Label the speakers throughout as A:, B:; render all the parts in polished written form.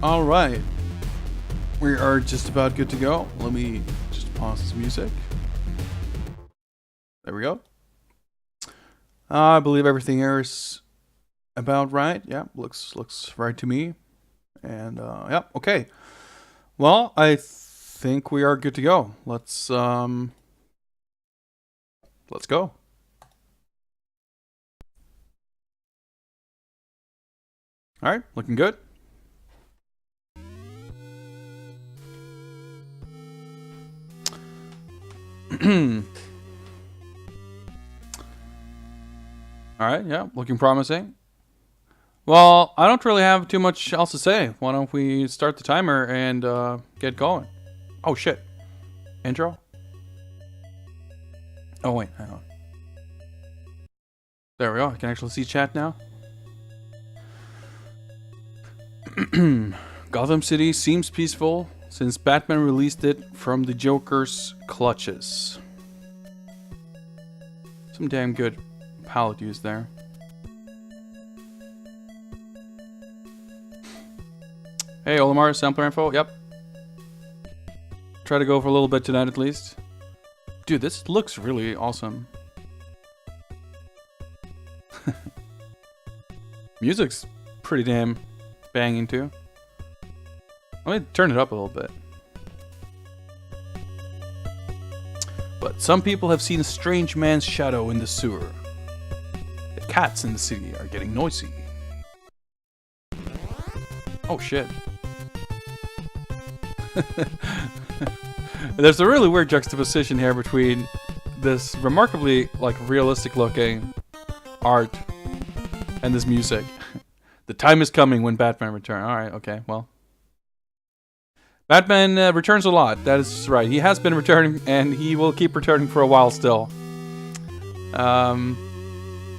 A: Alright. We are just about good to go. Let me just pause this music. There we go. I believe everything here is about right. Yeah, looks right to me. And yeah, okay. Well, I think we are good to go. Let's go. All right, looking good. All right, yeah, looking promising. Well, I don't really have too much else to say. Why don't we start the timer and get going? Oh shit. Intro? Oh wait, hang on. There we go. I can actually see chat now. Gotham City seems peaceful since Batman released it from the Joker's clutches. Some damn good palette use there. Hey, Olimar, sampler info. Yep. Try to go for a little bit tonight at least. Dude, this looks really awesome. Music's pretty damn banging too. Let me turn it up a little bit. But some people have seen a strange man's shadow in the sewer. The cats in the city are getting noisy. Oh shit. There's a really weird juxtaposition here between this remarkably realistic looking art and this music. The time is coming when Batman returns. Alright, okay, well. Batman returns a lot, that is right. He has been returning and he will keep returning for a while still.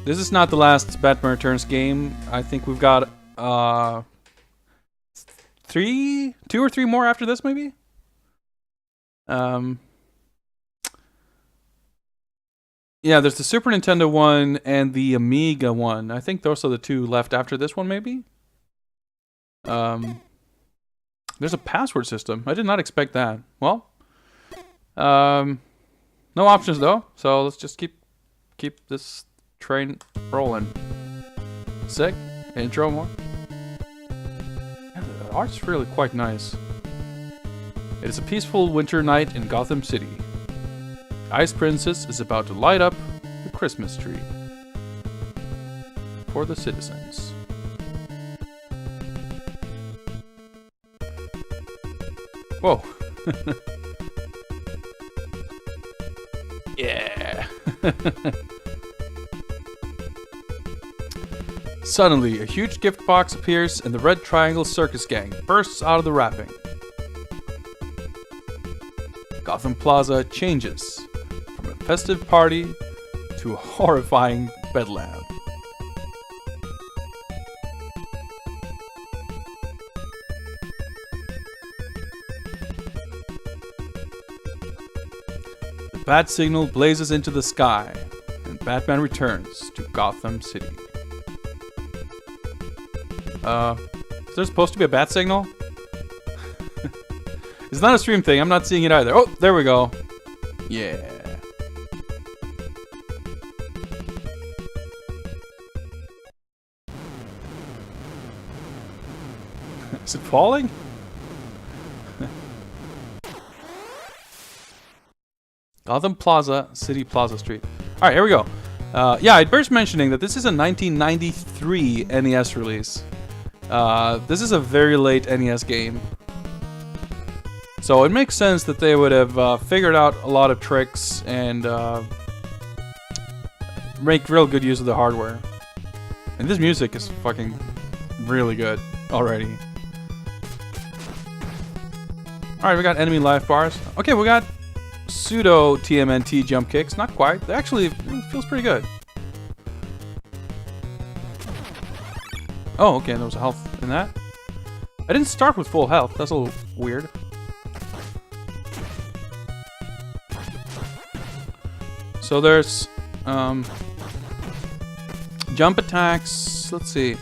A: This is not the last Batman Returns game. I think we've got two or three more after this maybe? Yeah, there's the Super Nintendo one and the Amiga one. I think those are the two left after this one, maybe? There's a password system. I did not expect that. Well, no options though, so let's just keep this train rolling. Sick. Intro more. Yeah, the art's really quite nice. It is a peaceful winter night in Gotham City. Ice Princess is about to light up the Christmas tree for the citizens. Whoa. Yeah. Suddenly, a huge gift box appears and the Red Triangle Circus Gang bursts out of the wrapping. Gotham Plaza changes from a festive party to a horrifying bedlam. The bat signal blazes into the sky, and Batman returns to Gotham City. Is there supposed to be a bat signal? It's not a stream thing, I'm not seeing it either. Oh, there we go. Yeah. Is it falling? Gotham Plaza, City Plaza Street. Alright, here we go. Yeah, it bears mentioning that this is a 1993 NES release. This is a very late NES game. So it makes sense that they would have figured out a lot of tricks and make real good use of the hardware. And this music is fucking really good already. Alright, we got enemy life bars. Okay, we got pseudo TMNT jump kicks. Not quite. They actually feels pretty good. Oh, okay, there was a health in that. I didn't start with full health. That's a little weird. So there's jump attacks. Let's see.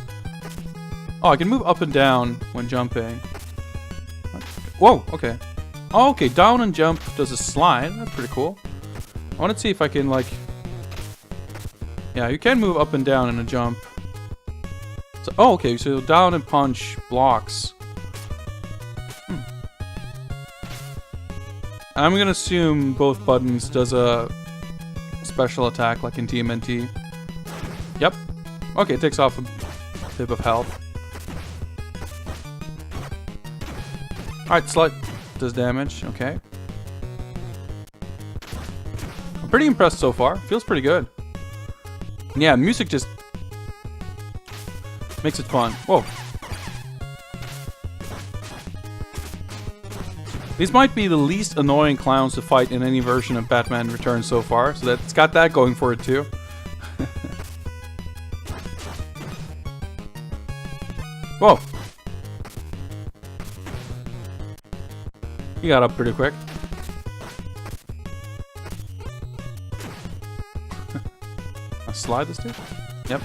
A: Oh, I can move up and down when jumping. Whoa, okay. Oh, okay, down and jump does a slide. That's pretty cool. I want to see if I can, like... Yeah, you can move up and down in a jump. So, oh, okay, so down and punch blocks. I'm gonna assume both buttons does a special attack like in TMNT. Yep. Okay, it takes off a bit of health. Alright, slide does damage. Okay. I'm pretty impressed so far. Feels pretty good. And yeah, music just makes it fun. Whoa. These might be the least annoying clowns to fight in any version of Batman Returns so far, so that's got that going for it too. Whoa! He got up pretty quick. I slide this dude? Yep.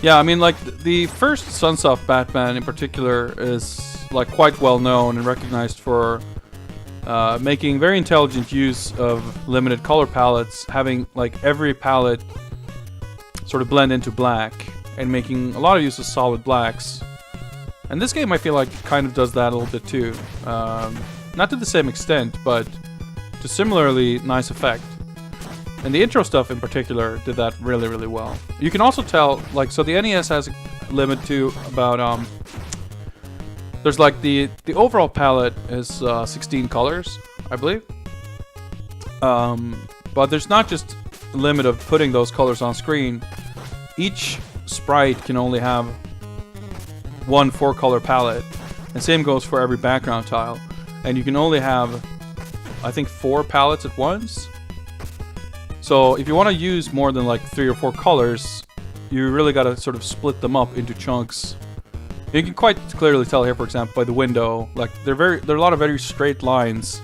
A: Yeah, I mean, like, the first Sunsoft Batman in particular is, like, quite well known and recognized for making very intelligent use of limited color palettes, having, like, every palette sort of blend into black, and making a lot of use of solid blacks. And this game, I feel like, kind of does that a little bit too. Not to the same extent, but to similarly nice effect. And the intro stuff in particular did that really, really well. You can also tell, like, so the NES has a limit to about, there's like the overall palette is 16 colors, I believe. But there's not just a limit of putting those colors on screen. Each sprite can only have one 4-color palette. And same goes for every background tile. And you can only have, I think, 4 palettes at once. So if you want to use more than like 3 or 4 colors, you really got to sort of split them up into chunks. You can quite clearly tell here, for example, by the window, like there are a lot of very straight lines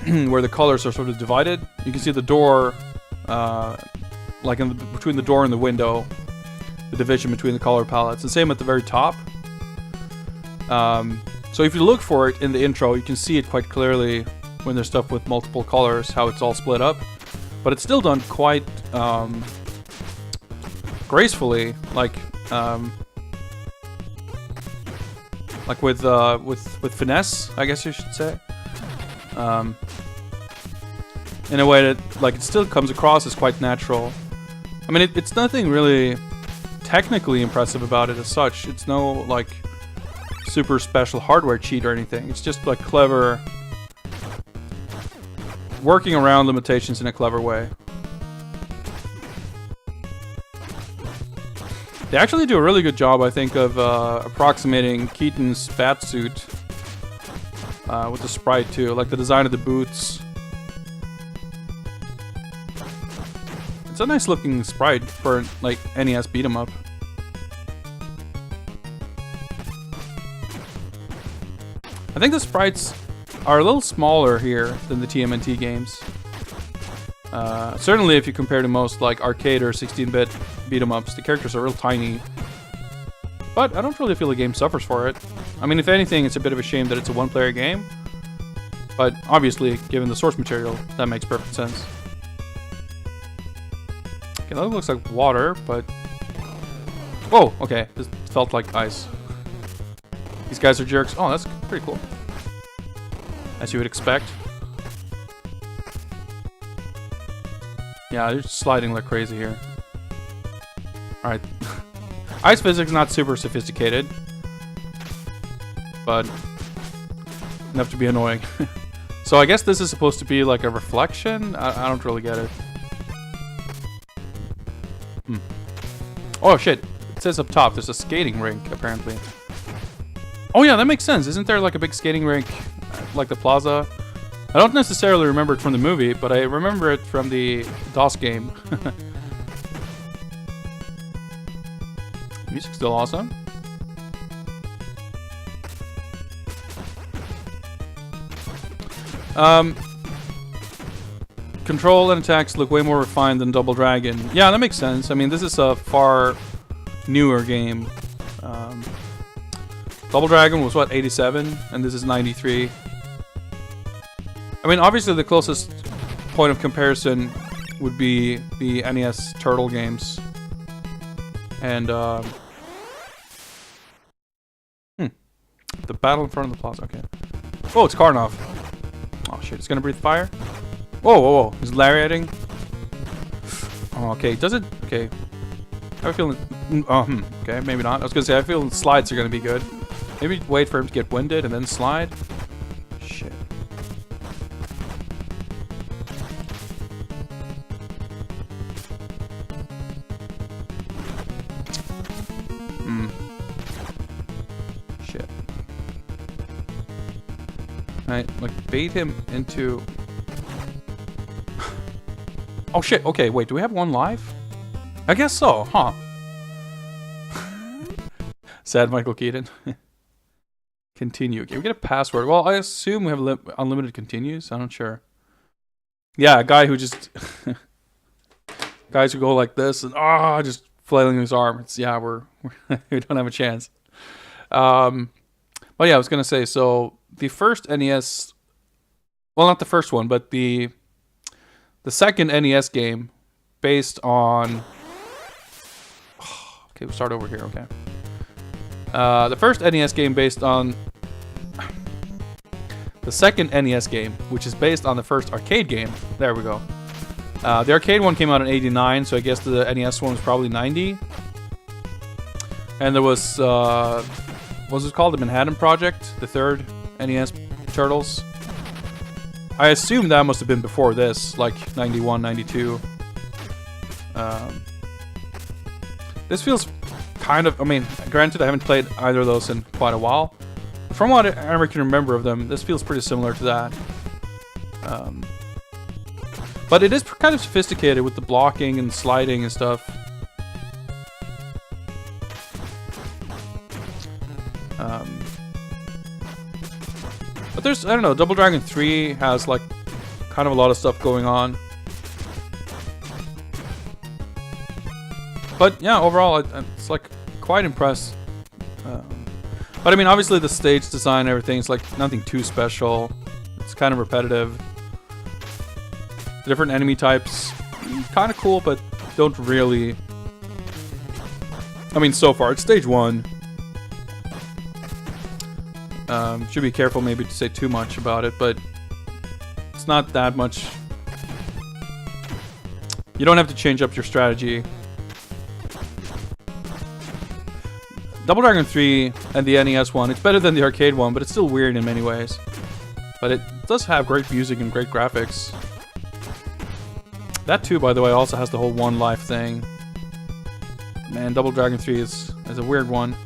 A: where the colors are sort of divided. You can see the door, like between the door and the window, the division between the color palettes. And same at the very top. So if you look for it in the intro, you can see it quite clearly when there's stuff with multiple colors, how it's all split up. But it's still done quite gracefully, like with finesse, I guess you should say. In a way that, like, it still comes across as quite natural. I mean, it's nothing really technically impressive about it as such. It's no, like, super special hardware cheat or anything. It's just, like, clever, working around limitations in a clever way. They actually do a really good job, I think, of approximating Keaton's Batsuit with the sprite too, like the design of the boots. It's a nice looking sprite for, like, NES beat 'em up. I think the sprites are a little smaller here than the TMNT games. Certainly if you compare to most, like, arcade or 16-bit beat-em-ups, the characters are real tiny. But I don't really feel the game suffers for it. I mean, if anything, it's a bit of a shame that it's a one-player game. But obviously, given the source material, that makes perfect sense. Okay, that looks like water, but... Whoa, okay, this felt like ice. These guys are jerks. Oh, that's pretty cool. As you would expect. Yeah, they're just sliding like crazy here. Alright. Ice physics not super sophisticated. But enough to be annoying. So I guess this is supposed to be like a reflection? I don't really get it. Oh shit. It says up top there's a skating rink, apparently. Oh yeah, that makes sense. Isn't there like a big skating rink like the plaza? I don't necessarily remember it from the movie, but I remember it from the DOS game. Music's still awesome. Control and attacks look way more refined than Double Dragon. Yeah, that makes sense. I mean, this is a far newer game. Double Dragon was, what, 87? And this is 93. I mean, obviously the closest point of comparison would be the NES Turtle games. And, the battle in front of the plaza, okay. Oh, it's Karnov. Oh shit, it's gonna breathe fire? Whoa, whoa, whoa, he's lariating. Oh, okay, does it, okay. I have a feeling, okay, maybe not. I was gonna say, I feel slides are gonna be good. Maybe wait for him to get winded and then slide. Shit. Shit. I like bait him into. Oh shit. Okay, wait. Do we have one life? I guess so, huh? Sad Michael Keaton. Continue. Can we get a password? Well, I assume we have unlimited continues. I'm not sure. Yeah, a guy who just guys who go like this and just flailing his arm. It's we don't have a chance. But yeah, I was gonna say, so the first NES, well, not the first one, but the second NES game based on. Okay, we'll start over here. Okay. The first NES game based on the second NES game, which is based on the first arcade game. There we go. The arcade one came out in '89, so I guess the NES one was probably '90. And there was what was it called? The Manhattan Project, the third NES Turtles. I assume that must have been before this, like 91, 92. This feels kind of, I mean, granted I haven't played either of those in quite a while. From what I can remember of them, this feels pretty similar to that. But it is kind of sophisticated with the blocking and sliding and stuff. But there's, I don't know, Double Dragon 3 has like kind of a lot of stuff going on. But yeah, overall, it's like quite impressed. But I mean, obviously the stage design, everything, it's like nothing too special. It's kind of repetitive. The different enemy types, kind of cool, but don't really. I mean, so far it's stage 1. Should be careful maybe to say too much about it, but it's not that much. You don't have to change up your strategy. Double Dragon 3 and the NES one, it's better than the arcade one, but it's still weird in many ways. But it does have great music and great graphics. That too, by the way, also has the whole one life thing. Man, Double Dragon 3 is a weird one.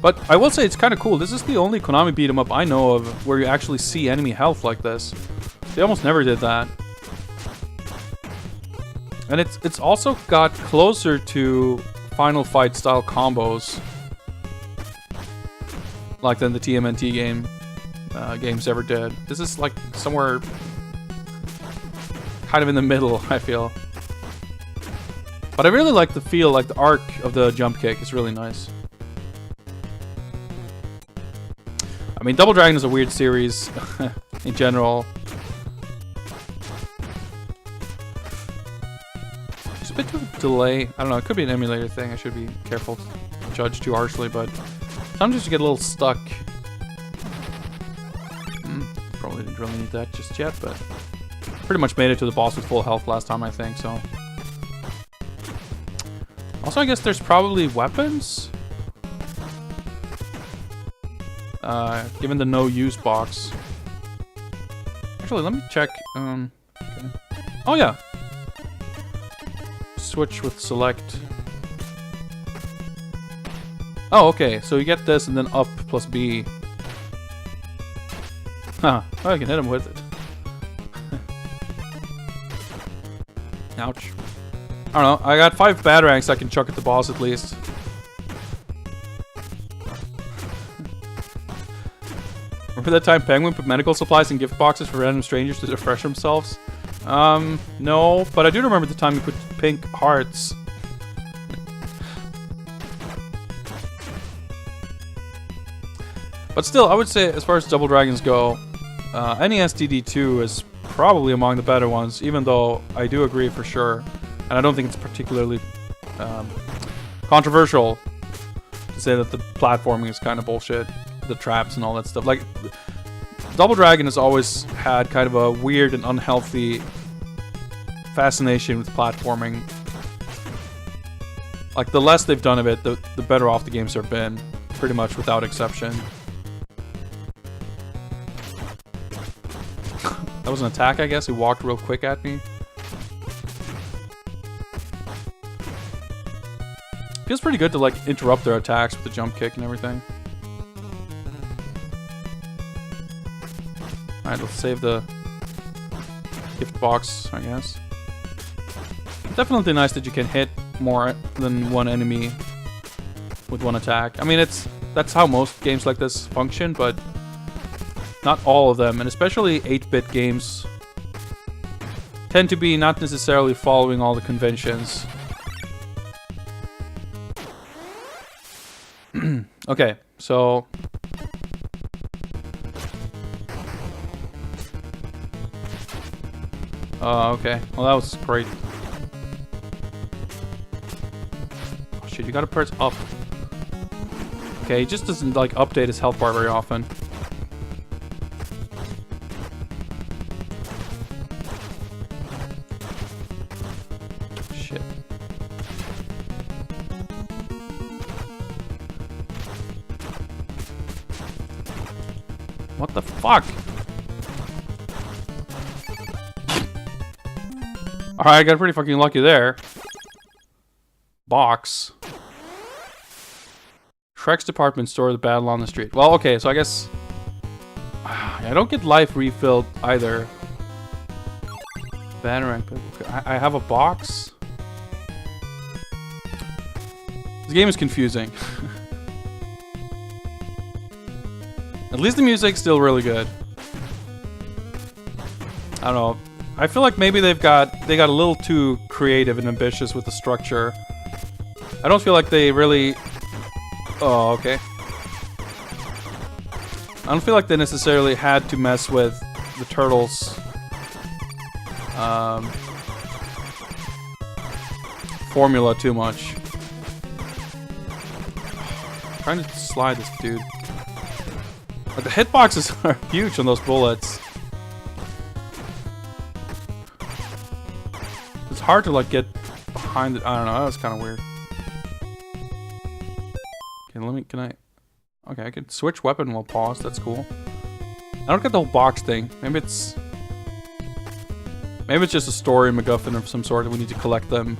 A: But I will say it's kind of cool. This is the only Konami beat 'em up I know of where you actually see enemy health like this. They almost never did that. And it's also got closer to Final Fight style combos, like than the TMNT games ever did. This is like somewhere kind of in the middle, I feel. But I really like the feel, like the arc of the jump kick is really nice. I mean, Double Dragon is a weird series in general. There's a bit of a delay. I don't know, it could be an emulator thing. I should be careful to judge too harshly, but sometimes you get a little stuck. Probably didn't really need that just yet, but pretty much made it to the boss with full health last time, I think, so. Also, I guess there's probably weapons? Given the no use box. Actually, let me check. Okay. Oh yeah. Switch with select. Oh, okay. So you get this and then up plus B. Huh. Oh, I can hit him with it. Ouch. I don't know. I got 5 batarangs I can chuck at the boss at least. Remember that time Penguin put medical supplies in gift boxes for random strangers to refresh themselves? No, but I do remember the time he put pink hearts. But still, I would say, as far as Double Dragons go, NES DD2 is probably among the better ones, even though I do agree for sure, and I don't think it's particularly controversial to say that the platforming is kind of bullshit, the traps and all that stuff. Like, Double Dragon has always had kind of a weird and unhealthy fascination with platforming. Like, the less they've done of it, the better off the games have been, pretty much without exception. That was an attack, I guess. He walked real quick at me. Feels pretty good to, like, interrupt their attacks with the jump kick and everything. Alright, let's save the gift box, I guess. Definitely nice that you can hit more than one enemy with one attack. I mean, that's how most games like this function, but not all of them, and especially 8-bit games tend to be not necessarily following all the conventions. Okay, so okay. Well, that was great. Oh shit, you gotta press up. Okay, he just doesn't, like, update his health bar very often. Shit. What the fuck? Alright, I got pretty fucking lucky there. Box. Shrek's department store, the battle on the street. Well, okay, so I guess I don't get life refilled either. Batarang. I have a box. This game is confusing. At least the music's still really good. I don't know. I feel like maybe they got a little too creative and ambitious with the structure. I don't feel like they really... Oh, okay. I don't feel like they necessarily had to mess with the turtles' formula too much. I'm trying to slide this dude. Like, the hitboxes are huge on those bullets. It's hard to, like, get behind it. I don't know, that was kind of weird. Okay, can I... Okay, I can switch weapon while paused, that's cool. I don't get the whole box thing. Maybe it's just a story MacGuffin of some sort and we need to collect them.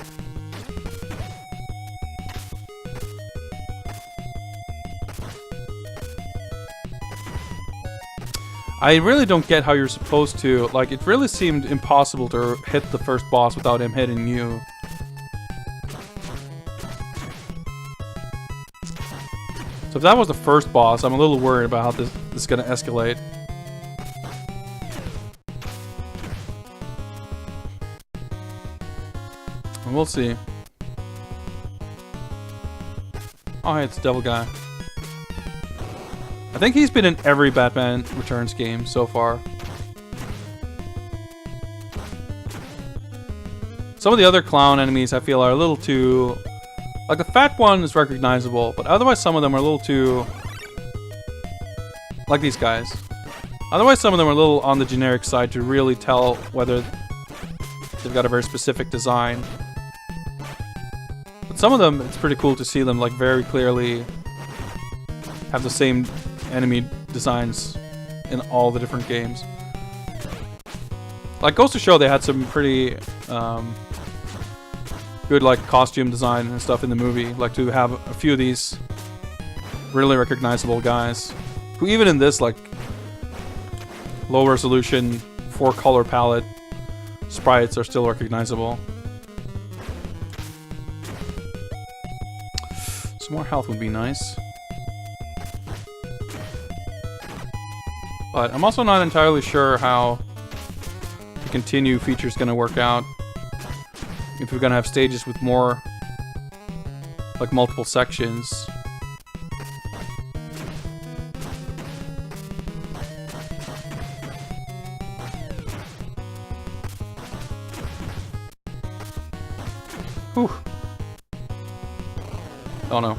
A: I really don't get how you're supposed to, like, it really seemed impossible to hit the first boss without him hitting you. So if that was the first boss, I'm a little worried about how this is gonna escalate. And we'll see. Oh, hey, it's the devil guy. I think he's been in every Batman Returns game so far. Some of the other clown enemies I feel are a little too... Like, the fat one is recognizable, but otherwise some of them are a little too... Like these guys. Otherwise some of them are a little on the generic side to really tell whether they've got a very specific design. But some of them, it's pretty cool to see them, like, very clearly have the same enemy designs in all the different games. Like, goes to show they had some pretty good, like, costume design and stuff in the movie. Like, to have a few of these really recognizable guys who even in this, like, low resolution 4-color palette sprites are still recognizable. Some more health would be nice. But I'm also not entirely sure how the continue feature is going to work out. If we're going to have stages with more, like, multiple sections. Whew. Oh no.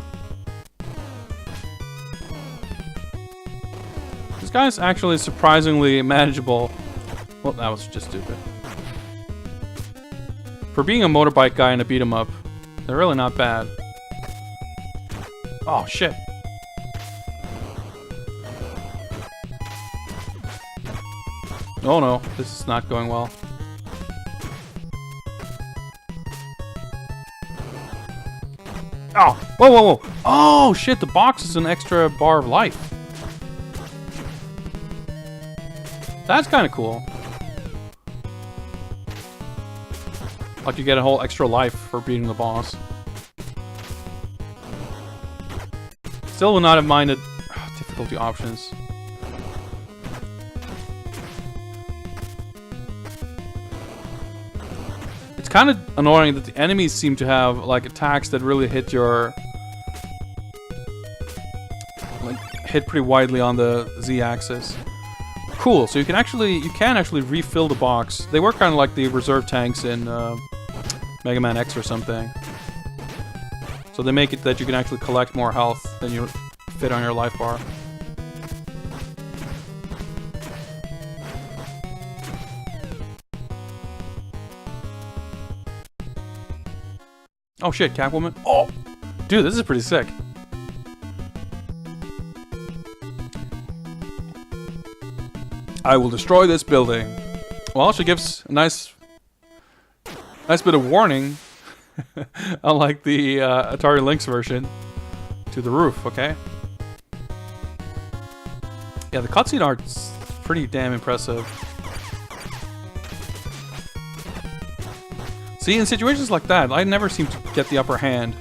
A: This guy's actually surprisingly manageable. Well, that was just stupid. For being a motorbike guy in a beat 'em up, they're really not bad. Oh shit. Oh no, this is not going well. Oh! Whoa, whoa, whoa! Oh shit, the box is an extra bar of life. That's kind of cool. Like you get a whole extra life for beating the boss. Still would not have minded difficulty options. It's kind of annoying that the enemies seem to have like attacks that really hit your hit pretty widely on the Z-axis. Cool. So you can actually refill the box. They work kind of like the reserve tanks in Mega Man X or something. So they make it that you can actually collect more health than you fit on your life bar. Oh shit, Catwoman. Oh! Dude, this is pretty sick. I will destroy this building. Well, she gives a nice bit of warning. Unlike the Atari Lynx version. To the roof, okay? Yeah, the cutscene art's pretty damn impressive. See, in situations like that, I never seem to get the upper hand.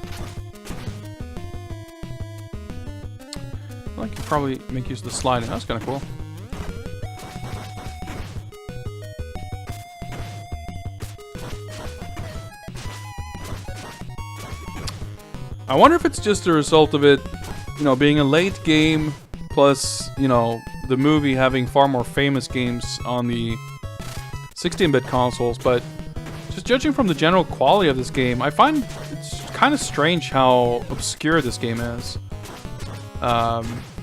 A: I could probably make use of the sliding. That's kind of cool. I wonder if it's just a result of it, you know, being a late game, plus, you know, the movie having far more famous games on the 16-bit consoles, but just judging from the general quality of this game, I find it's kind of strange how obscure this game is.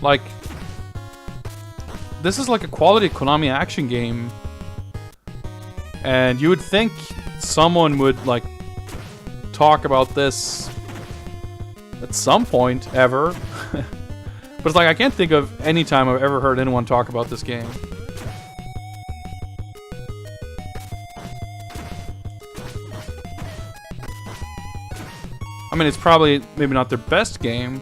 A: Like, this is like a quality Konami action game, and you would think someone would, like, talk about this at some point, ever. But it's like, I can't think of any time I've ever heard anyone talk about this game. I mean, it's probably maybe not their best game,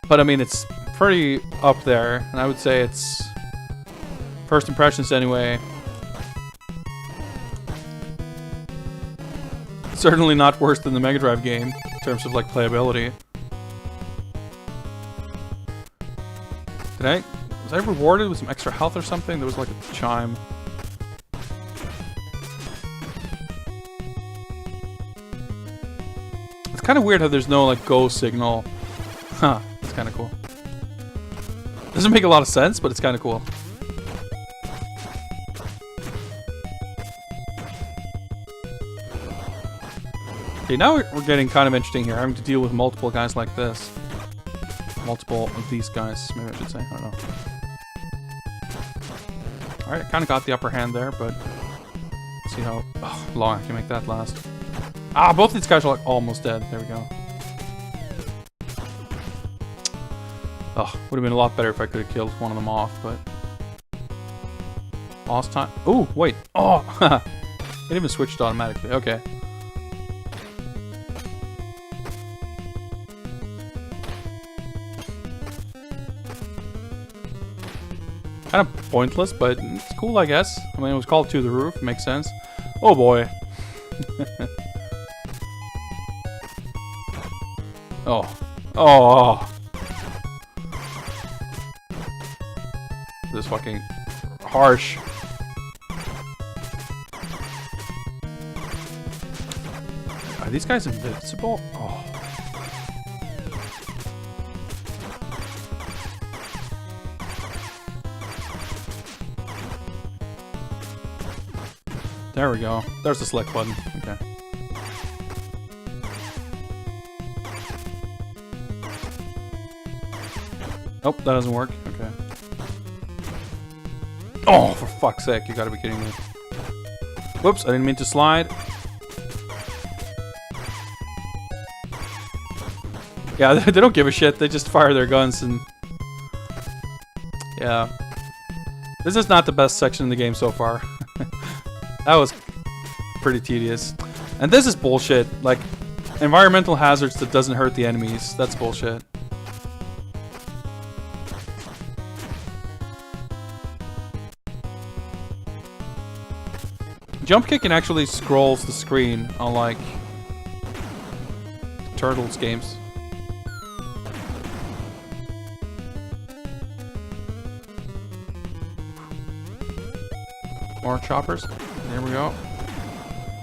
A: but I mean, it's pretty up there, and I would say it's first impressions anyway. Certainly not worse than the Mega Drive game in terms of like playability. Was I rewarded with some extra health or something? There was like a chime. It's kind of weird how there's no like go signal. Huh, it's kind of cool. Doesn't make a lot of sense, but it's kind of cool. Okay, now we're getting kind of interesting here, having to deal with multiple guys like this. Multiple of these guys, maybe I should say. I don't know. Alright, I kind of got the upper hand there, but let's see how long I can make that last. Ah, both these guys are like almost dead. There we go. Oh, would have been a lot better if I could have killed one of them off, but... Lost time. Ooh, wait. Oh! It even switched automatically. Okay. Kind of pointless, but it's cool, I guess. I mean, it was called To the Roof. Makes sense. Oh, boy. Oh. Oh. This fucking harsh. Are these guys invincible? Oh. There we go. There's the select button. Okay. Nope, that doesn't work. Okay. Oh, for fuck's sake, you gotta be kidding me. Whoops, I didn't mean to slide. Yeah, they don't give a shit. They just fire their guns and... Yeah. This is not the best section in the game so far. That was pretty tedious. And this is bullshit. Like, environmental hazards that doesn't hurt the enemies. That's bullshit. Jump kicking actually scrolls the screen, unlike Turtles games. More choppers. There we go.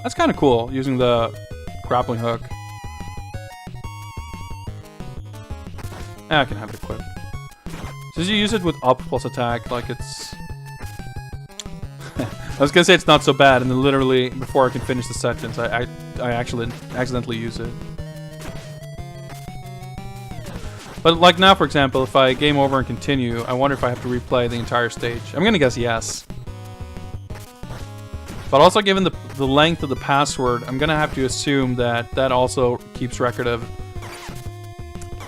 A: That's kind of cool, using the grappling hook. Yeah, I can have it equipped. Since you use it with up plus attack, like it's... I was gonna say it's not so bad, and then literally, before I can finish the sentence, I actually accidentally use it. But like now, for example, if I game over and continue, I wonder if I have to replay the entire stage. I'm gonna guess yes. But also, given the length of the password, I'm gonna have to assume that that also keeps record of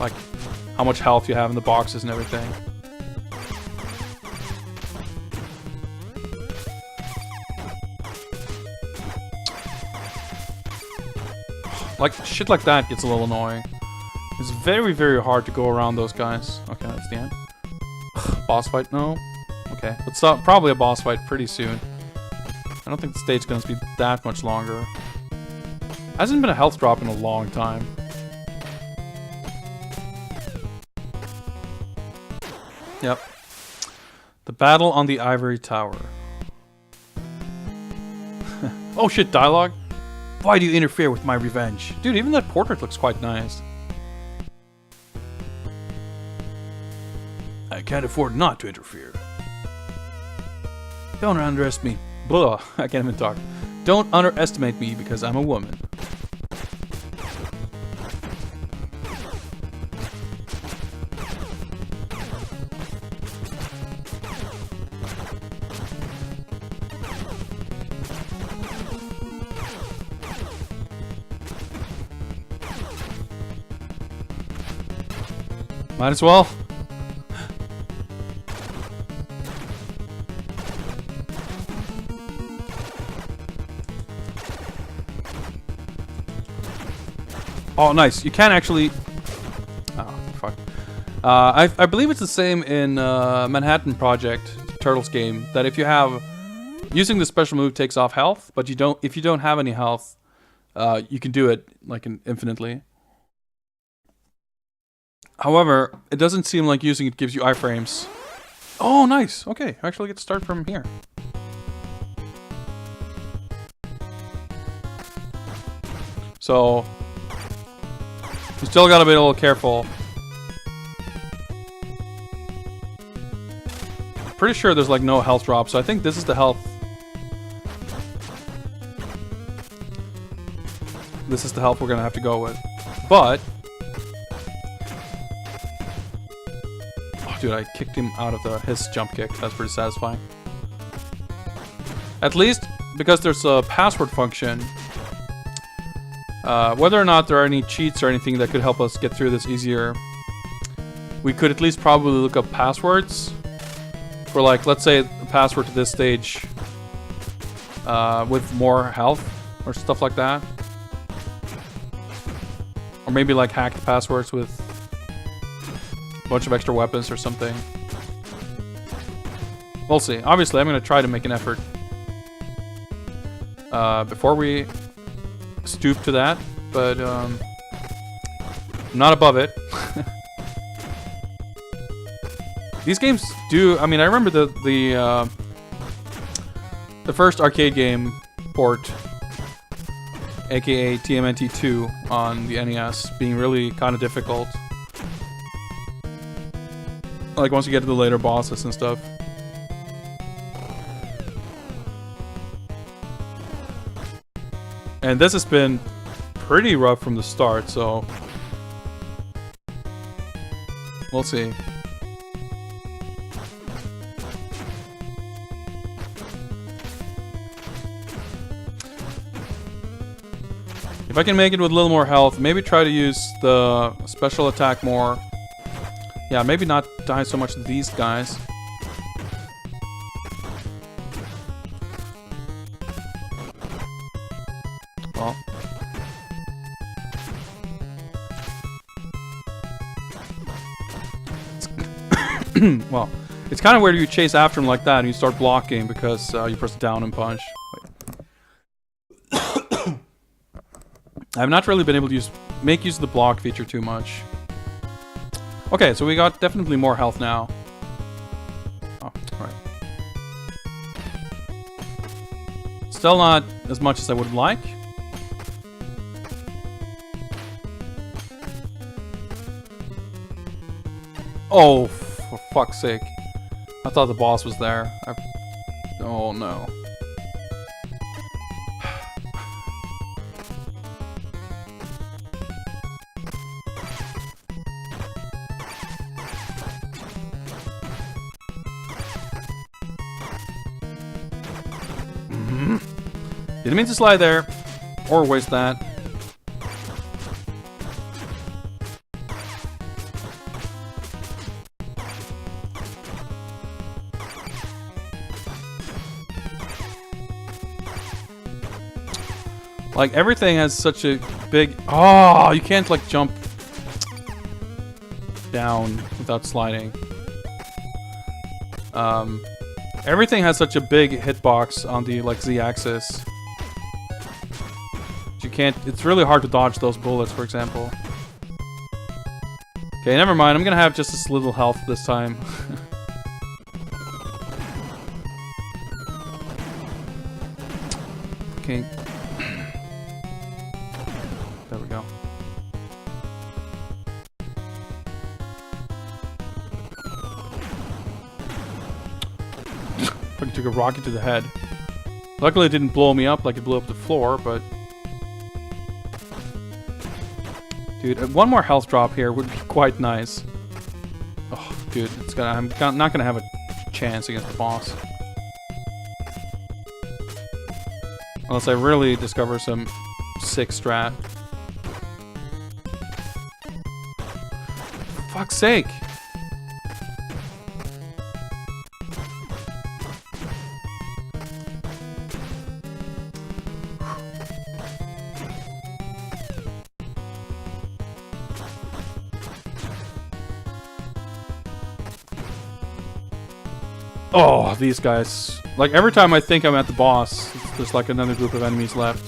A: like how much health you have in the boxes and everything. Like shit like that gets a little annoying. It's very, very hard to go around those guys. Okay, that's the end. Boss fight? No. Okay, it's probably a boss fight pretty soon. I don't think the stage is going to be that much longer. Hasn't been a health drop in a long time. Yep. The battle on the ivory tower. Oh shit, dialogue? Why do you interfere with my revenge? Dude, even that portrait looks quite nice. I can't afford not to interfere. Don't underestimate me. Blah, I can't even talk. Don't underestimate me because I'm a woman. Might as well. Oh, nice. You can actually... Oh, fuck. I believe it's the same in Manhattan Project, Turtles game, that if you have... Using the special move takes off health, but you don't. If you don't have any health, you can do it, like, infinitely. However, it doesn't seem like using it gives you iframes. Oh, nice. Okay, I actually get to start from here. So... You still gotta be a little careful. Pretty sure there's like no health drop, so I think this is the health. This is the health we're gonna have to go with. But... Oh, dude, I kicked him out of his jump kick. That's pretty satisfying. At least, because there's a password function... whether or not there are any cheats or anything that could help us get through this easier, we could at least probably look up passwords for, like, let's say the password to this stage with more health or stuff like that. Or maybe like hack the passwords with a bunch of extra weapons or something. We'll see. Obviously, I'm going to try to make an effort before we stoop to that, but I'm not above it. These games do. I mean, I remember the first arcade game port, aka TMNT2 on the NES, being really kind of difficult. Like once you get to the later bosses and stuff. And this has been pretty rough from the start, so we'll see. If I can make it with a little more health, maybe try to use the special attack more. Yeah, maybe not die so much to these guys. Well. Well, it's kind of weird you chase after him like that and you start blocking because you press down and punch. I've not really been able to make use of the block feature too much. Okay, so we got definitely more health now. Oh, alright. Still not as much as I would like. Oh, for fuck's sake. I thought the boss was there. Oh no. Didn't mean to slide there, or waste that. Like, everything has such a big... Oh, you can't, like, jump down without sliding. Everything has such a big hitbox on the, like, Z-axis. You can't... It's really hard to dodge those bullets, for example. Okay, never mind. I'm gonna have just this little health this time. Okay. There we go. Fucking took a rocket to the head. Luckily it didn't blow me up like it blew up the floor, but... Dude, one more health drop here would be quite nice. Oh, dude, I'm not gonna have a chance against the boss. Unless I really discover some sick strat. For fuck's sake! Oh, these guys. Like, every time I think I'm at the boss, there's like another group of enemies left.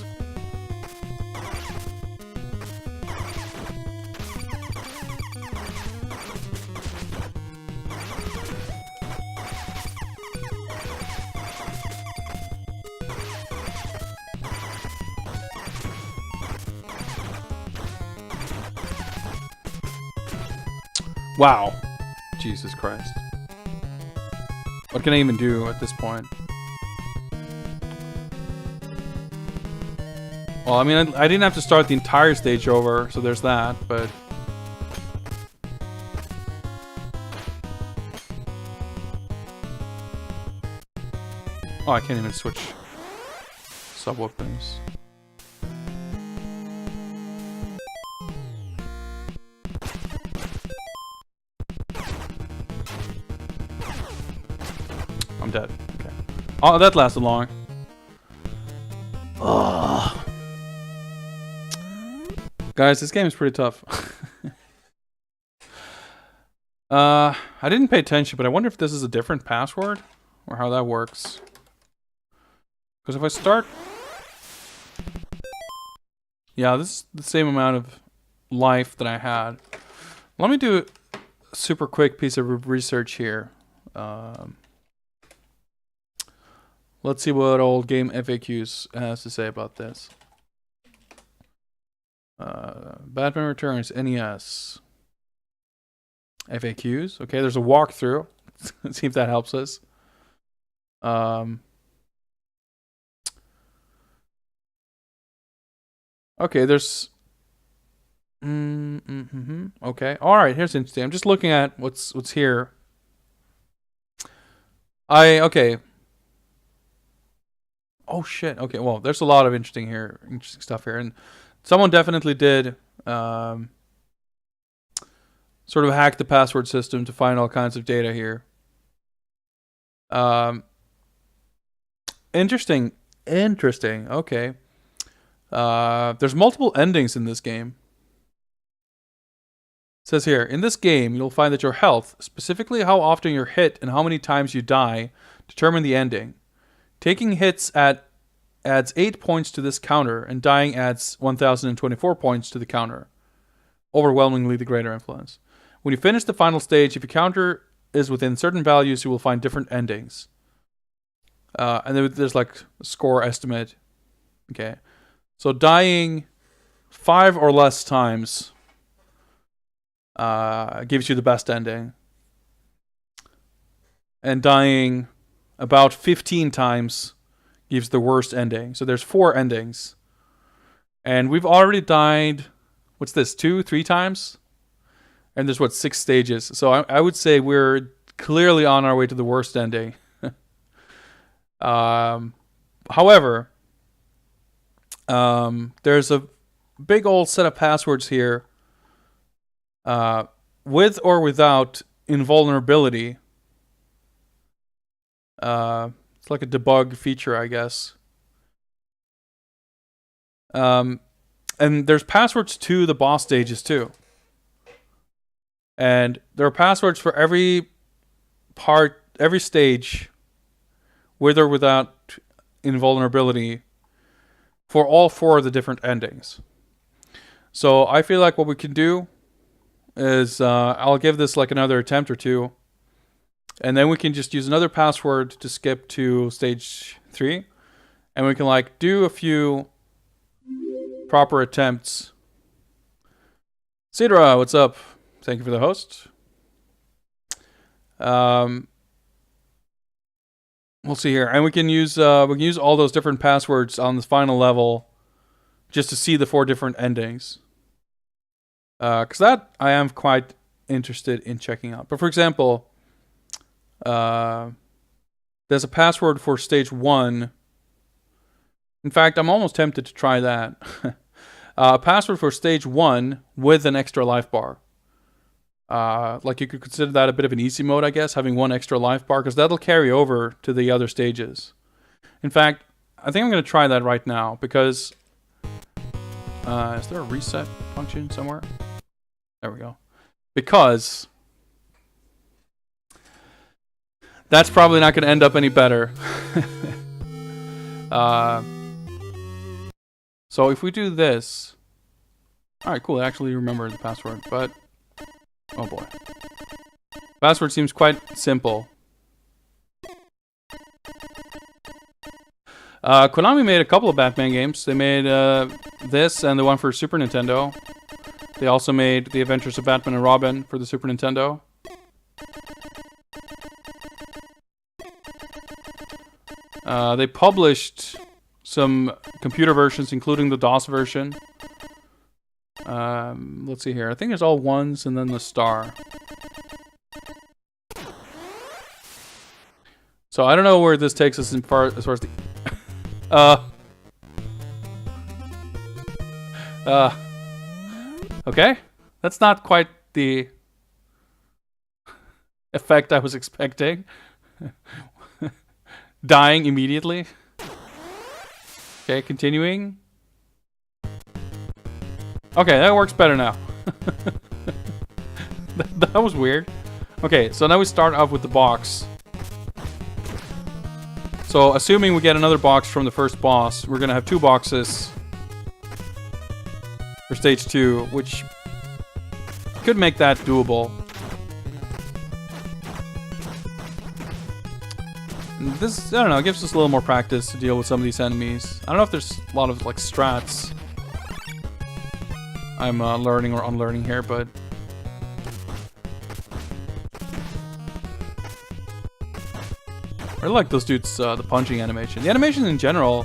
A: Wow. Jesus Christ. What can I even do at this point? Well, I mean, I didn't have to start the entire stage over, so there's that, but... Oh, I can't even switch sub-weapons. I'm dead. Okay. Oh, that lasted long. Ugh. Guys, this game is pretty tough. I didn't pay attention, but I wonder if this is a different password or how that works. Because if I start... Yeah, this is the same amount of life that I had. Let me do super quick piece of research here. Let's see what old game FAQs has to say about this. Batman Returns, NES. FAQs. Okay, there's a walkthrough. Let's see if that helps us. Okay, there's... Okay, alright, here's interesting. I'm just looking at what's here. Okay. Oh shit, okay, well, there's a lot of interesting stuff here. And someone definitely did sort of hack the password system to find all kinds of data here. Interesting. Okay. There's multiple endings in this game. It says here, in this game, you'll find that your health, specifically how often you're hit and how many times you die, determine the ending. Taking hits adds 8 points to this counter, and dying adds 1,024 points to the counter. Overwhelmingly the greater influence. When you finish the final stage, if your counter is within certain values, you will find different endings. And then there's like a score estimate. Okay. So dying 5 or less times gives you the best ending. And dying about 15 times gives the worst ending. So there's 4 endings. And we've already died, what's this, 2-3 times? And there's, 6 stages. So I would say we're clearly on our way to the worst ending. However, there's a big old set of passwords here. With or without invulnerability. It's like a debug feature, I guess. And there's passwords to the boss stages too. And there are passwords for every stage, with or without invulnerability, for all 4 of the different endings. So I feel like what we can do is I'll give this like another attempt or 2, and then we can just use another password to skip to stage 3, and we can like do a few proper attempts. Cedra, what's up? Thank you for the host. We'll see here, and we can use all those different passwords on the final level, just to see the 4 different endings. Because that I am quite interested in checking out. But for example, there's a password for stage 1. In fact, I'm almost tempted to try that. A password for stage 1 with an extra life bar. Like you could consider that a bit of an easy mode, I guess, having 1 extra life bar, because that'll carry over to the other stages. In fact, I think I'm going to try that right now, because... is there a reset function somewhere? There we go. Because... that's probably not going to end up any better. So if we do this... Alright, cool. I actually remember the password, but... oh boy. Password seems quite simple. Konami made a couple of Batman games. They made this and the one for Super Nintendo. They also made The Adventures of Batman and Robin for the Super Nintendo. They published some computer versions, including the DOS version. Let's see here. I think there's all 1s and then the star. So I don't know where this takes us as far as the... okay. That's not quite the effect I was expecting. Dying immediately. Okay, continuing. Okay, that works better now. that was weird. Okay, so now we start off with the box. So, assuming we get another box from the first boss, we're gonna have 2 boxes for stage 2, which could make that doable. This, I don't know, gives us a little more practice to deal with some of these enemies. I don't know if there's a lot of like strats I'm learning or unlearning here, but I like those dudes, the punching animation. The animation in general,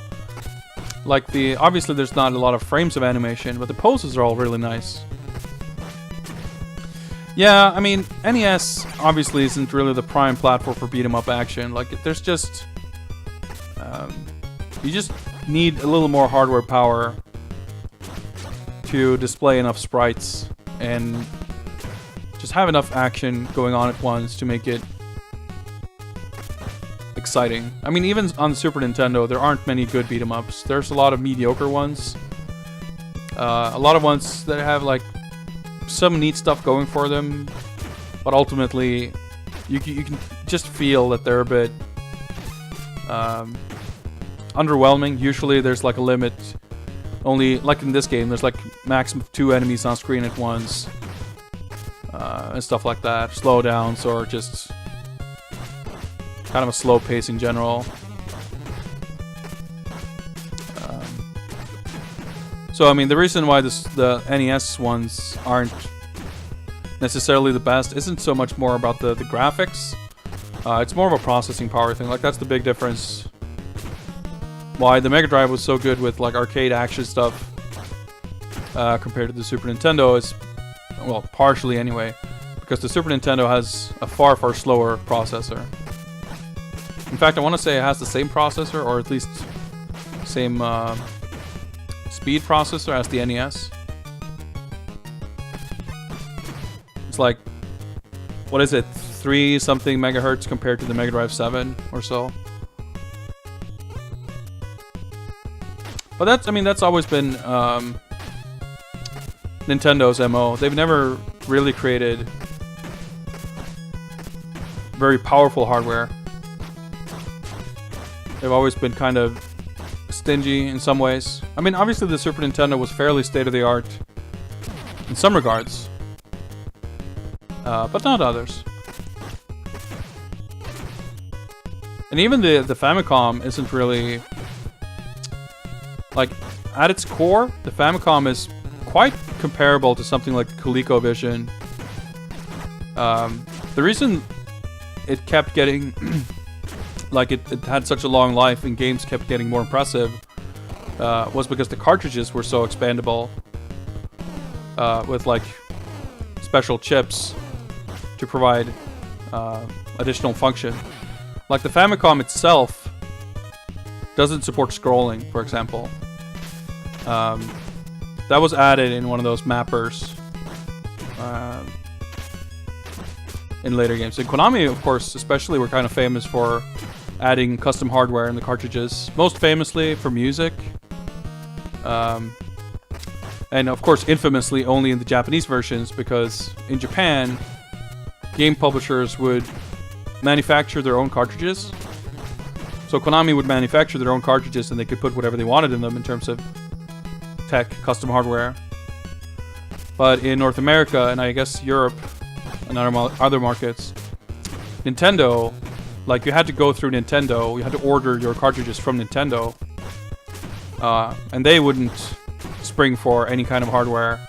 A: like obviously there's not a lot of frames of animation, but the poses are all really nice. Yeah, I mean, NES obviously isn't really the prime platform for beat 'em up action. Like, there's just, you just need a little more hardware power to display enough sprites and just have enough action going on at once to make it exciting. I mean, even on the Super Nintendo, there aren't many good beat 'em ups. There's a lot of mediocre ones. A lot of ones that have like some neat stuff going for them, but ultimately, you can just feel that they're a bit underwhelming. Usually, there's like a limit. Only like in this game, there's like maximum 2 enemies on screen at once, and stuff like that. Slowdowns or just kind of a slow pace in general. So I mean, the reason why the NES ones aren't necessarily the best isn't so much more about the graphics. It's more of a processing power thing. Like, that's the big difference. Why the Mega Drive was so good with like arcade action stuff compared to the Super Nintendo is, well, partially anyway, because the Super Nintendo has a far slower processor. In fact, I want to say it has the same processor, or at least same speed processor as the NES. It's like, what is it, 3 something megahertz compared to the Mega Drive 7 or so. But that's, I mean, that's always been Nintendo's MO. They've never really created very powerful hardware. They've always been kind of stingy in some ways. I mean, obviously the Super Nintendo was fairly state-of-the-art in some regards, but not others. And even the Famicom isn't really, like, at its core, the Famicom is quite comparable to something like ColecoVision. The reason it kept getting like it had such a long life and games kept getting more impressive was because the cartridges were so expandable with like special chips to provide additional function. Like the Famicom itself doesn't support scrolling, for example. That was added in one of those mappers in later games. And Konami, of course, especially, were kind of famous for adding custom hardware in the cartridges. Most famously for music. And of course, infamously, only in the Japanese versions, because in Japan, game publishers would manufacture their own cartridges. So Konami would manufacture their own cartridges and they could put whatever they wanted in them in terms of tech, custom hardware. But in North America, and I guess Europe and other markets, Nintendo, like, you had to go through Nintendo, you had to order your cartridges from Nintendo, and they wouldn't spring for any kind of hardware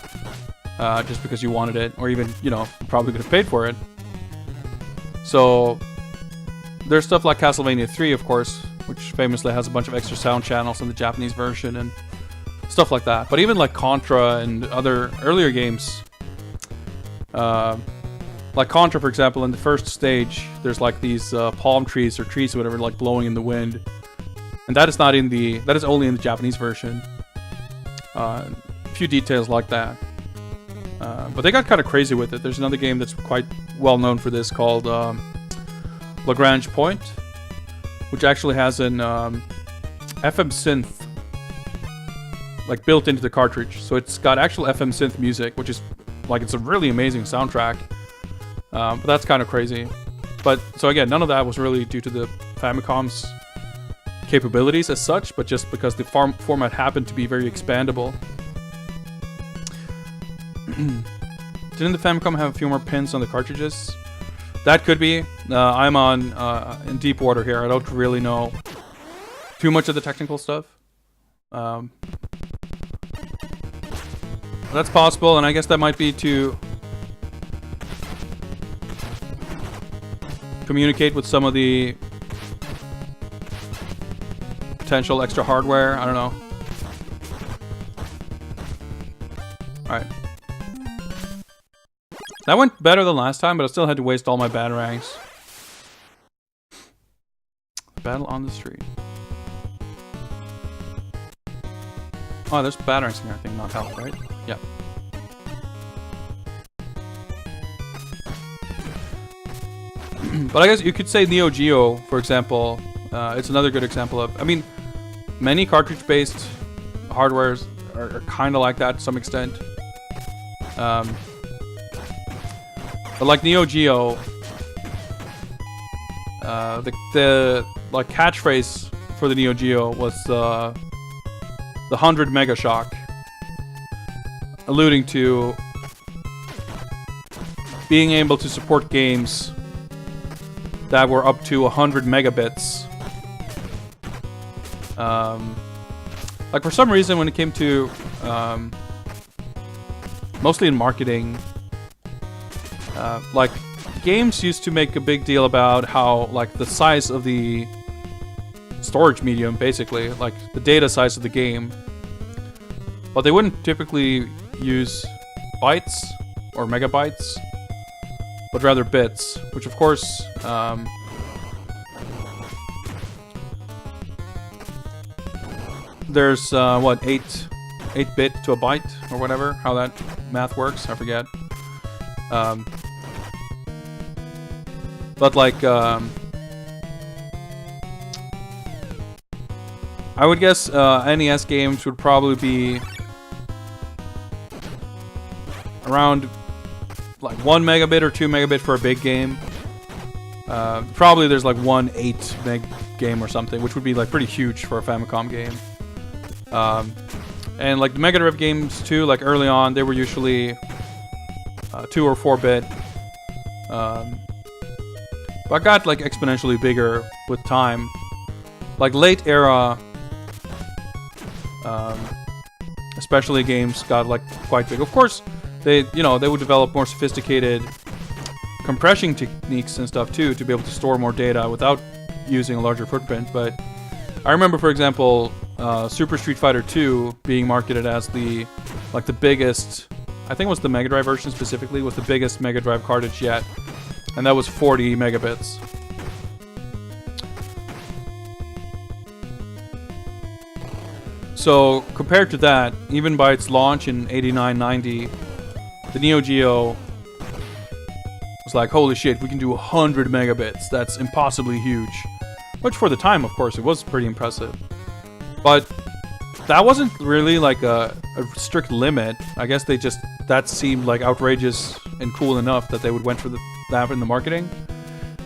A: just because you wanted it, or even, you know, probably could have paid for it. So there's stuff like Castlevania 3, of course, which famously has a bunch of extra sound channels in the Japanese version and stuff like that. But even like Contra and other earlier games, like Contra, for example, in the first stage, there's like these palm trees or trees or whatever, like blowing in the wind, and that is not in the, that is only in the Japanese version. A few details like that, but they got kind of crazy with it. There's another game that's quite well known for this called Lagrange Point, which actually has an FM synth like built into the cartridge, so it's got actual FM synth music, which is like, it's a really amazing soundtrack. But that's kind of crazy. But so again, none of that was really due to the Famicom's capabilities as such, but just because the format happened to be very expandable. Didn't the Famicom have a few more pins on the cartridges? That could be. I'm on in deep water here. I don't really know too much of the technical stuff. That's possible, and I guess that might be to communicate with some of the potential extra hardware. I don't know. Alright. That went better than last time, but I still had to waste all my batarangs. Battle on the street. Oh, there's batarangs in here, I think, not health, right? Yep. But I guess you could say Neo Geo, for example. It's another good example of... I mean, many cartridge-based hardwares are kind of like that to some extent. But like Neo Geo, the like catchphrase for the Neo Geo was the 100 Mega Shock, alluding to being able to support games that were up to 100 megabits. Like for some reason, when it came to mostly in marketing, like games used to make a big deal about how like the size of the storage medium, basically, like the data size of the game, but they wouldn't typically use bytes or megabytes, but rather bits, which of course there's what, 8-bit to a byte or whatever, how that math works, I forget. But like I would guess NES games would probably be around like 1 megabit or 2 megabit for a big game. Probably there's like 1 8 meg game or something, which would be like pretty huge for a Famicom game. And like the Mega Drive games too, like early on, they were usually 2 or 4 bit. But got like exponentially bigger with time. Like late era, especially games got like quite big. Of course, they would develop more sophisticated compression techniques and stuff too to be able to store more data without using a larger footprint. But I remember, for example, Super Street Fighter 2 being marketed as the biggest. I think it was the Mega Drive version specifically, was the biggest Mega Drive cartridge yet, and that was 40 megabits. So compared to that, even by its launch in 89-90, the Neo Geo was like, holy shit, we can do 100 megabits. That's impossibly huge. Which for the time, of course, it was pretty impressive. But that wasn't really like a strict limit. I guess that seemed like outrageous and cool enough that they went for that in the marketing.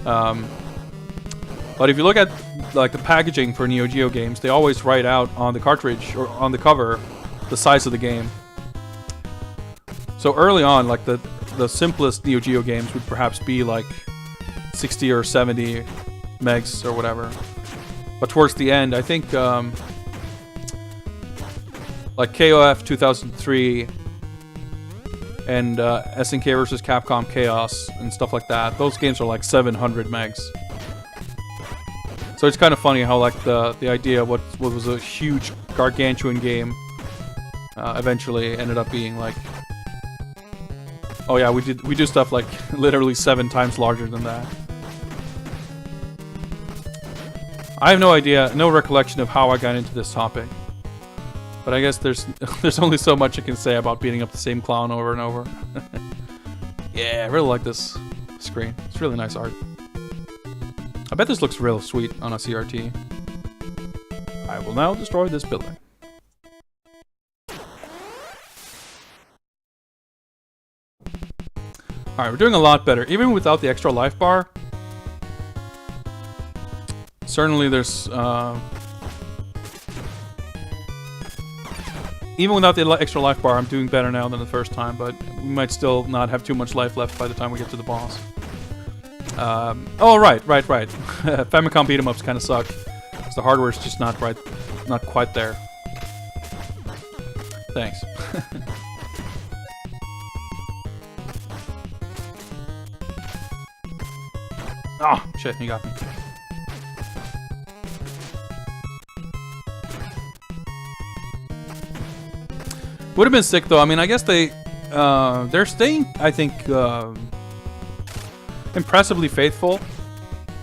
A: But if you look at like the packaging for Neo Geo games, they always write out on the cartridge or on the cover the size of the game. So early on, like the simplest Neo Geo games would perhaps be like 60 or 70 megs or whatever. But towards the end, I think like KOF 2003 and SNK vs. Capcom Chaos and stuff like that, those games are like 700 megs. So it's kind of funny how like the idea of what was a huge gargantuan game eventually ended up being like, oh yeah, we do stuff like literally 7 times larger than that. I have no idea, no recollection of how I got into this topic. But I guess there's only so much I can say about beating up the same clown over and over. Yeah, I really like this screen. It's really nice art. I bet this looks real sweet on a CRT. I will now destroy this building. Alright, we're doing a lot better. Even without the extra life bar. Certainly there's... even without the extra life bar, I'm doing better now than the first time, but we might still not have too much life left by the time we get to the boss. Oh, right. Famicom beat 'em ups kind of suck. 'Cause the hardware's just not quite there. Thanks. Oh, shit, he got me. Would have been sick though. I mean, I guess they're staying, I think, impressively faithful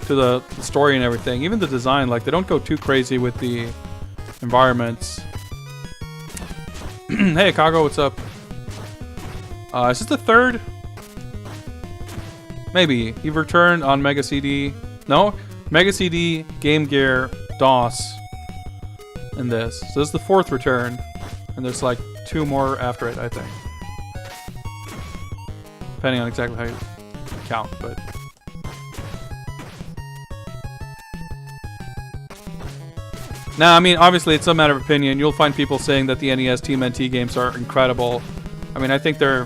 A: to the story and everything. Even the design, like they don't go too crazy with the environments. Hey, Kago, what's up? Is this the third? Maybe. You've returned on Mega CD. No? Mega CD, Game Gear, DOS, and this. So this is the fourth return. And there's like 2 more after it, I think. Depending on exactly how you count, but... Now, I mean, obviously it's a matter of opinion. You'll find people saying that the NES TMNT games are incredible. I mean, I think they're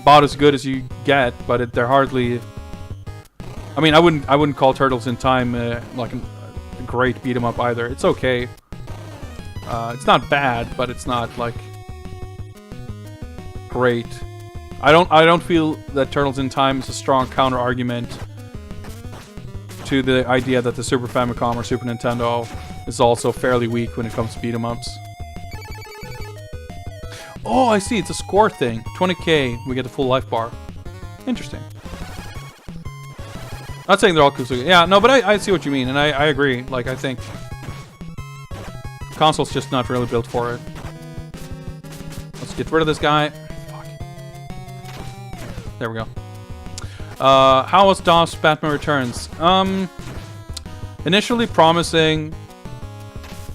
A: about as good as you get, but they're hardly... I mean, I wouldn't call Turtles in Time like a great beat 'em up either. It's okay. It's not bad, but it's not like great. I don't feel that Turtles in Time is a strong counter argument to the idea that the Super Famicom or Super Nintendo is also fairly weak when it comes to beat 'em ups. Oh, I see. It's a score thing. 20k, we get the full life bar. Interesting. Not saying they're all Kusuga. Yeah, no, but I see what you mean, and I agree. Like, I think console's just not really built for it. Let's get rid of this guy. Fuck. There we go. How was DOS Batman Returns? Initially promising,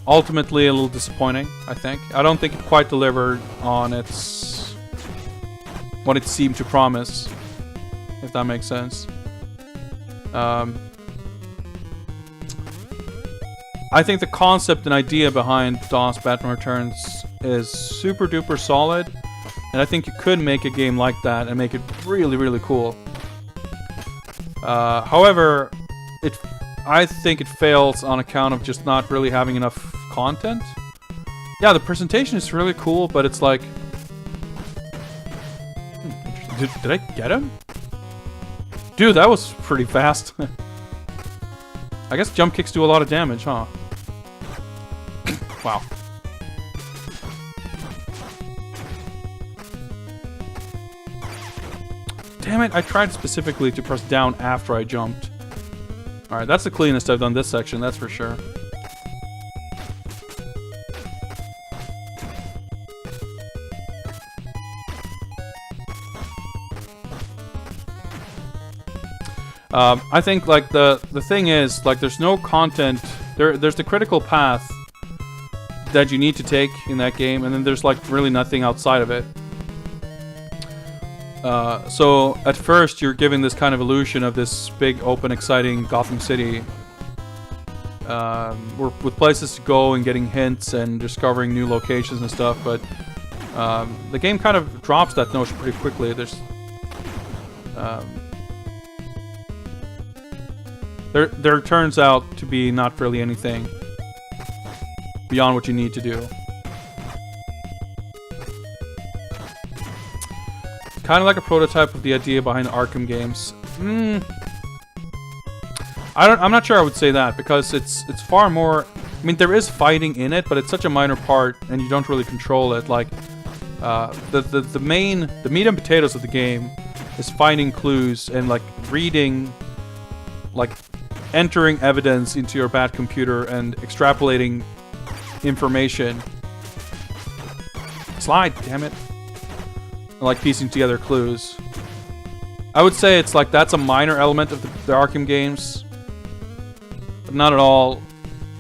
A: ultimately a little disappointing, I think. I don't think it quite delivered on what it seemed to promise, if that makes sense. I think the concept and idea behind DOS Batman Returns is super duper solid, and I think you could make a game like that and make it really, really cool. However, I think it fails on account of just not really having enough content. Yeah, the presentation is really cool, but it's like... Did I get him? Dude, that was pretty fast. I guess jump kicks do a lot of damage, huh? Wow. Damn it, I tried specifically to press down after I jumped. Alright, that's the cleanest I've done this section, that's for sure. I think, like, the thing is, like, there's no content. There's the critical path that you need to take in that game, and then there's, like, really nothing outside of it. So, at first, you're given this kind of illusion of this big, open, exciting Gotham City. With places to go and getting hints and discovering new locations and stuff, but the game kind of drops that notion pretty quickly. There turns out to be not really anything beyond what you need to do. Kind of like a prototype of the idea behind the Arkham games. I'm not sure I would say that, because it's far more... I mean, there is fighting in it, but it's such a minor part, and you don't really control it. Like, the meat and potatoes of the game is finding clues and, like, reading... like, entering evidence into your bad computer and extrapolating information. Slide, damn it. And, like, piecing together clues. I would say it's like that's a minor element of the Arkham games, but not at all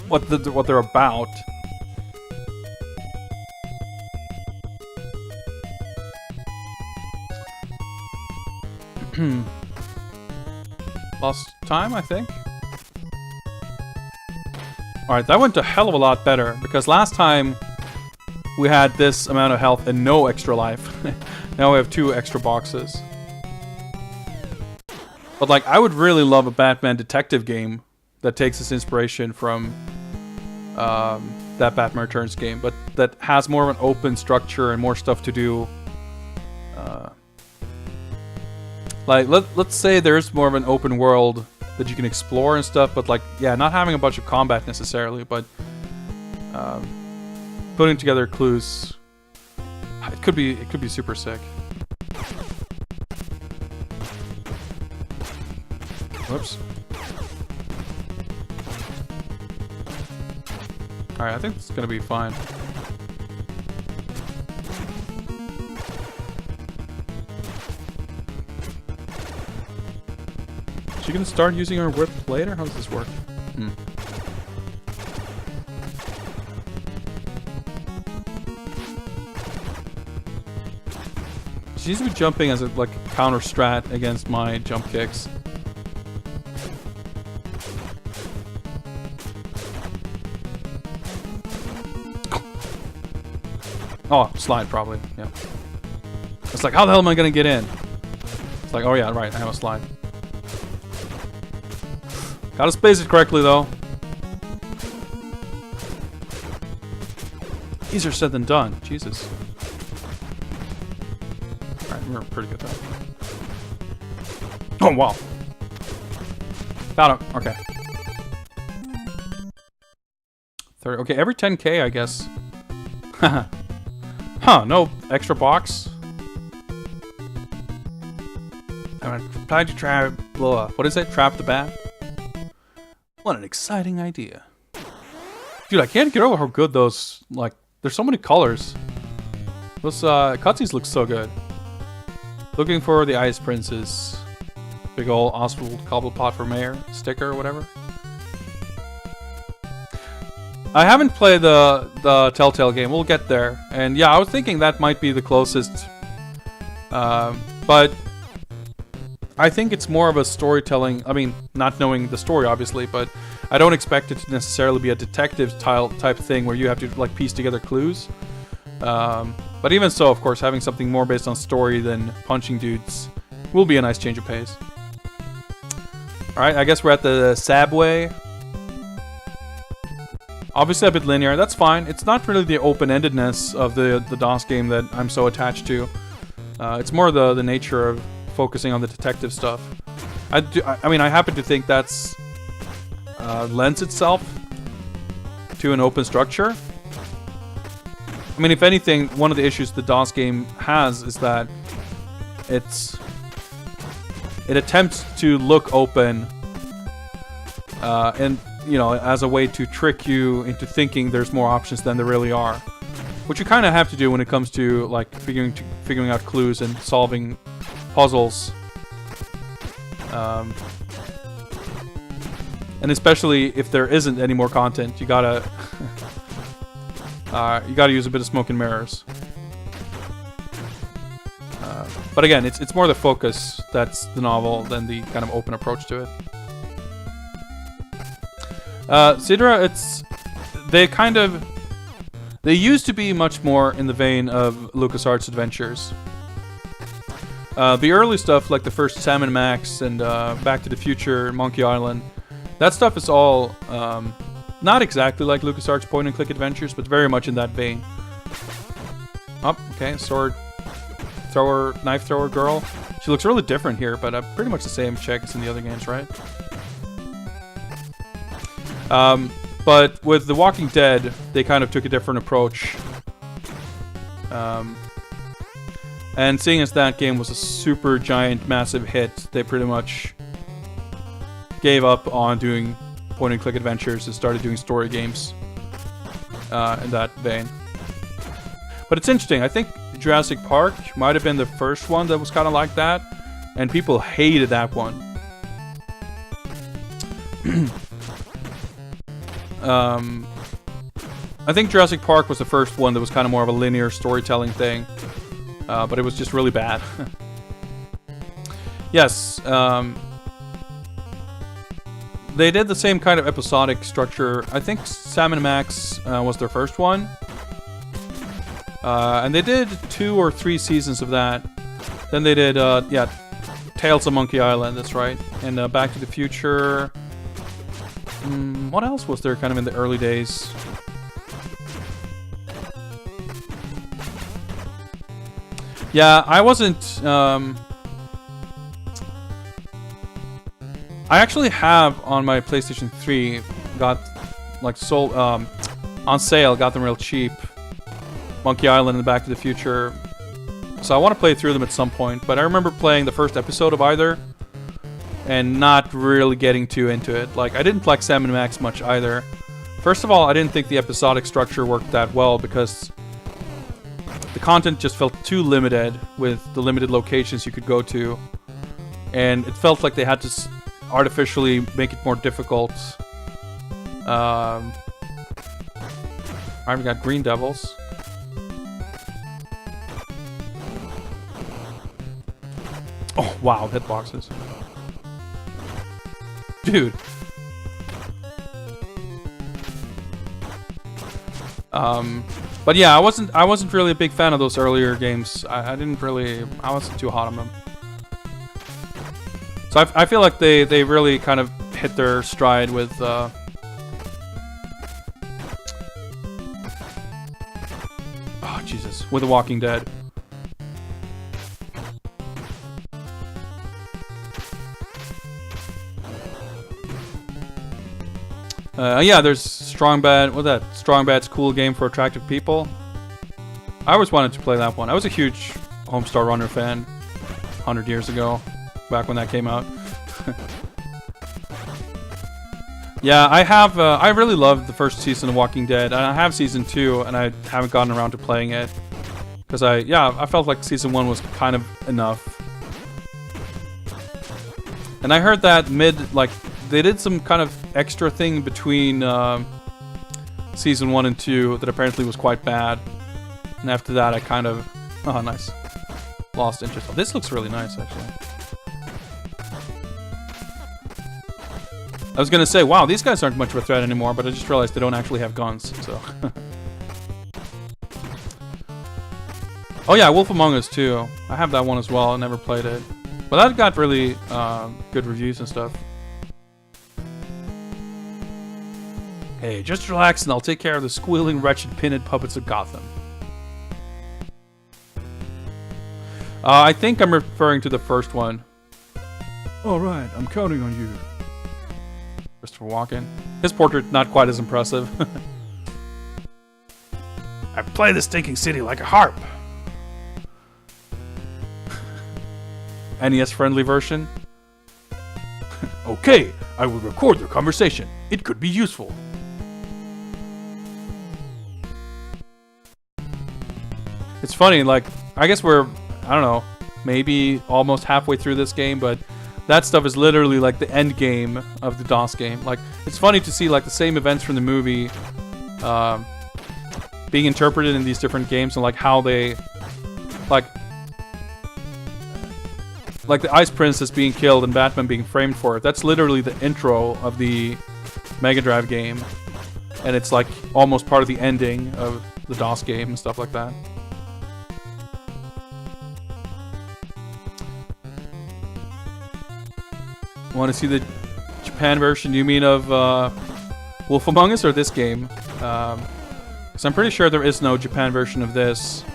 A: what they're about. Lost time, I think. Alright, that went a hell of a lot better, because last time we had this amount of health and no extra life. Now we have 2 extra boxes. But like, I would really love a Batman detective game that takes its inspiration from that Batman Returns game, but that has more of an open structure and more stuff to do. Like, let's say there's more of an open world that you can explore and stuff, but like, yeah, not having a bunch of combat necessarily, but putting together clues. It could be super sick. Whoops. Alright, I think it's gonna be fine. Is she gonna start using her whip later? How does this work? She seems to be jumping as a like counter strat against my jump kicks. Oh, slide probably, yeah. It's like, how the hell am I gonna get in? It's like, oh yeah, right, I have a slide. Gotta space it correctly though. Easier said than done, Jesus. Alright, we're pretty good though. Oh wow. Got him, okay. 30, okay, every 10k I guess. Haha. Huh, no extra box? I'm trying to trap, what is it? Trap the bat? What an exciting idea. Dude, I can't get over how good those, like, there's so many colors. Those cutscenes look so good. Looking for the Ice Princess. Big ol' Oswald Cobblepot for mayor sticker or whatever. I haven't played the Telltale game. We'll get there. And yeah, I was thinking that might be the closest. But I think it's more of a storytelling. I mean, not knowing the story, obviously, but I don't expect it to necessarily be a detective type thing where you have to like piece together clues. But even so, of course, having something more based on story than punching dudes will be a nice change of pace. Alright, I guess we're at the Subway. Obviously a bit linear, that's fine. It's not really the open-endedness of the DOS game that I'm so attached to. It's more the nature of focusing on the detective stuff. I mean, I happen to think that's lends itself to an open structure. I mean, if anything, one of the issues the DOS game has is that it attempts to look open and, you know, as a way to trick you into thinking there's more options than there really are, which you kind of have to do when it comes to like figuring out clues and solving puzzles, and especially if there isn't any more content, you gotta use a bit of smoke and mirrors. But again, it's more the focus that's the novel than the kind of open approach to it. Sidra, they used to be much more in the vein of LucasArts adventures. The early stuff, like the first Sam & Max and Back to the Future, Monkey Island, that stuff is all not exactly like LucasArts point-and-click adventures, but very much in that vein. Oh, okay, sword thrower, knife thrower girl. She looks really different here, but pretty much the same chick as in the other games, right? But with The Walking Dead, they kind of took a different approach. And seeing as that game was a super giant, massive hit, they pretty much gave up on doing point-and-click adventures and started doing story games in that vein. But it's interesting. I think Jurassic Park might have been the first one that was kind of like that, and people hated that one. I think Jurassic Park was the first one that was kind of more of a linear storytelling thing, but it was just really bad. Yes, they did the same kind of episodic structure. I think Sam & Max was their first one, and they did 2 or 3 seasons of that. Then they did, yeah, Tales of Monkey Island, that's right. And Back to the Future. What else was there kind of in the early days? Yeah, I wasn't... I actually have on my PlayStation 3 got like sold on sale, got them real cheap. Monkey Island and Back to the Future. So I want to play through them at some point, but I remember playing the first episode of either and not really getting too into it. Like, I didn't like Sam & Max much either. First of all, I didn't think the episodic structure worked that well because the content just felt too limited with the limited locations you could go to. And it felt like they had to artificially make it more difficult. Alright, we got Green Devils. Oh, wow, hitboxes. Dude. But yeah, I wasn't really a big fan of those earlier games. I wasn't too hot on them. So I feel like they really kind of hit their stride with oh, Jesus, with The Walking Dead. Yeah, there's Strong Bad. What's that? Strong Bad's Cool Game for Attractive People. I always wanted to play that one. I was a huge Homestar Runner fan 100 years ago, back when that came out. Yeah, I have. I really loved the first season of Walking Dead, and I have season 2, and I haven't gotten around to playing it because I felt like season 1 was kind of enough. And I heard that they did some kind of extra thing between season 1 and 2 that apparently was quite bad. And after that, I kind of... Oh, nice. Lost interest. Oh, this looks really nice, actually. I was going to say, wow, these guys aren't much of a threat anymore, but I just realized they don't actually have guns, so... Oh yeah, Wolf Among Us, too. I have that one as well. I never played it. But that got really good reviews and stuff. Hey, just relax and I'll take care of the squealing, wretched, pinhead puppets of Gotham. I think I'm referring to the first one. Alright, I'm counting on you. Christopher Walken. His portrait, not quite as impressive. I play the stinking city like a harp. NES-friendly version. Okay, I will record their conversation. It could be useful. It's funny, like, I guess we're, I don't know, maybe almost halfway through this game, but that stuff is literally like the end game of the DOS game. Like, it's funny to see like the same events from the movie being interpreted in these different games and like how they, like the Ice Princess being killed and Batman being framed for it. That's literally the intro of the Mega Drive game. And it's like almost part of the ending of the DOS game and stuff like that. Want to see the Japan version, you mean, of Wolf Among Us or this game? Because I'm pretty sure there is no Japan version of this.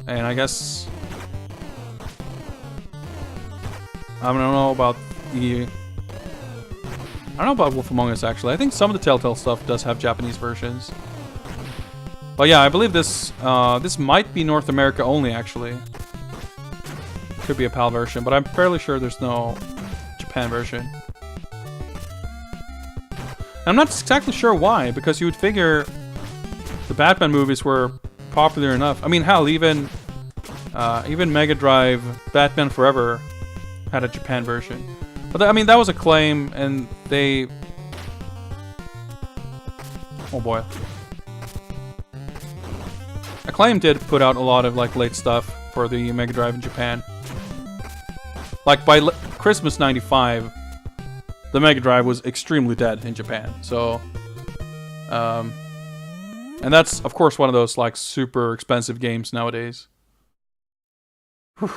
A: And I guess... I don't know about Wolf Among Us, actually. I think some of the Telltale stuff does have Japanese versions. But yeah, I believe this might be North America only, actually. Could be a PAL version, but I'm fairly sure there's no Japan version. And I'm not exactly sure why, because you would figure the Batman movies were popular enough. I mean, hell, even Mega Drive, Batman Forever had a Japan version. But I mean, that was a claim, and they... Oh boy. Acclaim did put out a lot of like late stuff for the Mega Drive in Japan. Like by Christmas '95, the Mega Drive was extremely dead in Japan. So, and that's of course one of those like super expensive games nowadays. Whew.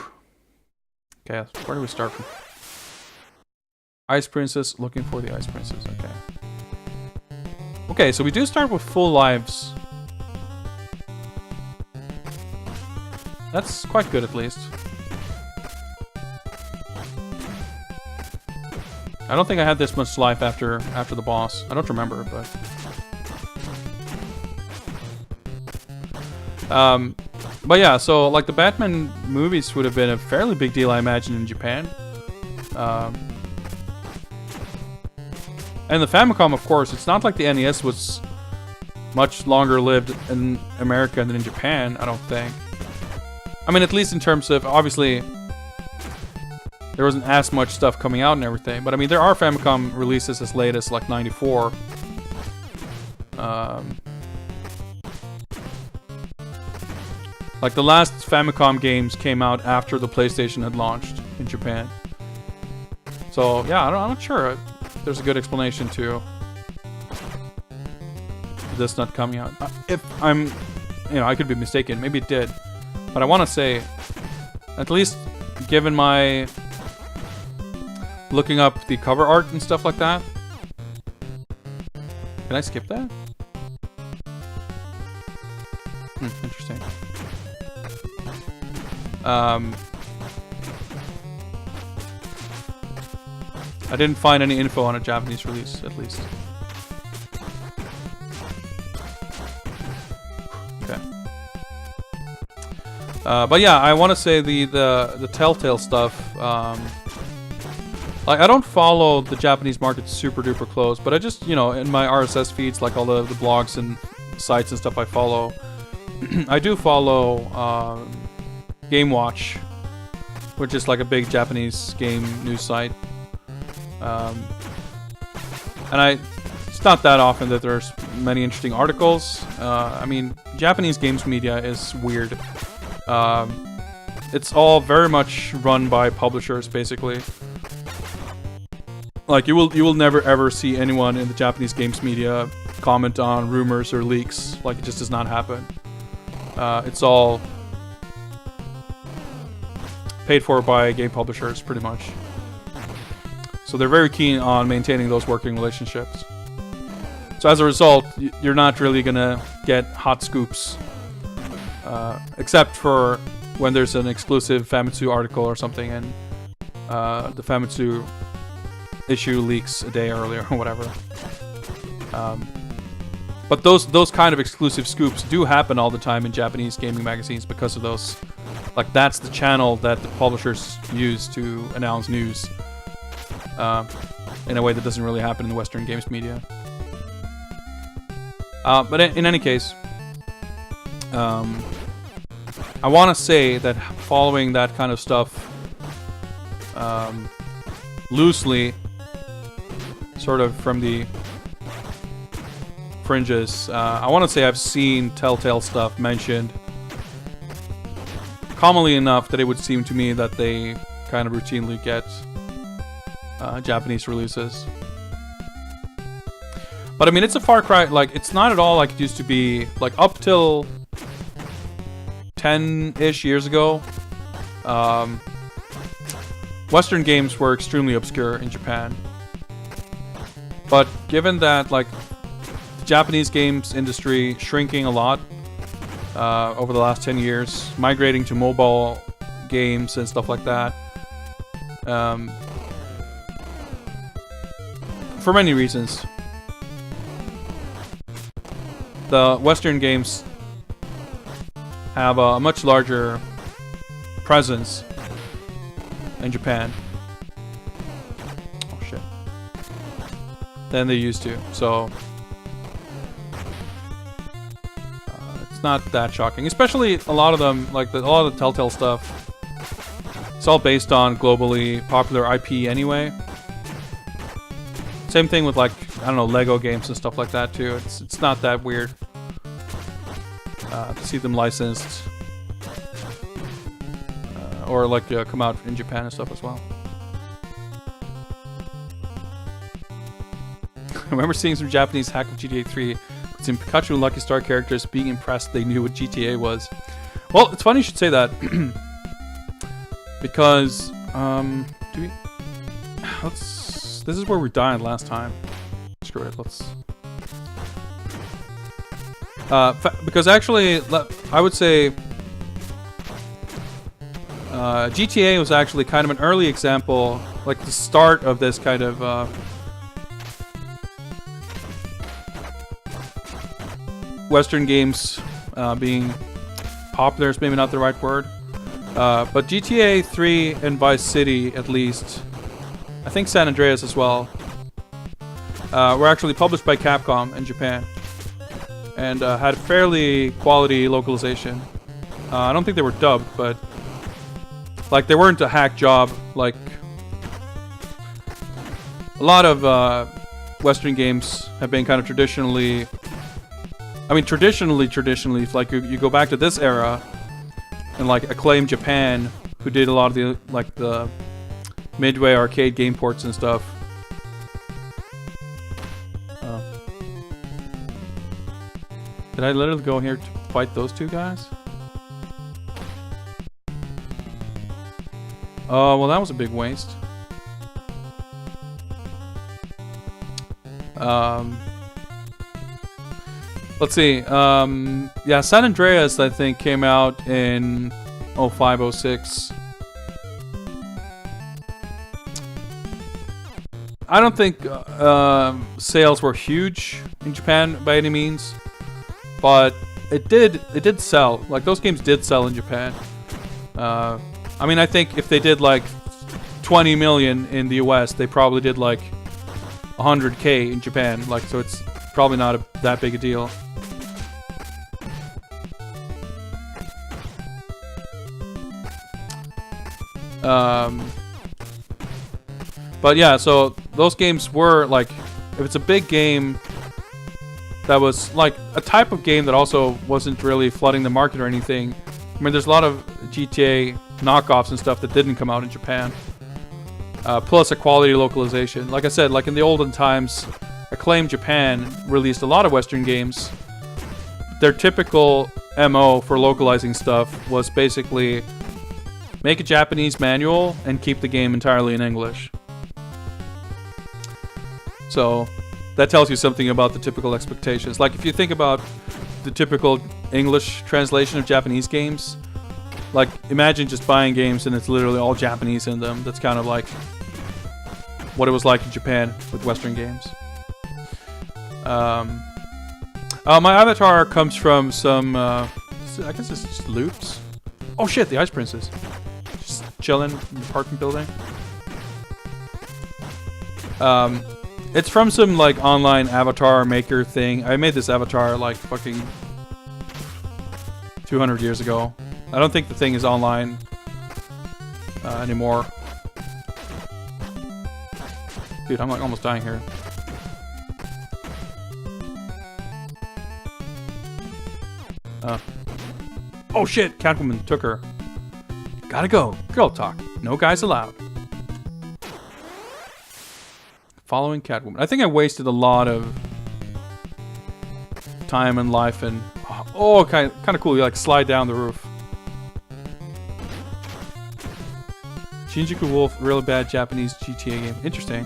A: Okay, where do we start from? Ice Princess, looking for the Ice Princess, okay. Okay, so we do start with full lives. That's quite good, at least. I don't think I had this much life after the boss. I don't remember, but... But yeah, so like the Batman movies would have been a fairly big deal, I imagine, in Japan. And the Famicom, of course, it's not like the NES was much longer lived in America than in Japan, I don't think. I mean, at least in terms of, obviously, there wasn't as much stuff coming out and everything. But I mean, there are Famicom releases as late as like 94. Like the last Famicom games came out after the PlayStation had launched in Japan. So yeah, I'm not sure if there's a good explanation to this not coming out. If I'm, I could be mistaken. Maybe it did, but I want to say, at least given my looking up the cover art and stuff like that. Can I skip that? Interesting. I didn't find any info on a Japanese release, at least. Okay. But yeah, I want to say the Telltale stuff. Like, I don't follow the Japanese market super duper close, but I just, in my RSS feeds, like all the blogs and sites and stuff I follow, I do follow Game Watch, which is like a big Japanese game news site. And it's not that often that there's many interesting articles. I mean, Japanese games media is weird. It's all very much run by publishers, basically. Like, you will never ever see anyone in the Japanese games media comment on rumors or leaks. Like, it just does not happen. It's all paid for by game publishers, pretty much. So they're very keen on maintaining those working relationships. So as a result, you're not really gonna get hot scoops, except for when there's an exclusive Famitsu article or something, and the Famitsu issue leaks a day earlier or whatever. But those kind of exclusive scoops do happen all the time in Japanese gaming magazines because of those. Like, that's the channel that the publishers use to announce news. In a way that doesn't really happen in the Western games media. But in any case, I want to say that following that kind of stuff loosely, sort of from the fringes, I want to say I've seen Telltale stuff mentioned commonly enough that it would seem to me that they kind of routinely get Japanese releases. But I mean, it's a far cry. Like, it's not at all like it used to be. Like, up till 10-ish years ago, Western games were extremely obscure in Japan. But given that, like, the Japanese games industry shrinking a lot over the last 10 years, migrating to mobile games and stuff like that, for many reasons, the Western games have a much larger presence in Japan. Oh shit. Than they used to. So it's not that shocking. Especially a lot of them, like a lot of the Telltale stuff, it's all based on globally popular IP anyway. Same thing with, like, I don't know, Lego games and stuff like that too. It's not that weird to see them licensed or like come out in Japan and stuff as well. I remember seeing some Japanese hack of GTA 3 with some Pikachu and Lucky Star characters being impressed they knew what GTA was. Well, it's funny you should say that because Do we? Let's. This is where we died last time. Screw it. Let's. Because actually, I would say GTA was actually kind of an early example, like the start of this kind of Western games being popular is maybe not the right word. But GTA 3 and Vice City, at least, I think San Andreas as well, were actually published by Capcom in Japan. And had fairly quality localization. I don't think they were dubbed, but like they weren't a hack job like a lot of Western games have been kind of traditionally. I mean, traditionally, if like you go back to this era, and like Acclaim Japan, who did a lot of the Midway arcade game ports and stuff. Did I literally go here to fight those two guys? Oh, well that was a big waste. Let's see. Yeah, San Andreas, I think, came out in 05, 06. I don't think sales were huge in Japan by any means. But it did sell. Like, those games did sell in Japan. I mean, I think if they did like 20 million in the US, they probably did like 100K in Japan. Like, so it's probably not that big a deal. But yeah, so those games were like, if it's a big game that was like a type of game that also wasn't really flooding the market or anything. I mean, there's a lot of GTA knockoffs and stuff that didn't come out in Japan. Plus a quality localization. Like I said, like in the olden times, Acclaim Japan released a lot of Western games. Their typical MO for localizing stuff was basically make a Japanese manual and keep the game entirely in English. So that tells you something about the typical expectations. Like if you think about the typical English translation of Japanese games, like imagine just buying games and it's literally all Japanese in them. That's kind of like what it was like in Japan with Western games. My avatar comes from some, I guess it's just loops. Oh shit, the Ice Princess. Just chilling in the apartment building. It's from some like online avatar maker thing. I made this avatar like fucking 200 years ago. I don't think the thing is online anymore. Dude, I'm like almost dying here. Oh shit, Catwoman took her. Gotta go. Girl talk. No guys allowed. Following Catwoman. I think I wasted a lot of time and life and... Oh, kind of cool. You like slide down the roof. Shinjuku Wolf, really bad Japanese GTA game. Interesting.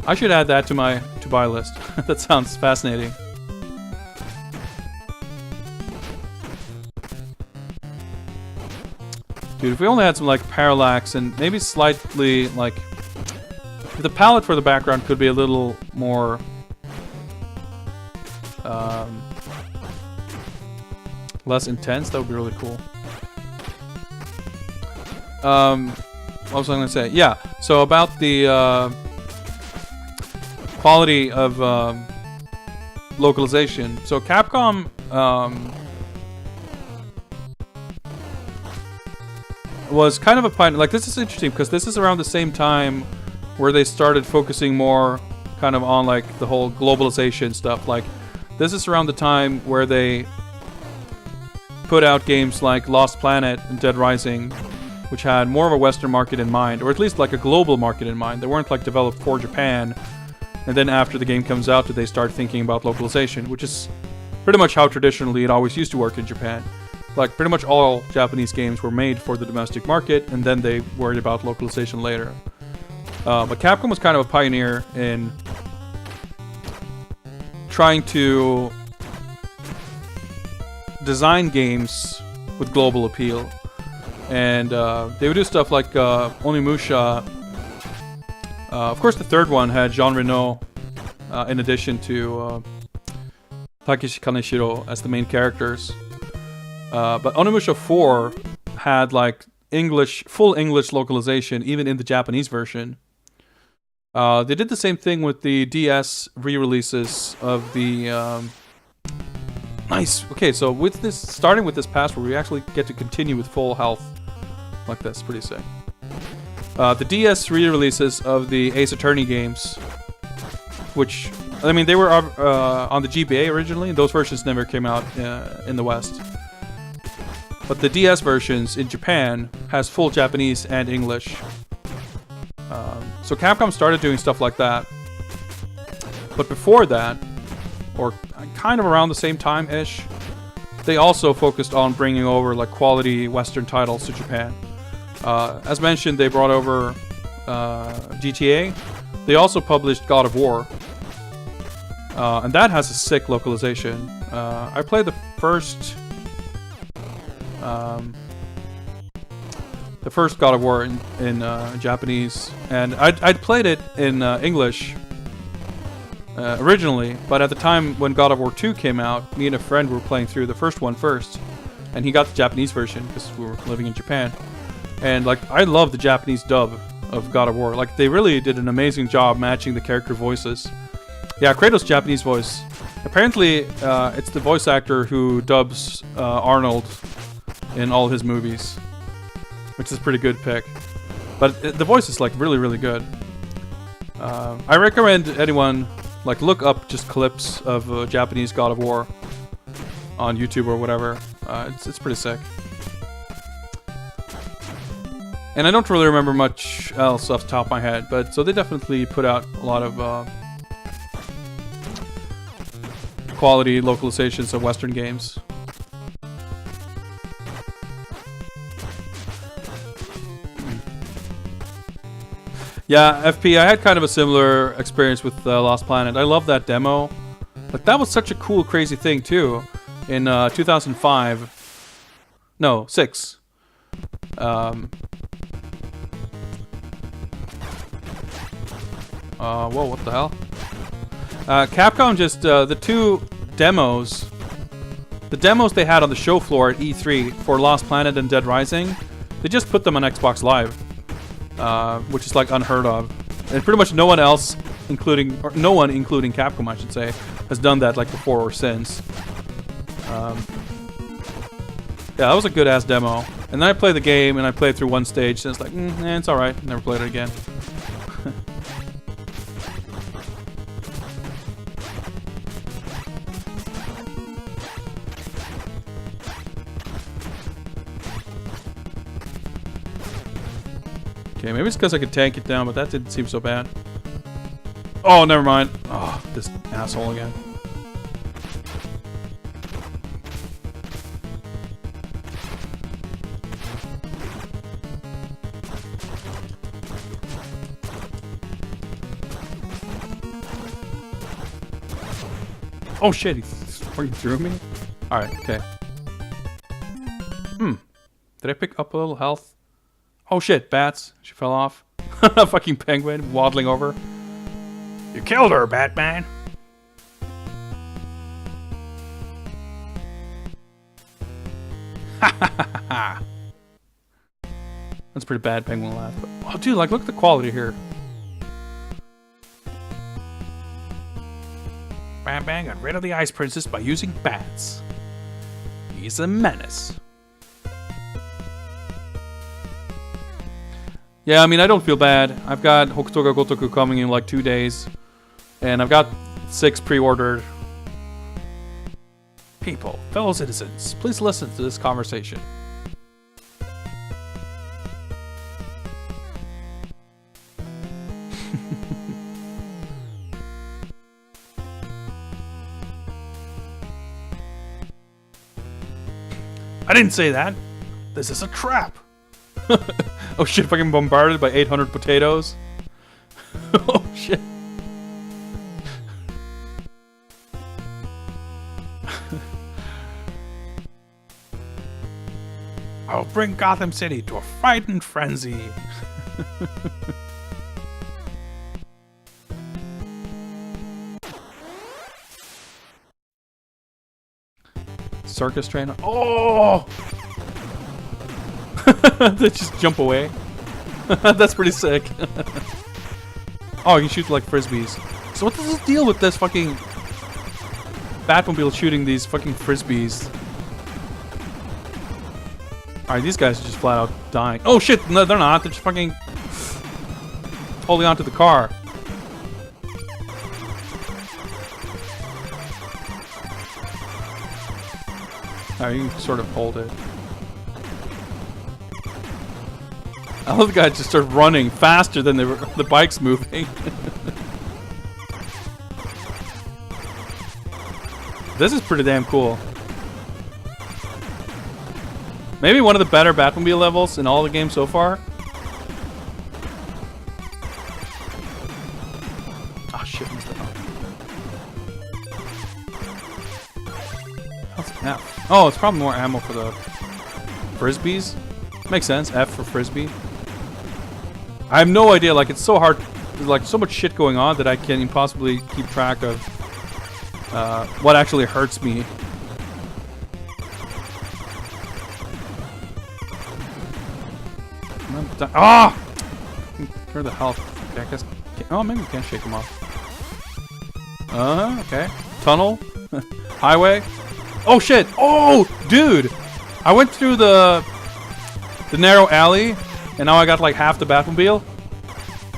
A: I should add that to my to-buy list. That sounds fascinating. Dude, if we only had some like parallax and maybe slightly like... The palette for the background could be a little more less intense. That would be really cool. What was I going to say? Yeah, so about the quality of localization. So Capcom was kind of a pioneer. Like, this is interesting because this is around the same time where they started focusing more kind of on like the whole globalization stuff. Like, this is around the time where they put out games like Lost Planet and Dead Rising, which had more of a Western market in mind, or at least like a global market in mind. They weren't like developed for Japan, and then after the game comes out, they start thinking about localization, which is pretty much how traditionally it always used to work in Japan. like pretty much all Japanese games were made for the domestic market, and then they worried about localization later. But Capcom was kind of a pioneer in trying to design games with global appeal. And they would do stuff like Onimusha. Of course, the third one had Jean Reno in addition to Takeshi Kaneshiro as the main characters. But Onimusha 4 had like full English localization, even in the Japanese version. They did the same thing with the DS re-releases of the... Nice! Okay, so with this, starting with this password, we actually get to continue with full health. Like this, pretty sick. The DS re-releases of the Ace Attorney games, which, I mean, they were on the GBA originally. Those versions never came out in the West. But the DS versions in Japan has full Japanese and English. So Capcom started doing stuff like that. But before that, or kind of around the same time-ish, they also focused on bringing over like quality Western titles to Japan. As mentioned, they brought over GTA. They also published God of War. And that has a sick localization. I played the first God of War in Japanese, and I'd played it in English originally, but at the time when God of War 2 came out, me and a friend were playing through the first one first, and he got the Japanese version because we were living in Japan. And like, I love the Japanese dub of God of War. Like, they really did an amazing job matching the character voices. Yeah, Kratos' Japanese voice. Apparently, it's the voice actor who dubs Arnold in all his movies, which is a pretty good pick. But the voice is like really, really good. I recommend anyone like look up just clips of Japanese God of War on YouTube or whatever. It's pretty sick. And I don't really remember much else off the top of my head, but so they definitely put out a lot of quality localizations of Western games. Yeah, FP, I had kind of a similar experience with Lost Planet. I love that demo. But that was such a cool, crazy thing, too. In 2005. No, 6. Whoa, what the hell? Capcom just, the two demos... The demos they had on the show floor at E3 for Lost Planet and Dead Rising, they just put them on Xbox Live. Which is like unheard of, and pretty much no one else, including Capcom, I should say, has done that like before or since. Yeah, that was a good ass demo. And then I played the game, and I played through one stage, and it's like, it's all right. Never played it again. Okay, maybe it's because I could tank it down, but that didn't seem so bad. Oh, never mind. Oh, this asshole again. Oh shit, he fucking threw me? Alright, okay. Did I pick up a little health? Oh shit, bats. She fell off. A fucking penguin waddling over. You killed her, Batman! Ha. That's a pretty bad penguin laugh. But, oh dude, like look at the quality here. Batman got rid of the Ice Princess by using bats. He's a menace. Yeah, I mean, I don't feel bad. I've got Hokuto ga Gotoku coming in like 2 days. And I've got 6 pre-ordered. People, fellow citizens, please listen to this conversation. I didn't say that. This is a trap. Oh shit, fucking bombarded by 800 potatoes. Oh shit. I'll bring Gotham City to a frightened frenzy. Circus train. Oh! They just jump away. That's pretty sick. Oh, you can shoot like frisbees. So what does this deal with this fucking Batmobile shooting these fucking frisbees? Alright, these guys are just flat out dying. Oh shit! No, they're not. They're just fucking holding onto the car. Alright, you can sort of hold it. I love the guy just started running faster than the bike's moving. This is pretty damn cool. Maybe one of the better Batmobile levels in all the games so far. Ah, shit, missed that. What's F? Oh, it's probably more ammo for the frisbees. Makes sense. F for frisbee. I have no idea. Like, it's so hard. There's like so much shit going on that I can't even possibly keep track of what actually hurts me. Ah! Where the hell? Okay, I guess. Oh, maybe we can shake them off. Okay. Tunnel. Highway. Oh shit! Oh, dude! I went through the narrow alley, and now I got like half the Batmobile.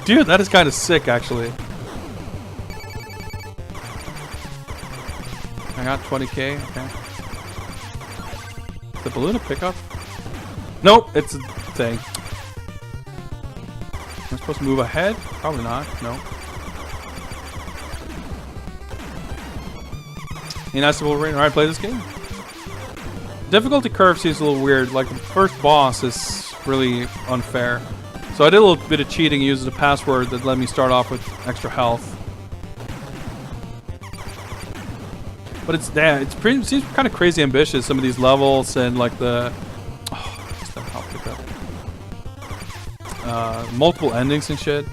A: Dude, that is kind of sick, actually. I got 20k. Okay. The balloon a pickup? Nope, it's a thing. Am I supposed to move ahead? Probably not. No. Inestible rain. Alright, play this game. Difficulty curve seems a little weird. Like, the first boss is really unfair. So I did a little bit of cheating using a password that let me start off with extra health. But it's pretty, seems kind of crazy ambitious, some of these levels and like the... Oh, what's that health pickup? Multiple endings and shit.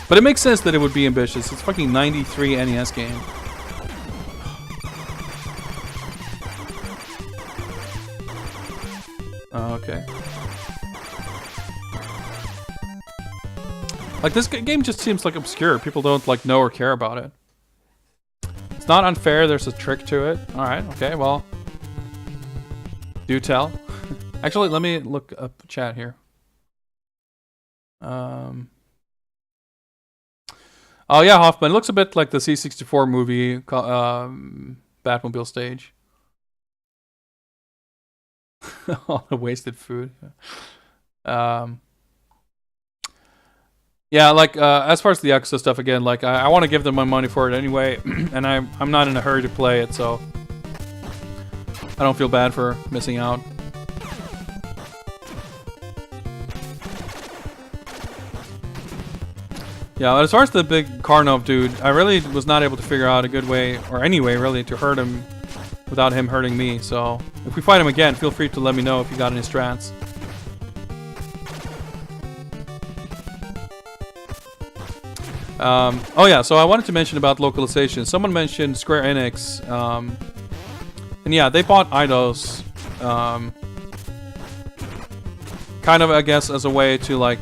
A: But it makes sense that it would be ambitious. It's fucking 93 NES game. Okay. Like, this game just seems like obscure. People don't like know or care about it. It's not unfair. There's a trick to it. All right. Okay. Well, do tell. Actually, let me look up chat here. Oh yeah, Hoffman. It looks a bit like the C64 movie, Batmobile stage. All the wasted food. Yeah, like as far as the Yakuza stuff, again, like I want to give them my money for it anyway, and I'm not in a hurry to play it, so I don't feel bad for missing out. Yeah, as far as the big Karnov dude, I really was not able to figure out a good way, or any way really, to hurt him without him hurting me. So if we fight him again, feel free to let me know if you got any strats. Oh yeah, so I wanted to mention about localization. Someone mentioned Square Enix, and yeah, they bought Eidos, kind of, I guess, as a way to like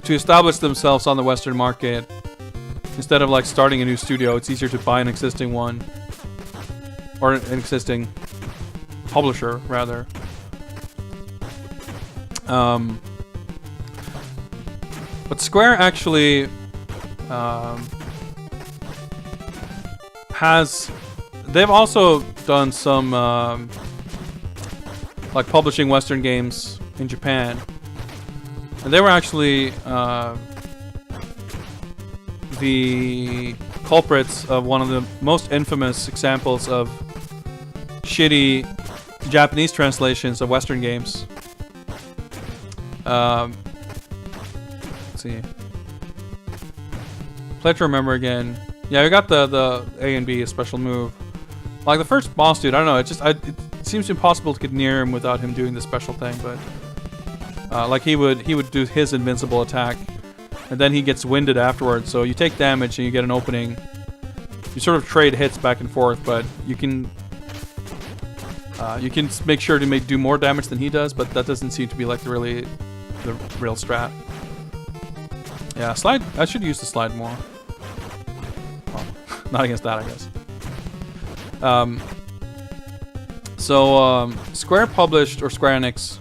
A: to establish themselves on the Western market. Instead of like starting a new studio, it's easier to buy an existing one, or an existing publisher rather. But Square actually they've also done some like publishing Western games in Japan, and they were actually the culprits of one of the most infamous examples of shitty Japanese translations of Western games. Let's see. Play to remember again. Yeah, we got the A and B, a special move. Like the first boss dude, I don't know. It seems impossible to get near him without him doing the special thing. But like he would do his invincible attack, and then he gets winded afterwards. So you take damage and you get an opening. You sort of trade hits back and forth, but you can make sure to do more damage than he does. But that doesn't seem to be like the real strat. Yeah, slide. I should use the slide more. Well, not against that, I guess. Square published, or Square Enix,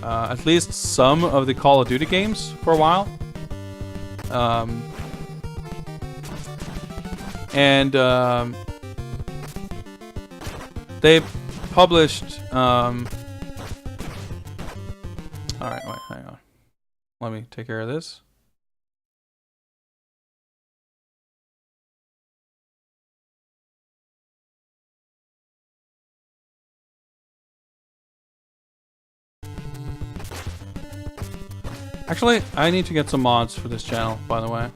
A: at least some of the Call of Duty games for a while. They published. Alright, wait, hang on. Let me take care of this. Actually, I need to get some mods for this channel, by the way.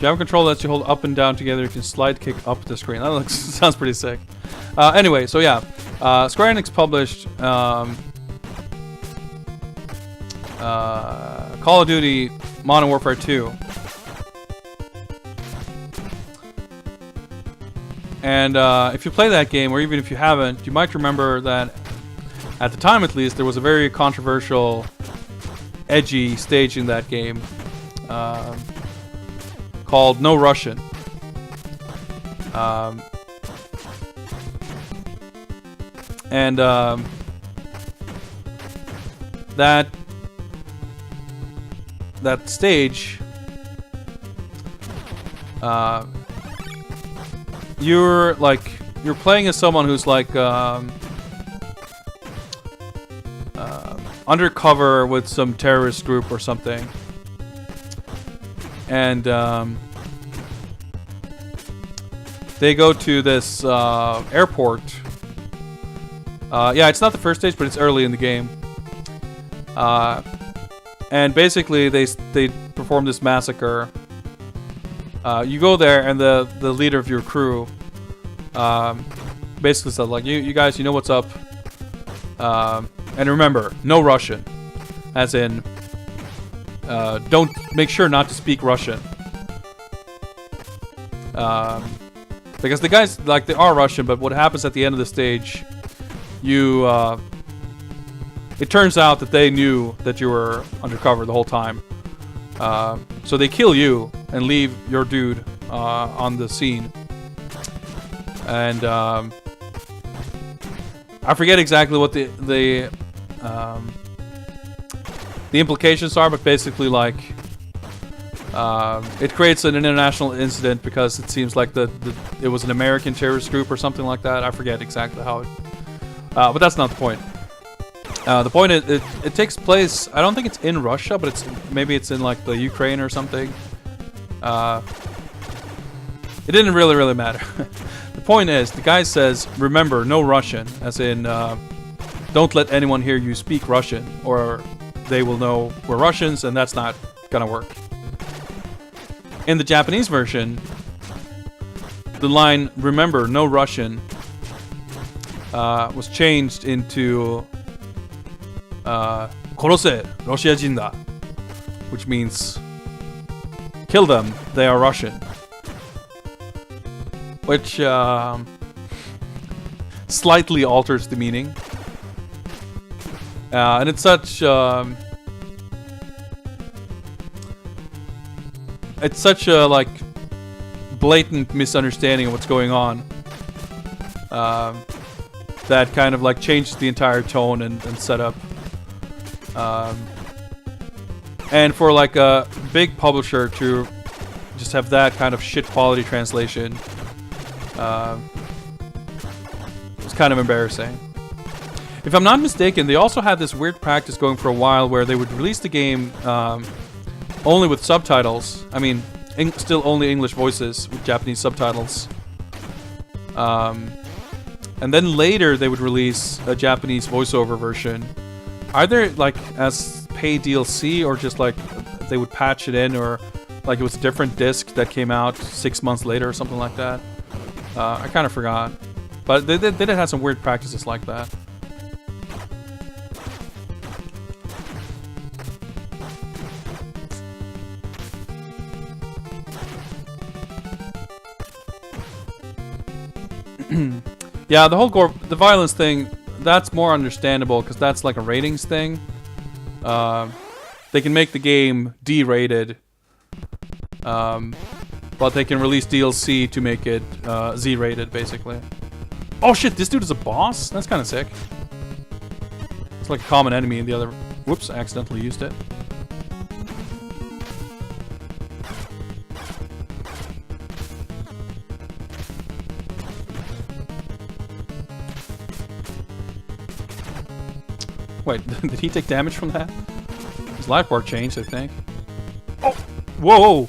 A: Java control lets you hold up and down together. You can slide kick up the screen. That looks sounds pretty sick. Anyway, so yeah, Square Enix published Call of Duty Modern Warfare 2. And if you play that game, or even if you haven't, you might remember that at the time at least, there was a very controversial, edgy stage in that game called No Russian. That stage, you're playing as someone who's like undercover with some terrorist group or something, and they go to this airport. Yeah, it's not the first stage, but it's early in the game. And basically, they perform this massacre. You go there, and the leader of your crew basically said, like, you guys, you know what's up. And remember, no Russian. As in, don't make sure not to speak Russian. Because the guys, like, they are Russian, but what happens at the end of the stage, it turns out that they knew that you were undercover the whole time. So they kill you and leave your dude on the scene. And I forget exactly what the implications are, but basically, like, it creates an international incident because it seems like it was an American terrorist group or something like that. I forget exactly how it... but that's not the point. The point is, it takes place... I don't think it's in Russia, but maybe it's in, like, the Ukraine or something. It didn't really matter. The point is, the guy says, remember, no Russian. As in, don't let anyone hear you speak Russian, or they will know we're Russians, and that's not gonna work. In the Japanese version, the line, remember, no Russian, was changed into... Korose, Roshia-jin da, which means kill them, they are Russian. Which slightly alters the meaning. And it's such a like blatant misunderstanding of what's going on. That kind of like changes the entire tone and setup. And for like a big publisher to just have that kind of shit quality translation was It's kind of embarrassing. If I'm not mistaken, they also had this weird practice going for a while where they would release the game only with subtitles. I mean, still only English voices with Japanese subtitles. And then later they would release a Japanese voiceover version, either like as paid DLC or just like they would patch it in, or like it was a different disc that came out 6 months later or something like that. I kind of forgot, but they did have some weird practices like that. Yeah, the whole the violence thing, that's more understandable because that's like a ratings thing. They can make the game D-rated, but they can release DLC to make it Z-rated, basically. Oh shit, this dude is a boss? That's kind of sick. It's like a common enemy in the other... Whoops, I accidentally used it. Wait, did he take damage from that? His life bar changed, I think. Oh! Whoa!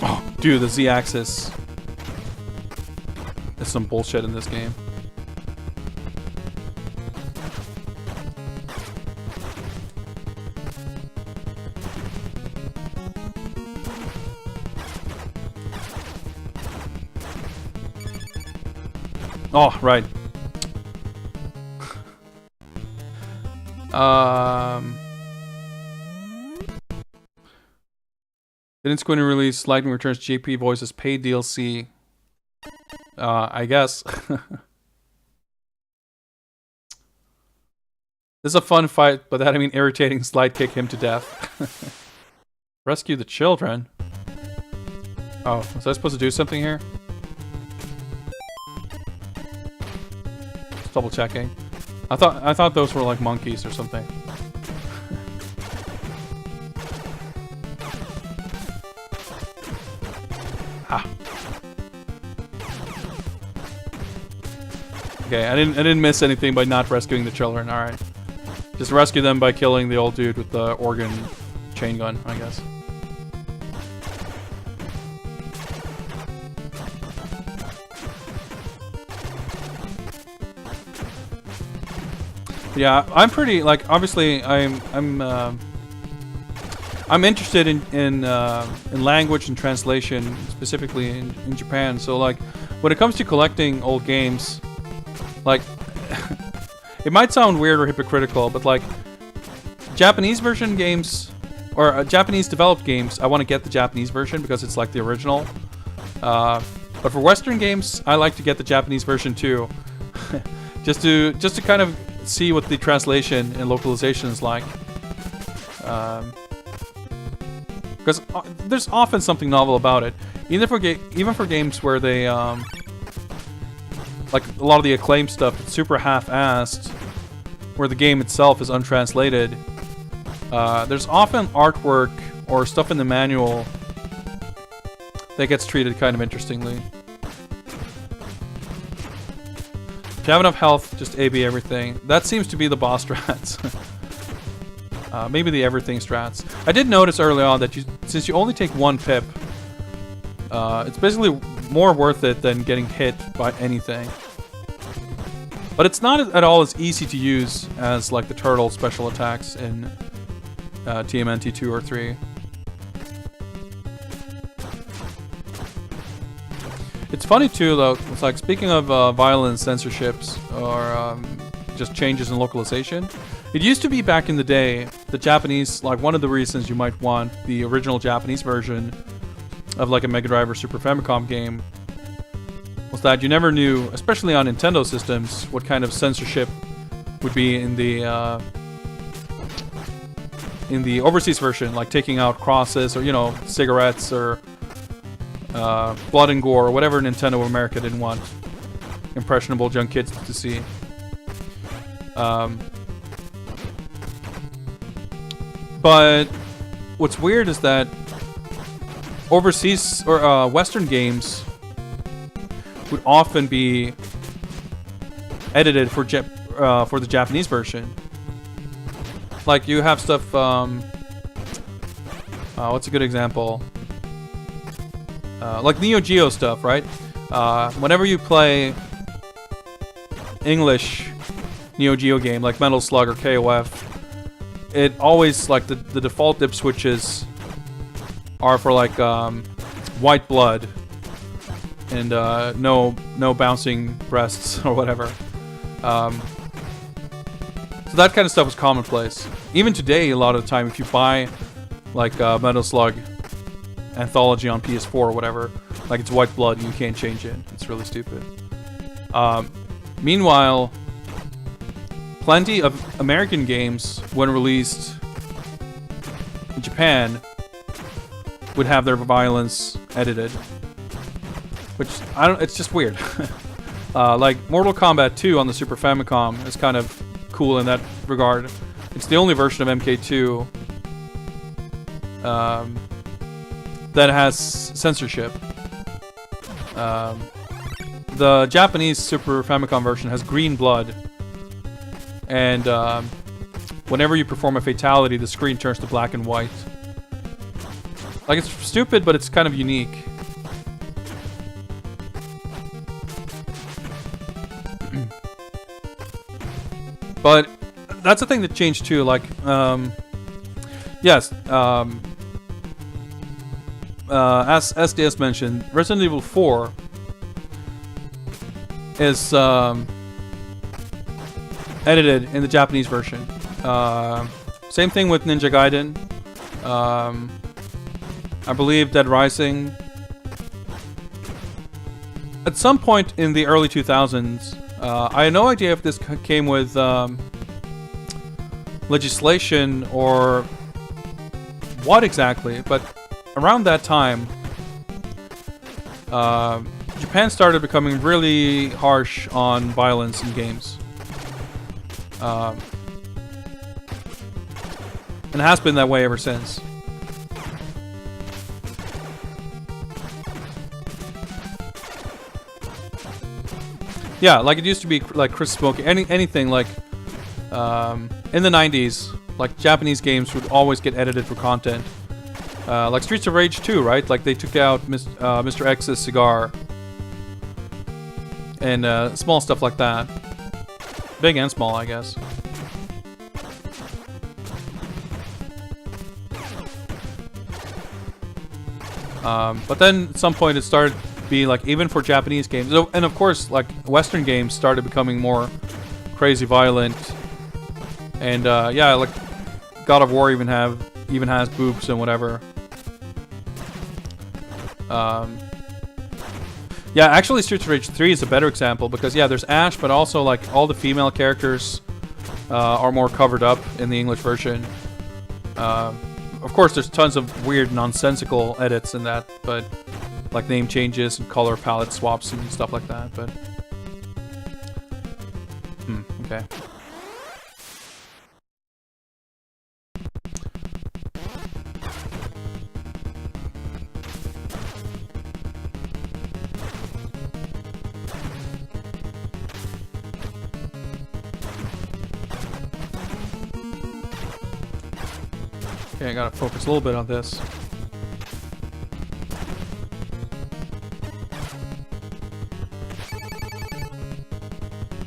A: Oh, dude, the Z-axis. There's some bullshit in this game. Oh, right. Didn't Squint release Lightning Returns JP Voices paid DLC? I guess. This is a fun fight, but that I mean irritating slide kick him to death. Rescue the children. Oh, was I supposed to do something here? Just double checking. I thought those were like monkeys or something. Ah. Okay, I didn't miss anything by not rescuing the children. All right, just rescue them by killing the old dude with the organ chain gun, I guess. Yeah, I'm pretty like obviously I'm interested in language and translation, specifically in Japan. So like when it comes to collecting old games. Like, it might sound weird or hypocritical, but like, Japanese version games, or Japanese developed games, I want to get the Japanese version because it's like the original. But for Western games, I like to get the Japanese version too, just to kind of see what the translation and localization is like. Because there's often something novel about it, even for games where they like a lot of the acclaimed stuff, it's super half-assed, where the game itself is untranslated. There's often artwork or stuff in the manual that gets treated kind of interestingly. If you have enough health, just AB everything. That seems to be the boss strats. Maybe the everything strats. I did notice early on that since you only take one pip, it's basically more worth it than getting hit by anything. But it's not at all as easy to use as like the turtle special attacks in TMNT 2 or 3. It's funny too though, it's like speaking of violence censorships or just changes in localization, it used to be back in the day, the Japanese, like one of the reasons you might want the original Japanese version of like a Mega Drive or Super Famicom game was that you never knew, especially on Nintendo systems, what kind of censorship would be in the in the overseas version, like taking out crosses or, you know, cigarettes or blood and gore or whatever Nintendo of America didn't want impressionable young kids to see. But what's weird is that overseas or Western games would often be edited for the Japanese version. Like you have stuff. What's a good example? Like Neo Geo stuff, right? Whenever you play English Neo Geo game like Metal Slug or KOF, it always, like, the default dip switches are for like white blood and no bouncing breasts or whatever. So that kind of stuff was commonplace. Even today, a lot of the time, if you buy like Metal Slug Anthology on PS4 or whatever, like it's white blood and you can't change it. It's really stupid. Meanwhile, plenty of American games, when released in Japan, would have their violence edited, which it's just weird. Like Mortal Kombat 2 on the Super Famicom is kind of cool in that regard. It's the only version of MK2 that has censorship. The Japanese Super Famicom version has green blood, and whenever you perform a fatality, the screen turns to black and white. Like, it's stupid, but it's kind of unique. But that's the thing that changed too. Like, yes, as SDS mentioned, Resident Evil 4 is edited in the Japanese version. Same thing with Ninja Gaiden. I believe Dead Rising. At some point in the early 2000s, I had no idea if this came with legislation or what exactly, but around that time, Japan started becoming really harsh on violence in games. And has been that way ever since. Yeah, like it used to be like Chris Smoke, anything like in the 90s, like Japanese games would always get edited for content. Like Streets of Rage 2, right? Like they took out Mr. X's cigar and small stuff like that. Big and small, I guess. But then at some point it started to be like, even for Japanese games, and of course like Western games started becoming more crazy violent, and yeah, like God of War even has boobs and whatever. Yeah, actually Streets of Rage 3 is a better example because yeah, there's Ash, but also like all the female characters are more covered up in the English version. Of course, there's tons of weird, nonsensical edits in that, but like name changes and color palette swaps and stuff like that. But okay. Okay, I gotta focus a little bit on this.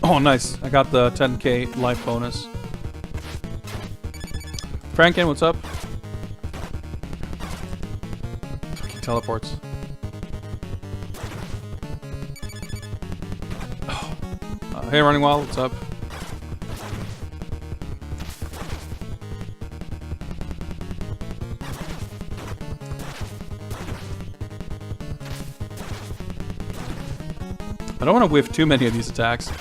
A: Oh, nice. I got the 10k life bonus. Franken, what's up? Fucking teleports. Oh. Hey, Running Wild, what's up? I don't want to whiff too many of these attacks.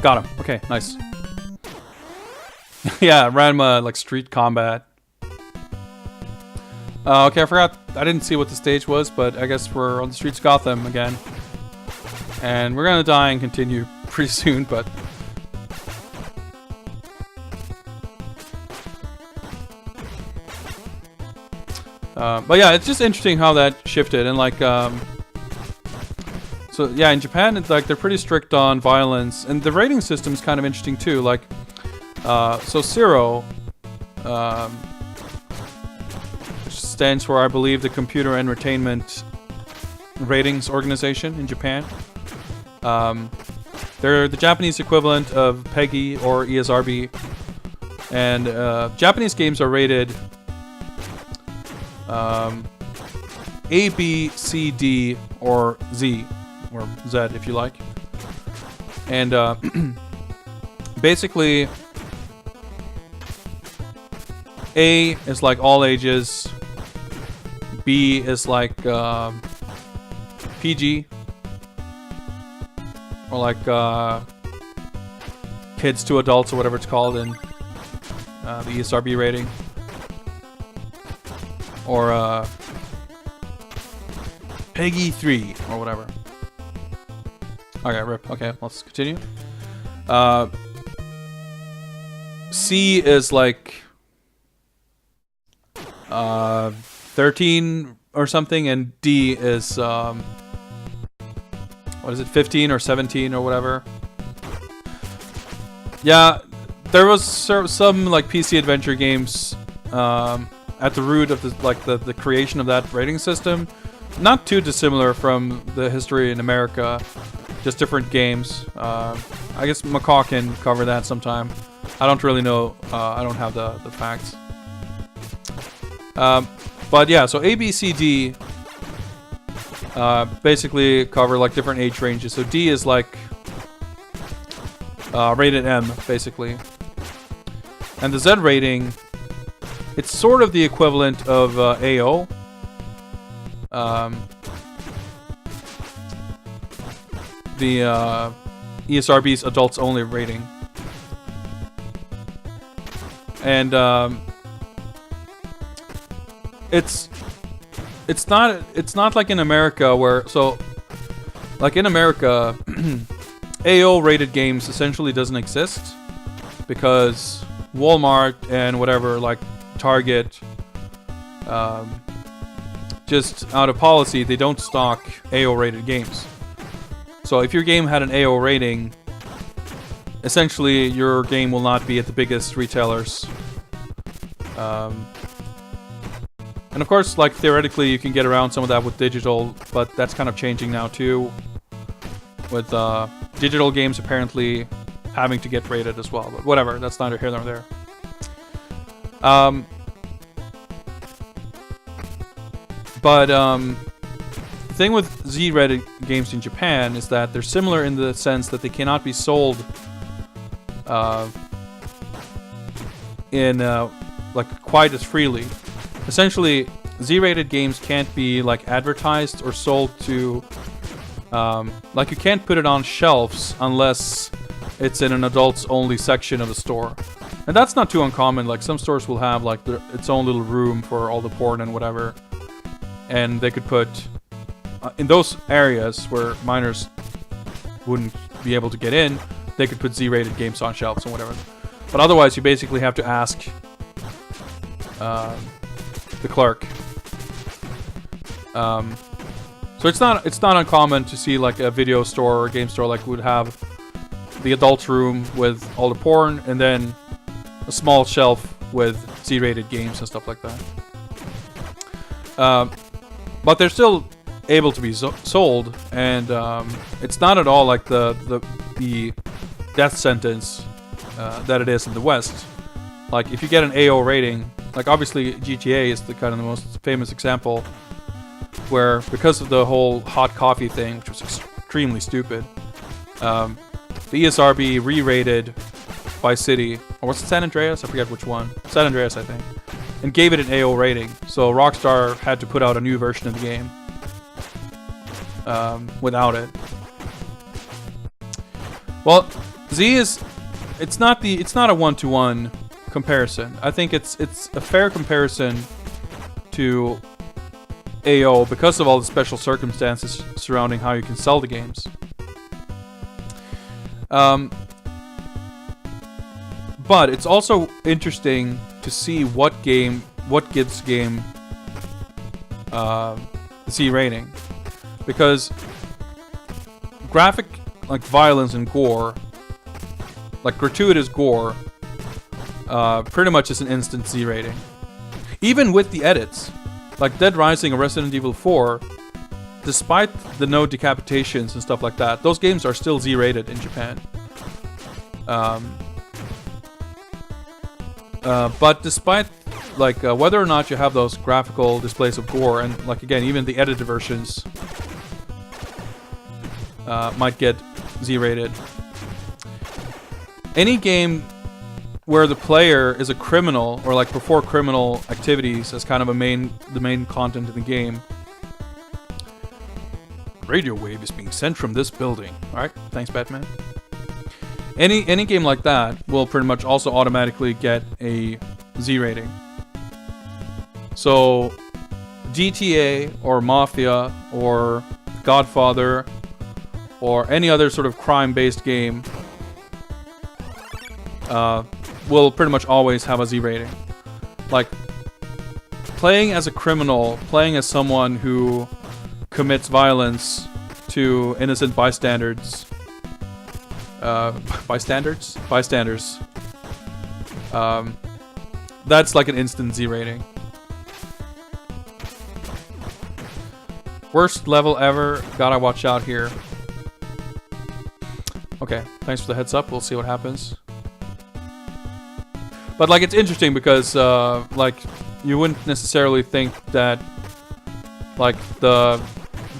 A: Got him. Okay, nice. Yeah, random like street combat. Okay, I forgot. I didn't see what the stage was, but I guess we're on the streets of Gotham again. And we're gonna die and continue pretty soon, but... but yeah, it's just interesting how that shifted, and like, so yeah, in Japan, it's like they're pretty strict on violence, and the rating system is kind of interesting too. Like, so Zero, which stands for, I believe, the Computer Entertainment Ratings Organization in Japan. They're the Japanese equivalent of PEGI or ESRB, and Japanese games are rated A, B, C, D, or Z, or Z if you like. And basically, A is like all ages, B is like PG, or like kids to adults or whatever it's called in the ESRB rating. Or Peggy 3 or whatever. Okay, rip. Okay, let's continue. C is like 13 or something, and D is what is it, 15 or 17 or whatever. Yeah, there was some like PC adventure games at the root of the creation of that rating system. Not too dissimilar from the history in America, just different games. I guess Macaw can cover that sometime. I don't really know. I don't have the facts. But yeah, so A, B, C, D basically cover like different age ranges. So D is like rated M, basically. And the Z rating, it's sort of the equivalent of AO. The ESRB's adults only rating. And it's not like in America where, so like in America AO rated games essentially doesn't exist because Walmart and whatever, like Target, just out of policy, they don't stock AO rated games. So if your game had an AO rating, essentially your game will not be at the biggest retailers. And of course, like theoretically, you can get around some of that with digital, but that's kind of changing now too, with digital games apparently having to get rated as well. But whatever, that's neither here nor there. But the thing with Z-rated games in Japan is that they're similar in the sense that they cannot be sold in like quite as freely. Essentially, Z-rated games can't be like advertised or sold to like you can't put it on shelves unless it's in an adults-only section of the store. And that's not too uncommon. Like some stores will have like its own little room for all the porn and whatever. And they could put, in those areas where minors wouldn't be able to get in, they could put Z-rated games on shelves and whatever. But otherwise, you basically have to ask the clerk. So it's not uncommon to see like a video store or a game store like would have the adults room with all the porn and then a small shelf with Z-rated games and stuff like that. But they're still able to be sold, and it's not at all like the death sentence that it is in the West. Like if you get an AO rating, like obviously GTA is the kind of the most famous example, where because of the whole hot coffee thing, which was extremely stupid, the ESRB re-rated Vice City, or was it San Andreas? I forget which one. San Andreas, I think. And gave it an AO rating. So Rockstar had to put out a new version of the game without it. Well, Z is, it's not a one-to-one comparison. I think it's a fair comparison to AO because of all the special circumstances surrounding how you can sell the games. But it's also interesting to see what gives game Z rating, because graphic, like violence and gore, like gratuitous gore, pretty much is an instant Z rating. Even with the edits, like Dead Rising or Resident Evil 4, despite the no decapitations and stuff like that, those games are still Z rated in Japan. But despite like whether or not you have those graphical displays of gore, and like again, even the edited versions might get Z-rated. Any game where the player is a criminal or like perform criminal activities as kind of the main content in the game. Radio wave is being sent from this building. All right, thanks, Batman. Any game like that will pretty much also automatically get a Z rating. So GTA or Mafia or Godfather or any other sort of crime-based game will pretty much always have a Z rating. Like, playing as a criminal, playing as someone who commits violence to innocent bystanders, that's like an instant Z rating. Worst level ever, gotta watch out here. Okay, thanks for the heads up, we'll see what happens. But like, it's interesting because like, you wouldn't necessarily think that like the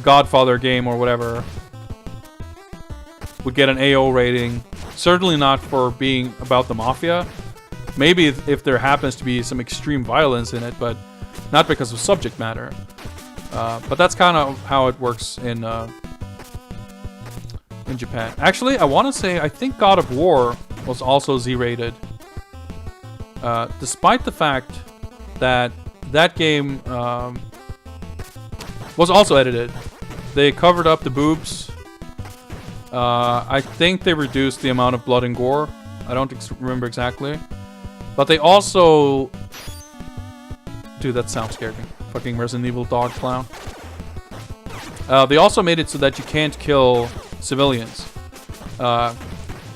A: Godfather game or whatever would get an AO rating. Certainly not for being about the Mafia. Maybe if there happens to be some extreme violence in it, but not because of subject matter. But that's kind of how it works in Japan. Actually, I want to say, I think God of War was also Z-rated. Despite the fact that that game was also edited. They covered up the boobs. I think they reduced the amount of blood and gore. I don't remember exactly. But they also... Dude, that sound scared me. Fucking Resident Evil dog clown. They also made it so that you can't kill civilians.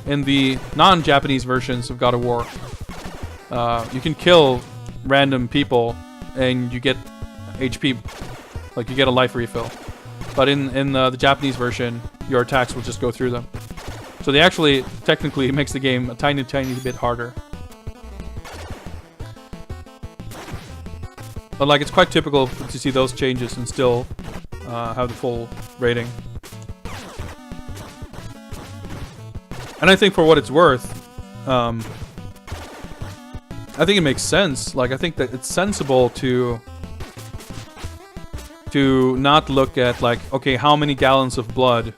A: In the non-Japanese versions of God of War, you can kill random people and you get HP, like you get a life refill. But in the Japanese version, your attacks will just go through them. So they actually, technically, makes the game a tiny bit harder. But like, it's quite typical to see those changes and still have the full rating. And I think for what it's worth, I think it makes sense. Like, I think that it's sensible to not look at, like, okay, how many gallons of blood?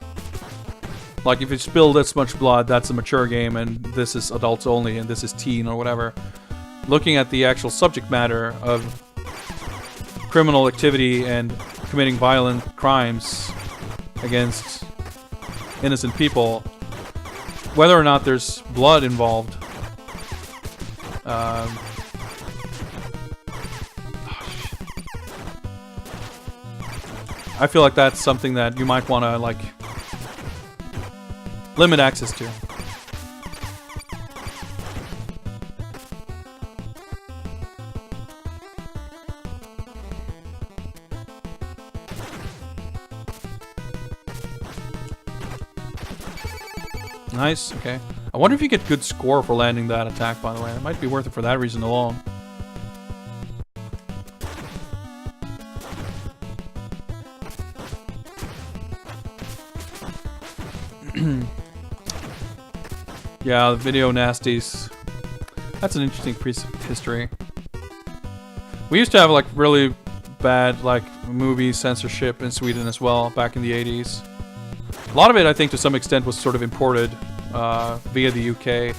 A: Like, if you spill this much blood, that's a mature game, and this is adults only, and this is teen, or whatever. Looking at the actual subject matter of criminal activity and committing violent crimes against innocent people, whether or not there's blood involved. I feel like that's something that you might want to, like, limit access to. Nice, okay. I wonder if you get good score for landing that attack, by the way. It might be worth it for that reason alone. Yeah, the video nasties. That's an interesting piece of history. We used to have, like, really bad, like, movie censorship in Sweden as well, back in the 80s. A lot of it, I think, to some extent, was sort of imported via the UK.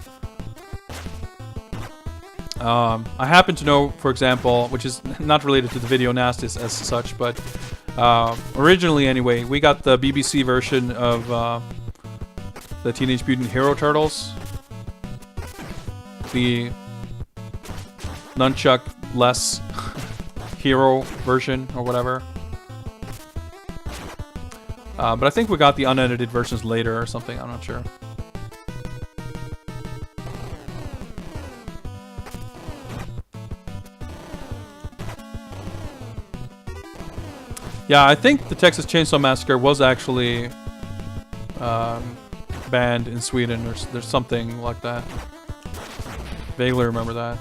A: I happen to know, for example, which is not related to the video nasties as such, but originally anyway, we got the BBC version of the Teenage Mutant Hero Turtles. The nunchuck-less hero version, or whatever. But I think we got the unedited versions later or something, I'm not sure. Yeah, I think the Texas Chainsaw Massacre was actually banned in Sweden. There's something like that. Vaguely remember that.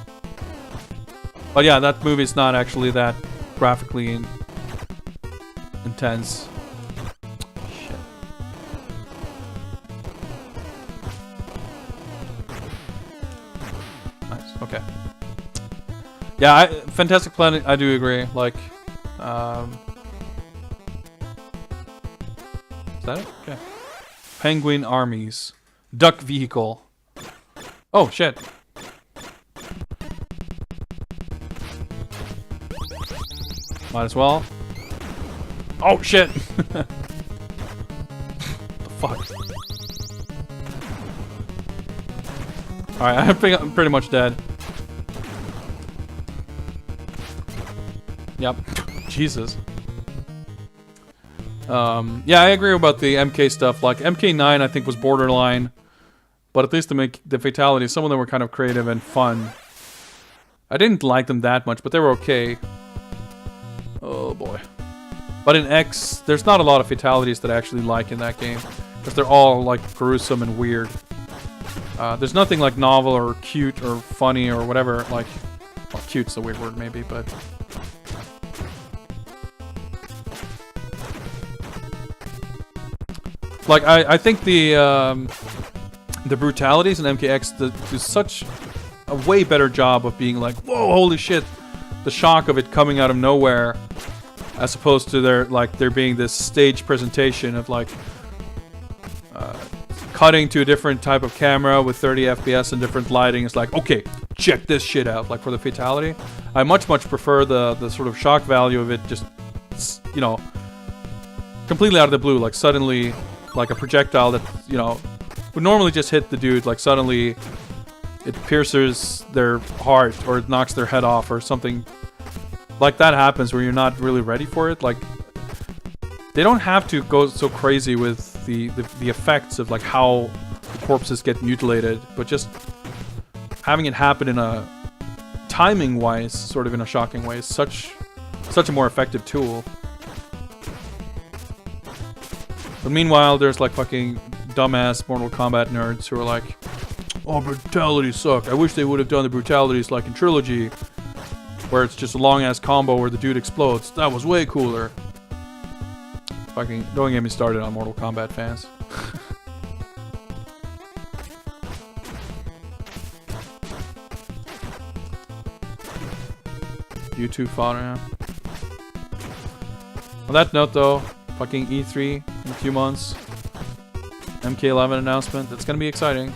A: But yeah, that movie's not actually that graphically intense. Shit. Nice. Okay. Yeah, Fantastic Planet. I do agree. Like, is that it? Okay. Penguin armies, duck vehicle. Oh shit. Might as well. Oh shit! What the fuck? Alright, I think I'm pretty much dead. Yep. Jesus. Yeah, I agree about the MK stuff. Like, MK9 I think was borderline. But at least to make the fatalities, some of them were kind of creative and fun. I didn't like them that much, but they were okay. Oh boy. But in X, there's not a lot of fatalities that I actually like in that game. Because they're all, like, gruesome and weird. There's nothing, like, novel or cute or funny or whatever. Like, well, cute's a weird word maybe, but... Like, I think the brutalities in MKX do such a way better job of being like, whoa, holy shit, the shock of it coming out of nowhere, as opposed to there being this stage presentation of like cutting to a different type of camera with 30 FPS and different lighting. It's like, okay, check this shit out. Like for the fatality, I much prefer the sort of shock value of it, just, you know, completely out of the blue, like suddenly, like a projectile that, you know, would normally just hit the dude, like suddenly it pierces their heart or it knocks their head off or something like that happens where you're not really ready for it. Like, they don't have to go so crazy with the effects of like how the corpses get mutilated, but just having it happen in a timing wise, sort of in a shocking way, is such a more effective tool. But meanwhile, there's like fucking dumbass Mortal Kombat nerds who are like, oh, brutalities suck. I wish they would have done the brutalities like in Trilogy, where it's just a long-ass combo where the dude explodes. That was way cooler. Fucking, don't get me started on Mortal Kombat fans. YouTube fodder, yeah. On that note though, fucking E3 in a few months. MK11 announcement. That's gonna be exciting.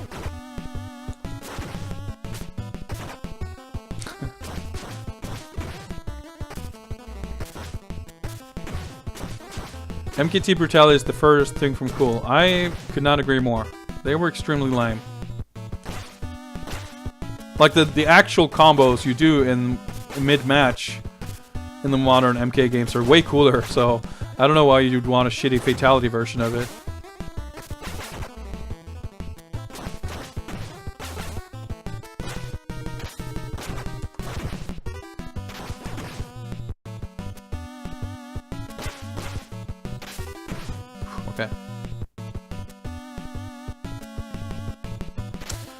A: MKT brutality is the furthest thing from cool. I could not agree more. They were extremely lame. Like the actual combos you do in mid-match in the modern MK games are way cooler, so I don't know why you'd want a shitty fatality version of it. Okay.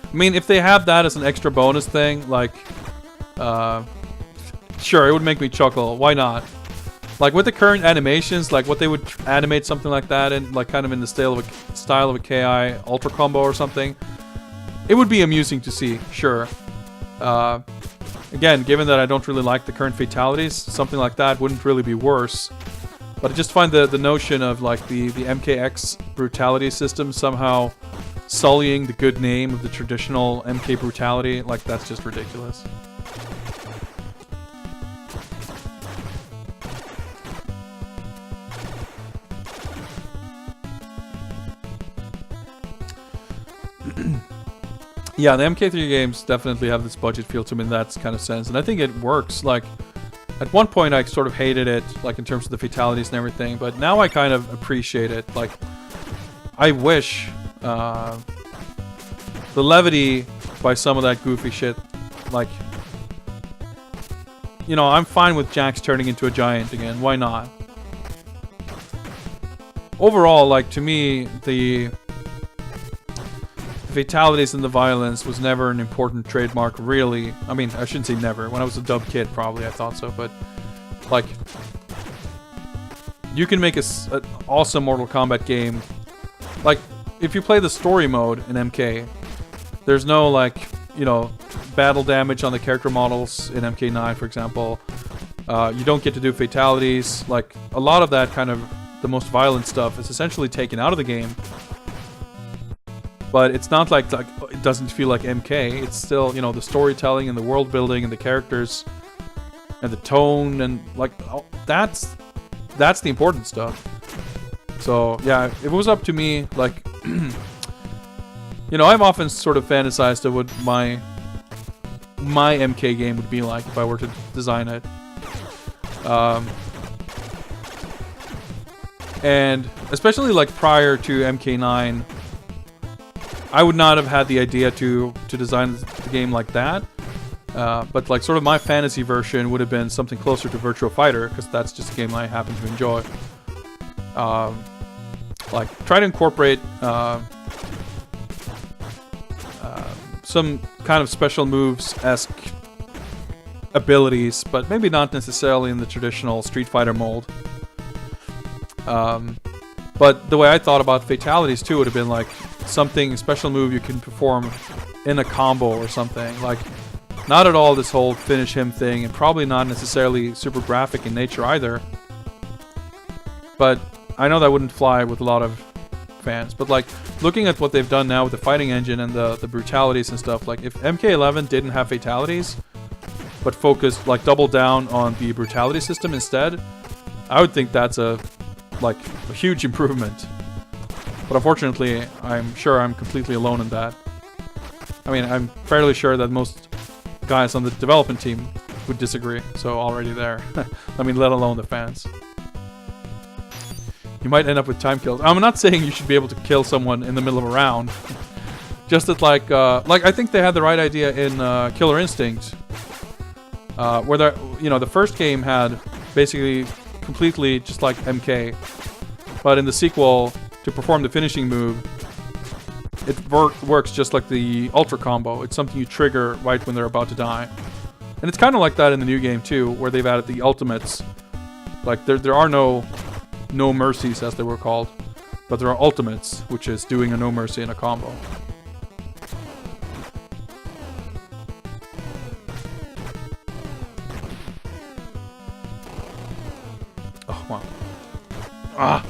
A: I mean, if they have that as an extra bonus thing, like, sure, it would make me chuckle. Why not? Like, with the current animations, like, what they would animate something like that in, like, kind of in the style of a KI Ultra Combo or something, it would be amusing to see, sure. Again, given that I don't really like the current fatalities, something like that wouldn't really be worse. But I just find the notion of, like, the MKX brutality system somehow sullying the good name of the traditional MK brutality, like, that's just ridiculous. Yeah, the MK3 games definitely have this budget feel to them in that kind of sense, and I think it works. Like, at one point I sort of hated it, like in terms of the fatalities and everything, but now I kind of appreciate it. Like, I wish the levity by some of that goofy shit, like, you know, I'm fine with Jax turning into a giant again. Why not? Overall, like, to me, the fatalities and the violence was never an important trademark, really. I mean, I shouldn't say never. When I was a dub kid, probably I thought so, but like, you can make an awesome Mortal Kombat game. Like, if you play the story mode in MK, there's no, like, you know, battle damage on the character models in MK9, for example. You don't get to do fatalities. Like, a lot of that kind of, the most violent stuff is essentially taken out of the game. But it's not like it doesn't feel like MK. It's still, you know, the storytelling and the world building and the characters and the tone and, like, that's the important stuff. So yeah, if it was up to me, like, you know, I've often sort of fantasized of what my MK game would be like if I were to design it. And especially like prior to MK9, I would not have had the idea to design the game like that. But like sort of my fantasy version would have been something closer to Virtua Fighter, because that's just a game I happen to enjoy. Like, try to incorporate some kind of special moves-esque abilities, but maybe not necessarily in the traditional Street Fighter mold. But the way I thought about fatalities too would have been like something, special move you can perform in a combo or something. Like, not at all this whole finish him thing, and probably not necessarily super graphic in nature either. But I know that wouldn't fly with a lot of fans. But like, looking at what they've done now with the fighting engine and the brutalities and stuff, like if MK11 didn't have fatalities, but focused, like, double down on the brutality system instead, I would think that's a huge improvement. But unfortunately, I'm sure I'm completely alone in that. I mean, I'm fairly sure that most guys on the development team would disagree, so already there. I mean, let alone the fans. You might end up with time kills. I'm not saying you should be able to kill someone in the middle of a round. Just that, like I think they had the right idea in Killer Instinct, where the first game had basically completely just like MK, but in the sequel, to perform the finishing move, it works just like the Ultra Combo. It's something you trigger right when they're about to die. And it's kind of like that in the new game too, where they've added the ultimates. Like, there are no mercies, as they were called, but there are ultimates, which is doing a no mercy in a combo. Oh, wow. Ah!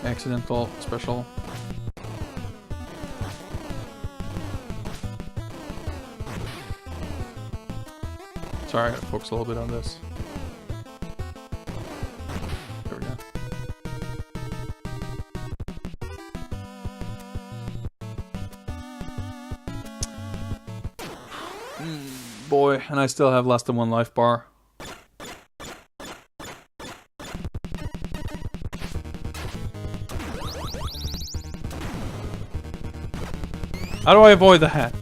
A: Accidental special. Sorry, I gotta focus a little bit on this. There we go. Boy, and I still have less than one life bar. How do I avoid the hat?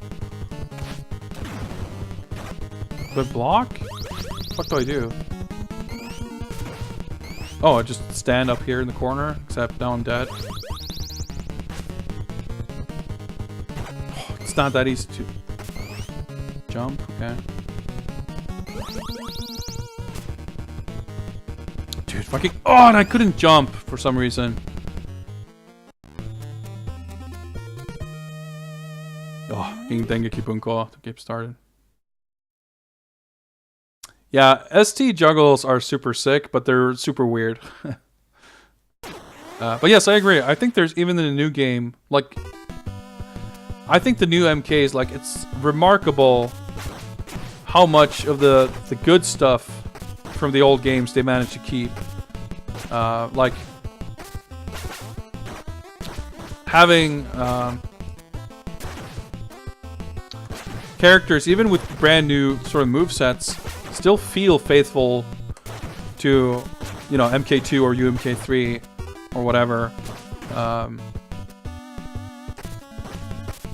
A: Do I block? What do I do? Oh, I just stand up here in the corner, except now I'm dead. Oh, it's not that easy to jump, okay. Dude, fucking, oh, and I couldn't jump for some reason. Oh, King Dengeki Bunko to get started. Yeah, ST juggles are super sick, but they're super weird. But yes, I agree. I think there's, even in the new game, like, I think the new MK is like, it's remarkable how much of the good stuff from the old games they managed to keep. Like having characters, even with brand new sort of movesets, still feel faithful to, you know, MK2 or UMK3 or whatever.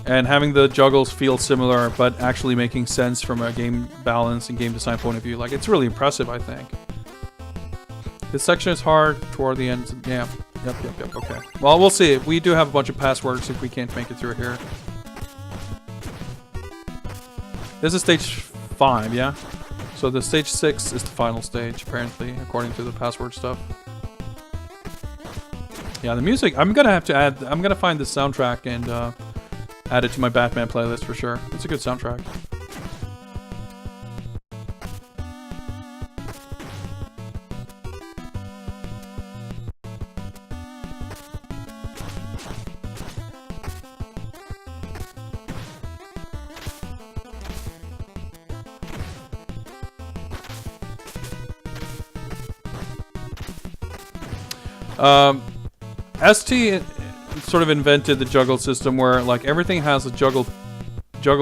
A: And having the juggles feel similar, but actually making sense from a game balance and game design point of view. Like, it's really impressive, I think. This section is hard toward the end. Yeah. Yep. Okay. Well, we'll see. We do have a bunch of passwords if we can't make it through here. This is stage 5, yeah? So the stage 6 is the final stage, apparently, according to the password stuff. Yeah, the music, I'm gonna find the soundtrack and add it to my Batman playlist for sure. It's a good soundtrack. ST sort of invented the juggle system where like everything has a juggle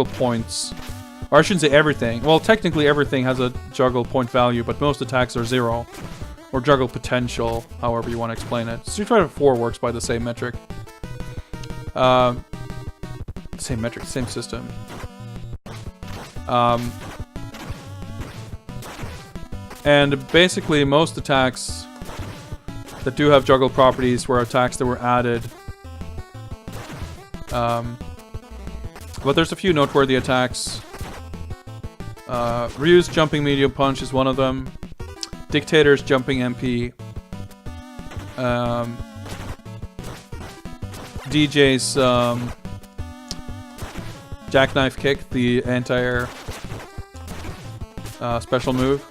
A: points, or I shouldn't say everything. Well, technically everything has a juggle point value, but most attacks are 0, or juggle potential, however you want to explain it. Street Fighter 4 works by the same metric. Same metric, same system. And basically most attacks that do have juggle properties were attacks that were added. But there's a few noteworthy attacks. Ryu's jumping medium punch is one of them. Dictator's jumping MP. DJ's jackknife kick, the anti-air special move.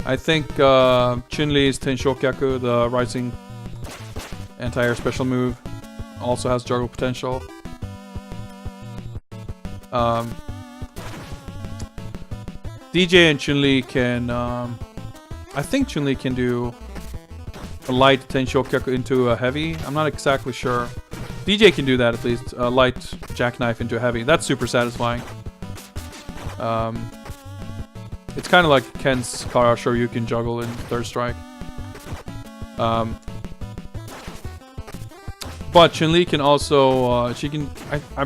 A: I think Chun-Li's Tenshokaku, the rising anti-air special move, also has juggle potential. DJ and Chun-Li can... I think Chun-Li can do a light Tenshokaku into a heavy. I'm not exactly sure. DJ can do that at least. A light jackknife into a heavy. That's super satisfying. It's kind of like Ken's Kara Shoryuken juggle in Third Strike. But Chun-Li can also, she can, I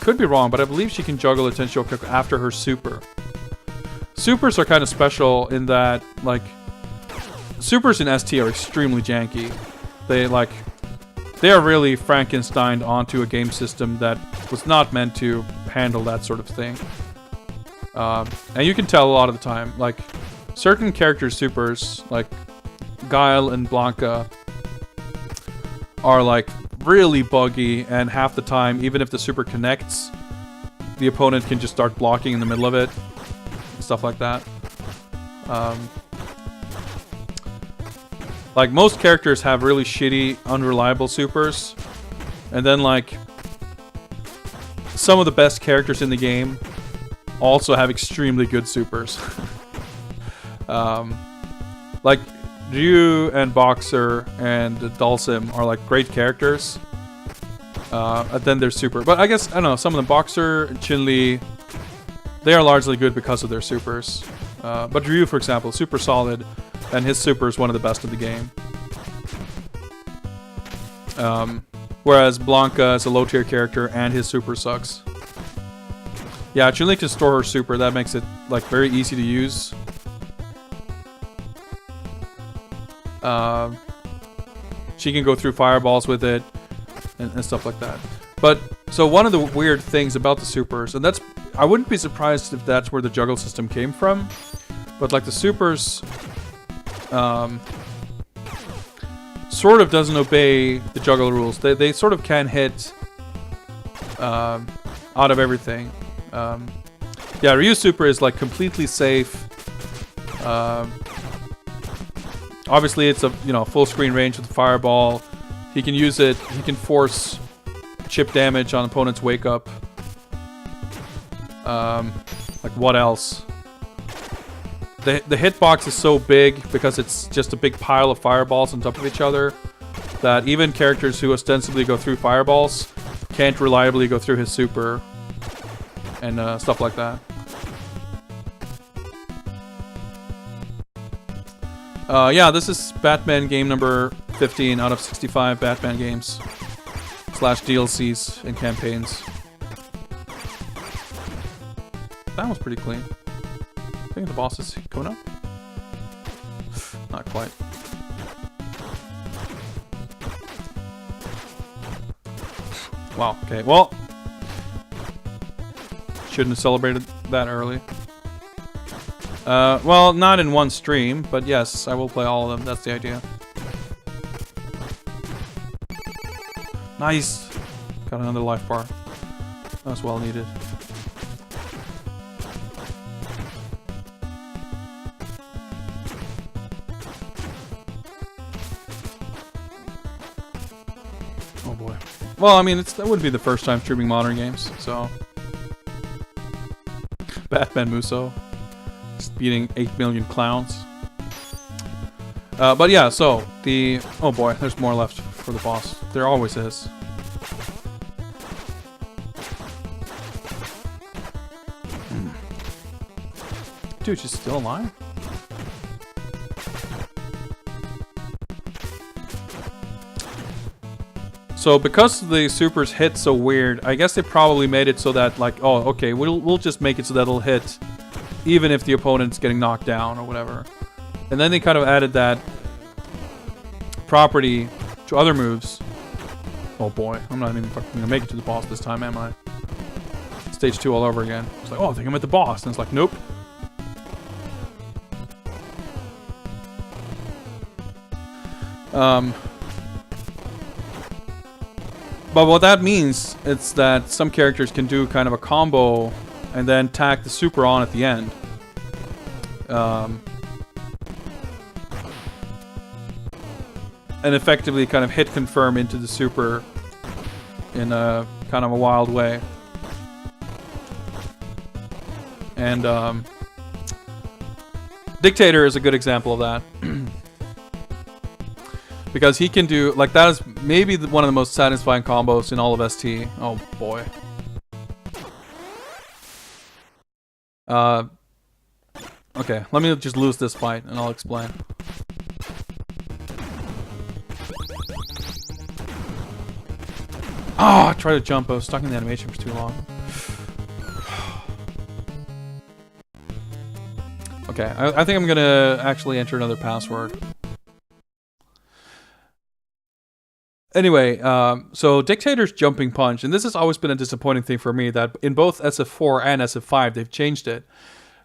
A: could be wrong, but I believe she can juggle a Tenshokaku after her super. Supers are kind of special in that, like, supers in ST are extremely janky. They are really Frankensteined onto a game system that was not meant to handle that sort of thing. And you can tell a lot of the time, like, certain characters' supers, like Guile and Blanca, are like really buggy, and half the time, even if the super connects, the opponent can just start blocking in the middle of it. Stuff like that. Like, most characters have really shitty, unreliable supers, and then like some of the best characters in the game also have extremely good supers. Like Ryu and Boxer and Dhalsim are like great characters. And then they're super. But I guess, I don't know, some of them, Boxer and Chun-Li, they are largely good because of their supers. But Ryu, for example, super solid, and his super is one of the best of the game. Whereas Blanca is a low tier character and his super sucks. Yeah, Chun-Li can store her super, that makes it like very easy to use. She can go through fireballs with it and stuff like that. But so one of the weird things about the supers, and that's, I wouldn't be surprised if that's where the juggle system came from, but like the supers sort of doesn't obey the juggle rules. They sort of can hit out of everything. Yeah, Ryu's super is like completely safe. Obviously it's a, you know, full screen range with the fireball. He can use it. He can force chip damage on opponents' wake up. Like what else? The hitbox is so big because it's just a big pile of fireballs on top of each other that even characters who ostensibly go through fireballs can't reliably go through his super and stuff like that. Yeah, this is Batman game number 15 out of 65 Batman games / DLCs and campaigns. That was pretty clean. I think the boss is coming up. Not quite. Wow, okay, well. Shouldn't have celebrated that early. Well, not in one stream, but yes, I will play all of them. That's the idea. Nice! Got another life bar. That was well needed. Oh boy. Well, I mean, that wouldn't be the first time streaming modern games, so... Batman Muso. Just beating 8 million clowns. But yeah, so, the... Oh boy, there's more left for the boss. There always is. Dude, she's still alive? So because the supers hit so weird, I guess they probably made it so that like, oh, okay, we'll just make it so that it'll hit even if the opponent's getting knocked down or whatever. And then they kind of added that property to other moves. Oh boy, I'm not even fucking gonna make it to the boss this time, am I? Stage 2 all over again. It's like, oh, I think I'm at the boss. And it's like, nope. But what that means is that some characters can do kind of a combo and then tack the super on at the end. And effectively kind of hit confirm into the super in a kind of a wild way. And Dictator is a good example of that. Because he can do, like, that is maybe one of the most satisfying combos in all of ST. Oh boy. Okay, let me just lose this fight and I'll explain. Ah, I tried to jump, I was stuck in the animation for too long. Okay, I think I'm gonna actually enter another password. Anyway, so Dictator's jumping punch, and this has always been a disappointing thing for me, that in both SF4 and SF5, they've changed it.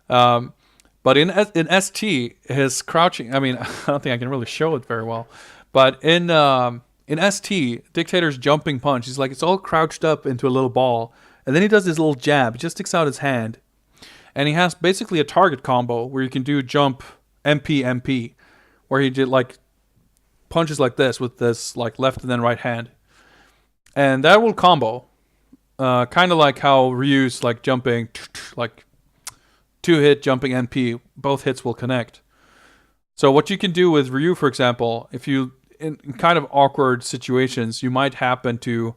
A: But in ST, his crouching, I mean, I don't think I can really show it very well, but in ST, Dictator's jumping punch, he's like, it's all crouched up into a little ball, and then he does this little jab, he just sticks out his hand, and he has basically a target combo where you can do jump MP MP, where he did like punches like this with this like left and then right hand, and that will combo, kind of like how Ryu's like jumping, like 2-hit jumping MP, both hits will connect. So what you can do with Ryu, for example, if you in kind of awkward situations, you might happen to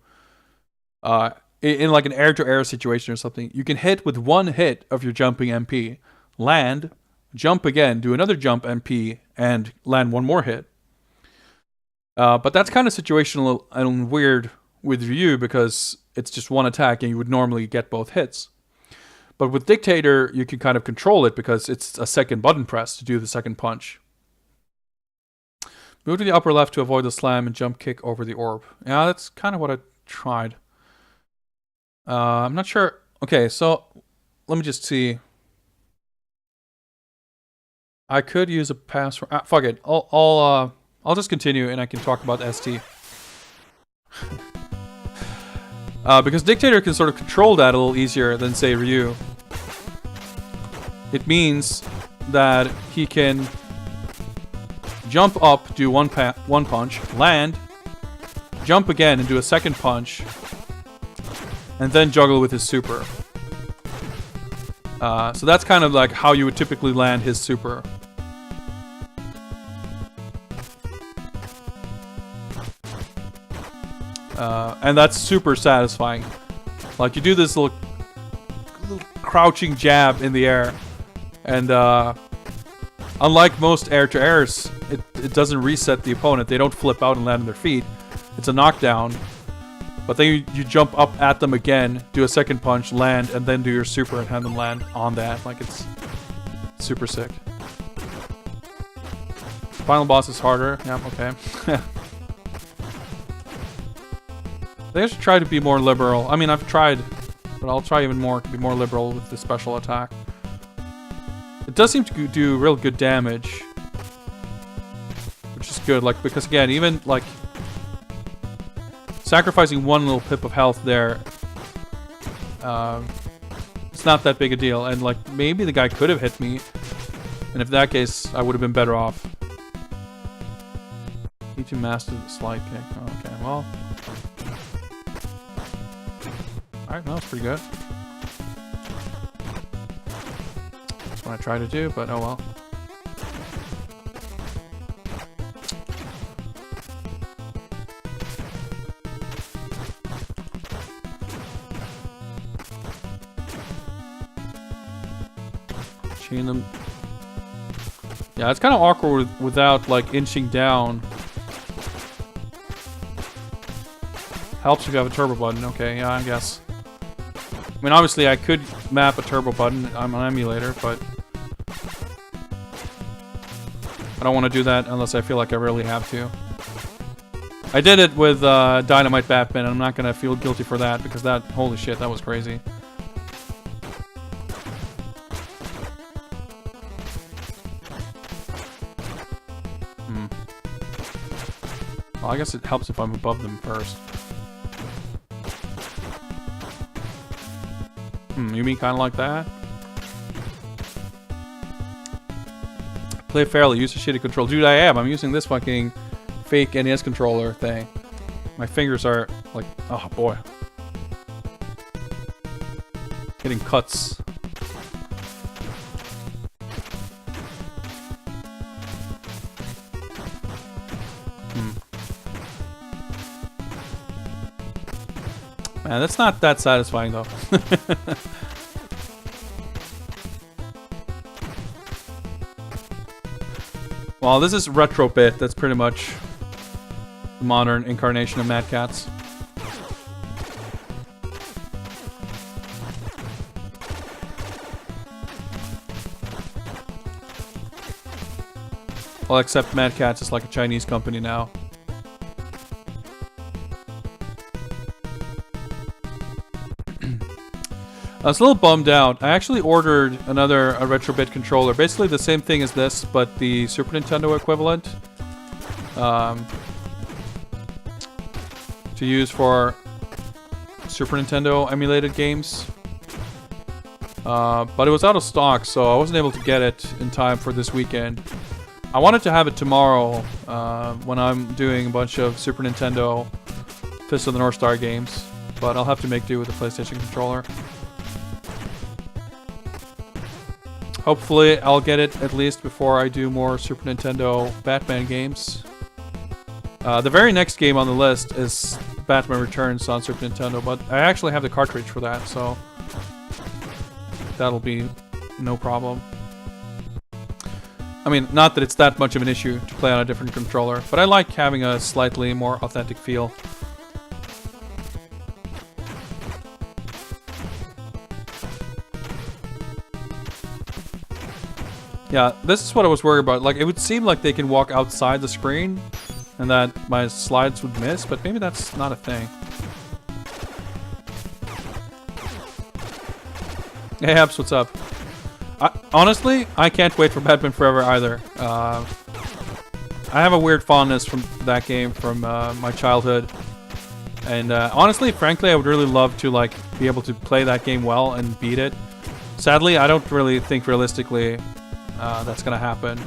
A: in like an air-to-air situation or something, you can hit with one hit of your jumping MP, land, jump again, do another jump MP, and land one more hit. But that's kind of situational and weird with Ryu because it's just one attack and you would normally get both hits. But with Dictator, you can kind of control it because it's a second button press to do the second punch. Move to the upper left to avoid the slam and jump kick over the orb. Yeah, that's kind of what I tried. I'm not sure. Okay, so let me just see. I could use a password. Fuck it. I'll just continue and I can talk about ST. Because Dictator can sort of control that a little easier than, say, Ryu. It means that he can jump up, do one punch, land, jump again and do a second punch, and then juggle with his super. So that's kind of like how you would typically land his super. And that's super satisfying. Like, you do this little crouching jab in the air, and unlike most air-to-airs, it doesn't reset the opponent. They don't flip out and land on their feet. It's a knockdown. But then you jump up at them again, do a second punch, land, and then do your super and have them land on that. Like, it's super sick. Final boss is harder. Yeah, okay. They should try to be more liberal. I mean, I've tried, but I'll try even more to be more liberal with the special attack. It does seem to do real good damage, which is good. Like, because again, even like sacrificing one little pip of health there, it's not that big a deal. And like, maybe the guy could have hit me, and if that case, I would have been better off. Need to master the slide kick. Oh, okay, well. Alright, that was pretty good. That's what I tried to do, but oh well. Chain them. Yeah, it's kind of awkward without like inching down. Helps if you have a turbo button. Okay, yeah, I guess. I mean, obviously, I could map a turbo button. I'm an emulator, but I don't want to do that unless I feel like I really have to. I did it with Dynamite Batman, and I'm not going to feel guilty for that, because that, holy shit, that was crazy. Well, I guess it helps if I'm above them first. You mean kind of like that? Play fairly, use a shitty control. Dude, I am. I'm using this fucking fake NES controller thing. My fingers are like, oh boy. Getting cuts. Man, that's not that satisfying though. Well, this is retro bit. That's pretty much the modern incarnation of Mad Catz. Well, except Mad Catz is like a Chinese company now. I was a little bummed out. I actually ordered another Retrobit controller. Basically the same thing as this, but the Super Nintendo equivalent. To use for Super Nintendo emulated games. But it was out of stock, so I wasn't able to get it in time for this weekend. I wanted to have it tomorrow when I'm doing a bunch of Super Nintendo Fist of the North Star games. But I'll have to make do with the PlayStation controller. Hopefully, I'll get it at least before I do more Super Nintendo Batman games. The very next game on the list is Batman Returns on Super Nintendo, but I actually have the cartridge for that, so that'll be no problem. I mean, not that it's that much of an issue to play on a different controller, but I like having a slightly more authentic feel. Yeah, this is what I was worried about. Like, it would seem like they can walk outside the screen and that my slides would miss, but maybe that's not a thing. Hey, Habs, what's up? Honestly, I can't wait for Batman Forever either. I have a weird fondness from that game from my childhood. And honestly, frankly, I would really love to like be able to play that game well and beat it. Sadly, I don't really think realistically that's gonna happen.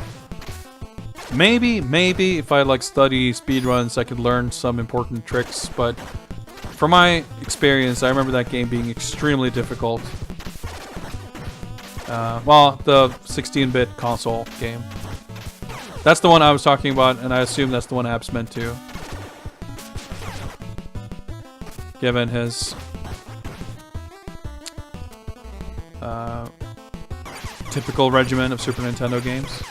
A: Maybe if I like study speedruns, I could learn some important tricks, but from my experience, I remember that game being extremely difficult. Well, the 16-bit console game. That's the one I was talking about, and I assume that's the one App's meant to. Given his typical regimen of Super Nintendo games.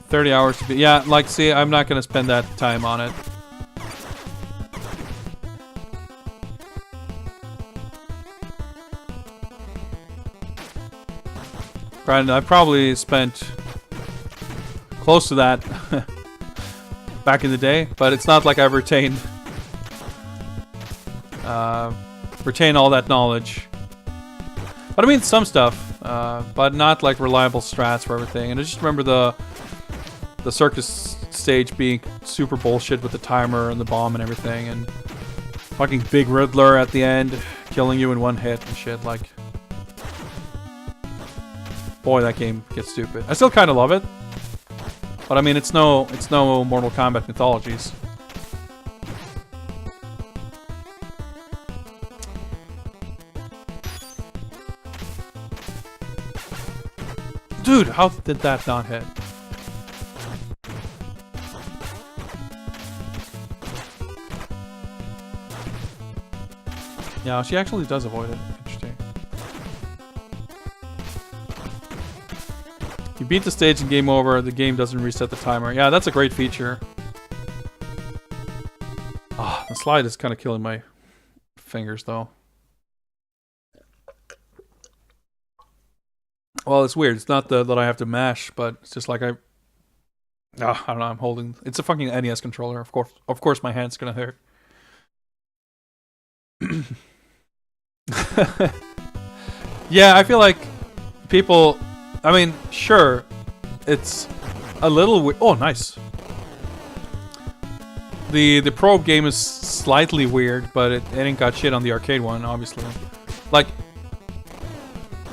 A: $30 to be... Yeah, like, see, I'm not gonna spend that time on it. Granted, I probably spent close to that back in the day, but it's not like I've retained all that knowledge. But I mean, some stuff, but not like reliable strats for everything. And I just remember the circus stage being super bullshit with the timer and the bomb and everything, and fucking Big Riddler at the end killing you in one hit and shit. Like, boy, that game gets stupid. I still kind of love it, but I mean, it's no Mortal Kombat mythologies. Dude, how did that not hit? Yeah, she actually does avoid it. Interesting. You beat the stage and game over, the game doesn't reset the timer. Yeah, that's a great feature. Ah, the slide is kind of killing my fingers, though. Well, it's weird. It's not that I have to mash, but it's just like I don't know, I'm holding... It's a fucking NES controller. Of course my hand's gonna hurt. Yeah, I feel like people... I mean, sure, it's a little weird. Oh, nice. The probe game is slightly weird, but it ain't got shit on the arcade one, obviously. Like,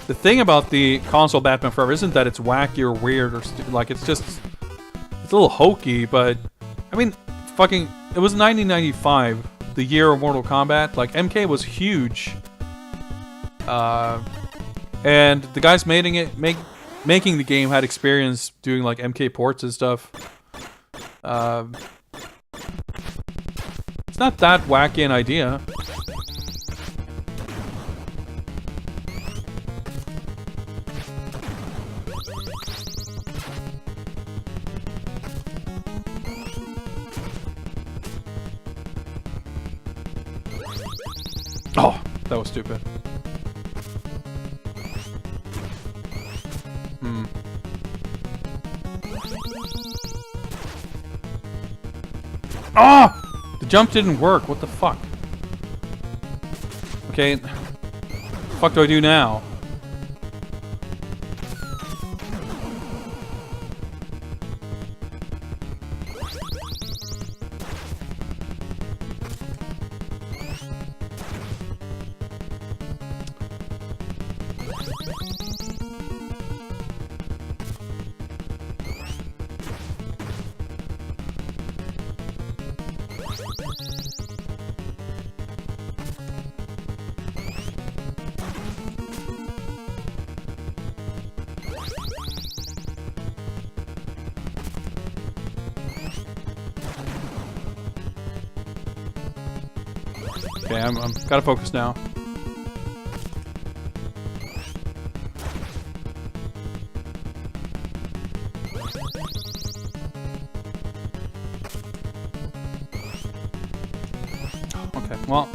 A: the thing about the console Batman Forever isn't that it's wacky or weird or like, it's just... It's a little hokey, but... I mean, fucking... It was 1995, the year of Mortal Kombat. Like, MK was huge. And the guys making the game had experience doing like MK ports and stuff. It's not that wacky an idea. Oh, that was stupid. Ah! The jump didn't work. What the fuck? Okay. What the fuck do I do now? Okay, I'm gotta focus now. Okay, well.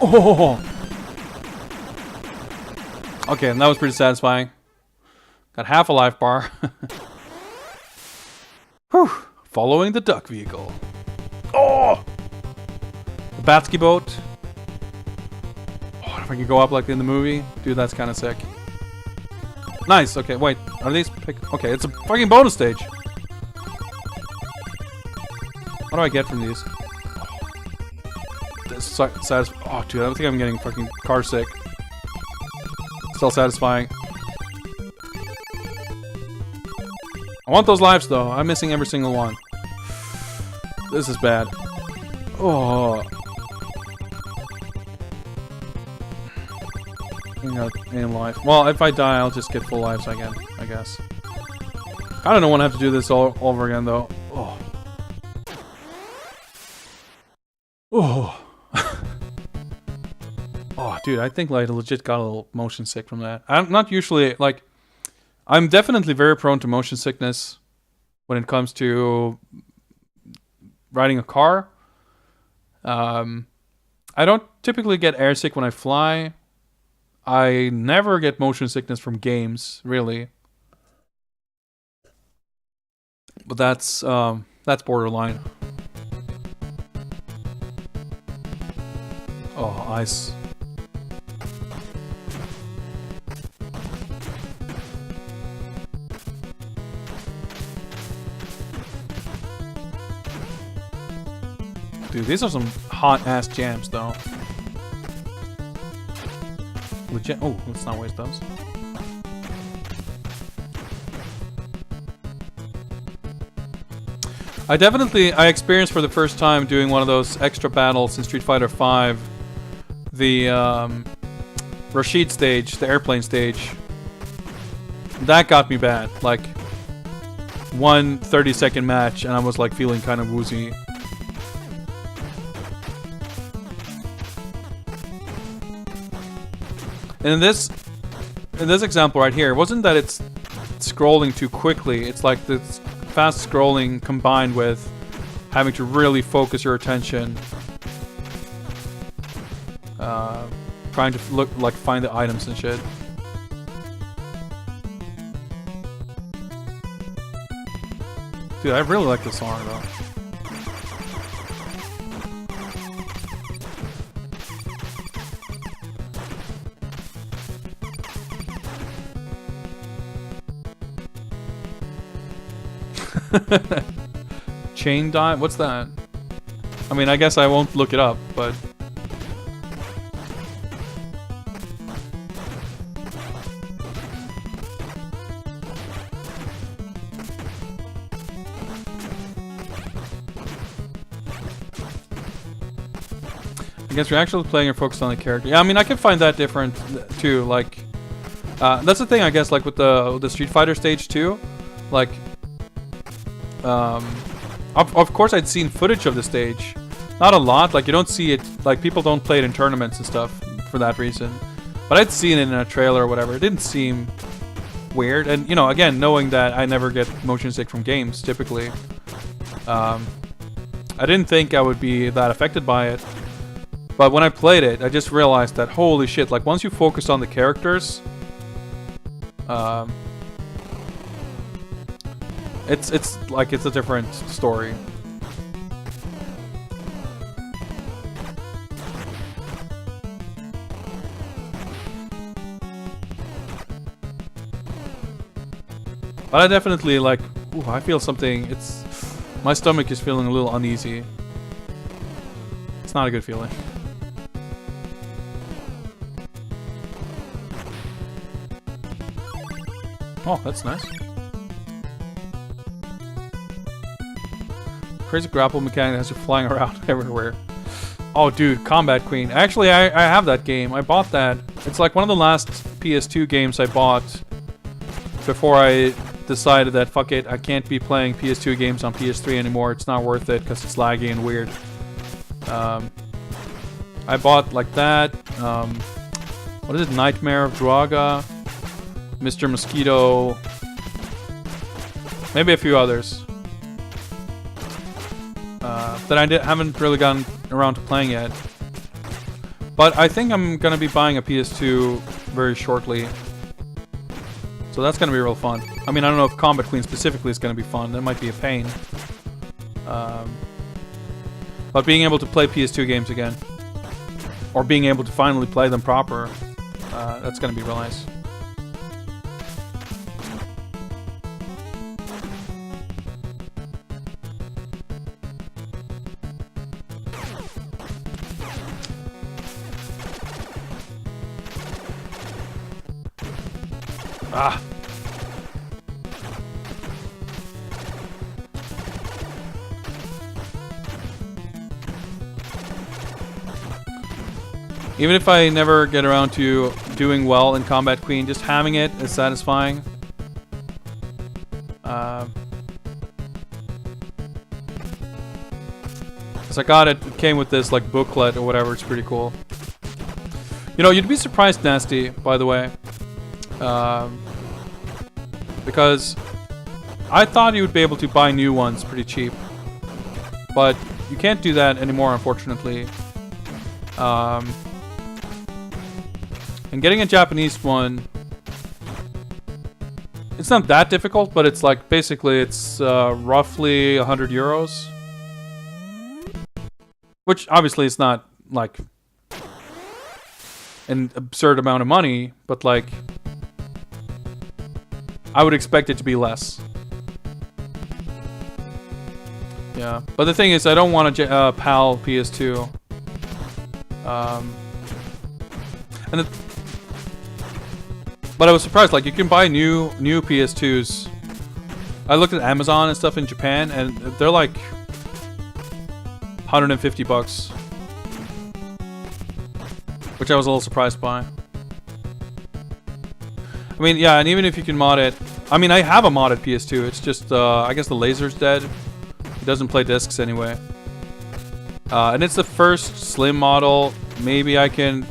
A: Oh! Okay, and that was pretty satisfying. Got half a life bar. Whew! Following the duck vehicle. Oh! The Batsky boat. Oh, if I could go up like in the movie. Dude, that's kind of sick. Nice, okay, wait. Are these okay, it's a fucking bonus stage. What do I get from these? satisfying. Oh, dude, I don't think I'm getting fucking car sick. Still satisfying. I want those lives though. I'm missing every single one. This is bad. Oh. Aim life. Well, if I die, I'll just get full lives again, I guess. I don't want to have to do this all over again though. Oh. Oh. Oh, dude, I think like I legit got a little motion sick from that. I'm not usually like, I'm definitely very prone to motion sickness when it comes to riding a car. I don't typically get airsick when I fly. I never get motion sickness from games, really. But that's borderline. Oh, ice. Dude, these are some hot-ass jams, though. Legit. Oh, let's not waste those. I experienced for the first time doing one of those extra battles in Street Fighter V, the Rashid stage, the airplane stage. That got me bad. Like, one 30-second match, and I was like feeling kind of woozy. And in this example right here, it wasn't that it's scrolling too quickly. It's like the fast scrolling combined with having to really focus your attention, trying to find the items and shit. Dude, I really like this song though. Chain dive? What's that? I mean, I guess I won't look it up, but... I guess you're actually playing or focused on the character. Yeah, I mean, I can find that different, too, like... that's the thing, I guess, like, with the Street Fighter stage, too. Like... of course I'd seen footage of the stage. Not a lot, like you don't see it, like people don't play it in tournaments and stuff for that reason. But I'd seen it in a trailer or whatever. It didn't seem weird. And, you know, again, knowing that I never get motion sick from games, typically. I didn't think I would be that affected by it. But when I played it, I just realized that, holy shit, like once you focus on the characters... It's like it's a different story. But I definitely like, ooh, I feel something, my stomach is feeling a little uneasy. It's not a good feeling. Oh, that's nice. Crazy grapple mechanic that has you flying around everywhere. Oh, dude, Combat Queen. Actually, I have that game. I bought that. It's like one of the last PS2 games I bought before I decided that, fuck it, I can't be playing PS2 games on PS3 anymore. It's not worth it because it's laggy and weird. I bought like that. What is it? Nightmare of Druaga. Mr. Mosquito. Maybe a few others. That I haven't really gotten around to playing yet. But I think I'm gonna be buying a PS2 very shortly. So that's gonna be real fun. I mean, I don't know if Combat Queen specifically is gonna be fun. That might be a pain. But being able to play PS2 games again, or being able to finally play them proper, that's gonna be real nice. Ah. Even if I never get around to doing well in Combat Queen, just having it is satisfying. Cause I got it, it came with this like booklet or whatever, it's pretty cool. You know, you'd be surprised, Nasty, by the way. Because I thought you would be able to buy new ones pretty cheap. But you can't do that anymore, unfortunately. And getting a Japanese one, it's not that difficult, but it's like, basically, it's roughly 100 euros. Which, obviously, is not, like, an absurd amount of money, but, like, I would expect it to be less. Yeah, but the thing is, I don't want a PAL PS2. But I was surprised, like, you can buy new PS2s. I looked at Amazon and stuff in Japan, and they're like 150 bucks. Which I was a little surprised by. I mean, yeah, and even if you can mod it... I mean, I have a modded PS2, it's just, I guess the laser's dead. It doesn't play discs anyway. And it's the first slim model. Maybe I can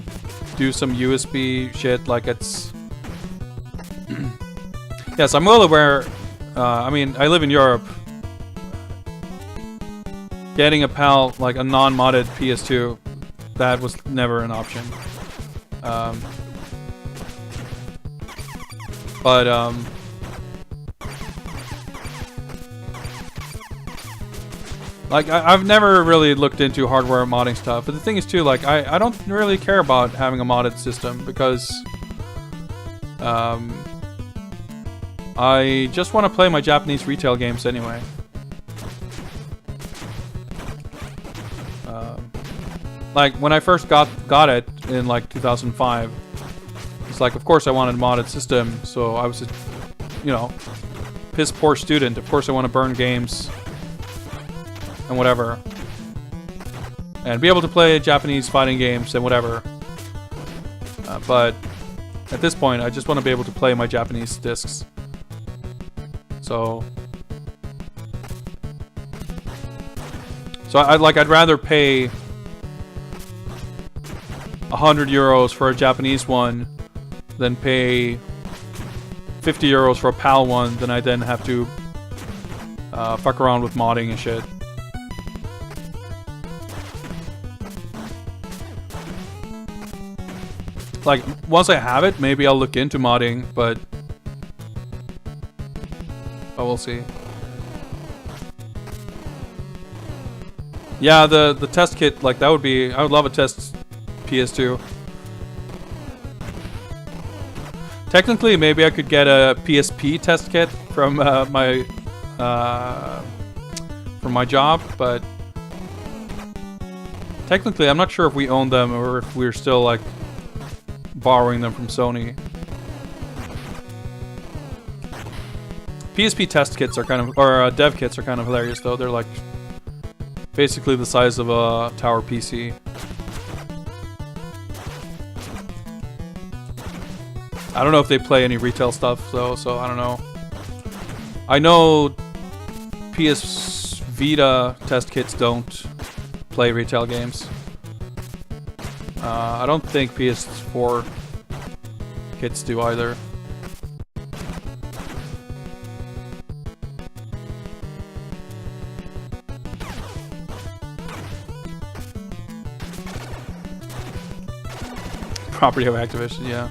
A: do some USB shit, like it's... Yes, I'm well aware. I mean, I live in Europe. Getting a PAL, like a non-modded PS2, that was never an option. Like, I've never really looked into hardware modding stuff. But the thing is, too, like, I don't really care about having a modded system because... I just want to play my Japanese retail games anyway. Like, when I first got it in, like, 2005, it's like, of course I wanted a modded system, so I was a, you know, piss poor student. Of course I want to burn games and whatever. And be able to play Japanese fighting games and whatever. But at this point, I just want to be able to play my Japanese discs. So I'd rather pay 100 euros for a Japanese one than pay 50 euros for a PAL one, then I then have to fuck around with modding and shit. Like, once I have it, maybe I'll look into modding, but we'll see. Yeah, the test kit, like, that would be... I would love a test PS2. Technically, maybe I could get a PSP test kit from my job, but... Technically, I'm not sure if we own them or if we're still, like, borrowing them from Sony. PSP test kits are kind of, or dev kits are kind of hilarious though. They're like basically the size of a tower PC. I don't know if they play any retail stuff though, so I don't know. I know PS Vita test kits don't play retail games. I don't think PS4 kits do either. Property of Activision, yeah.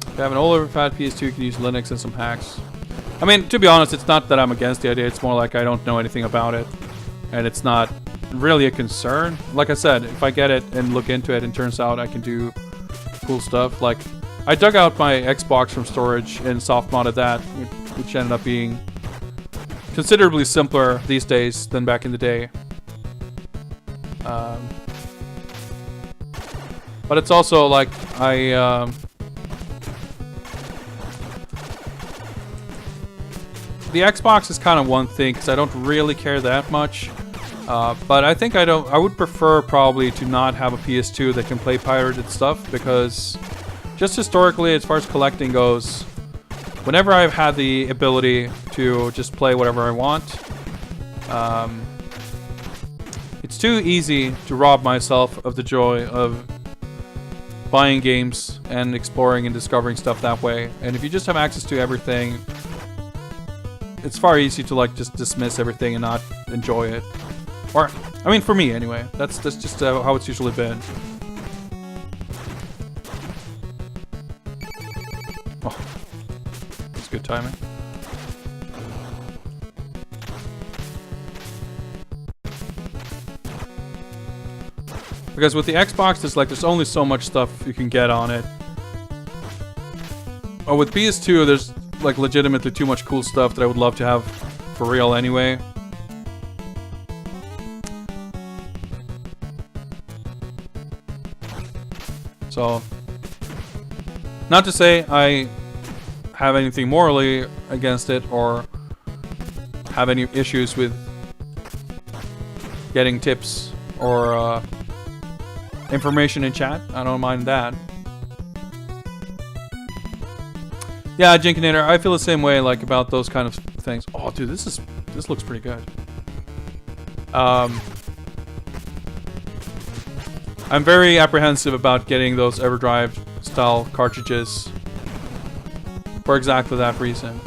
A: If you have an older fat PS2, you can use Linux and some hacks. I mean, to be honest, it's not that I'm against the idea. It's more like I don't know anything about it. And it's not really a concern. Like I said, if I get it and look into it and turns out I can do cool stuff. Like, I dug out my Xbox from storage and soft modded that, which ended up being considerably simpler these days than back in the day. But it's also like the Xbox is kind of one thing because I don't really care that much. But I think I would prefer probably to not have a PS2 that can play pirated stuff, because just historically, as far as collecting goes, whenever I've had the ability to just play whatever I want, it's too easy to rob myself of the joy of buying games and exploring and discovering stuff that way. And if you just have access to everything, it's far easier to like just dismiss everything and not enjoy it. Or, I mean, for me anyway. That's just how it's usually been. Oh, that's good timing. Because with the Xbox, there's only so much stuff you can get on it. Oh, with PS2, there's like legitimately too much cool stuff that I would love to have for real anyway. So, not to say I have anything morally against it or have any issues with getting tips or information in chat. I don't mind that. Yeah, Jinkinator, I feel the same way like about those kind of things. Oh, dude, this looks pretty good. I'm very apprehensive about getting those EverDrive style cartridges for exactly that reason.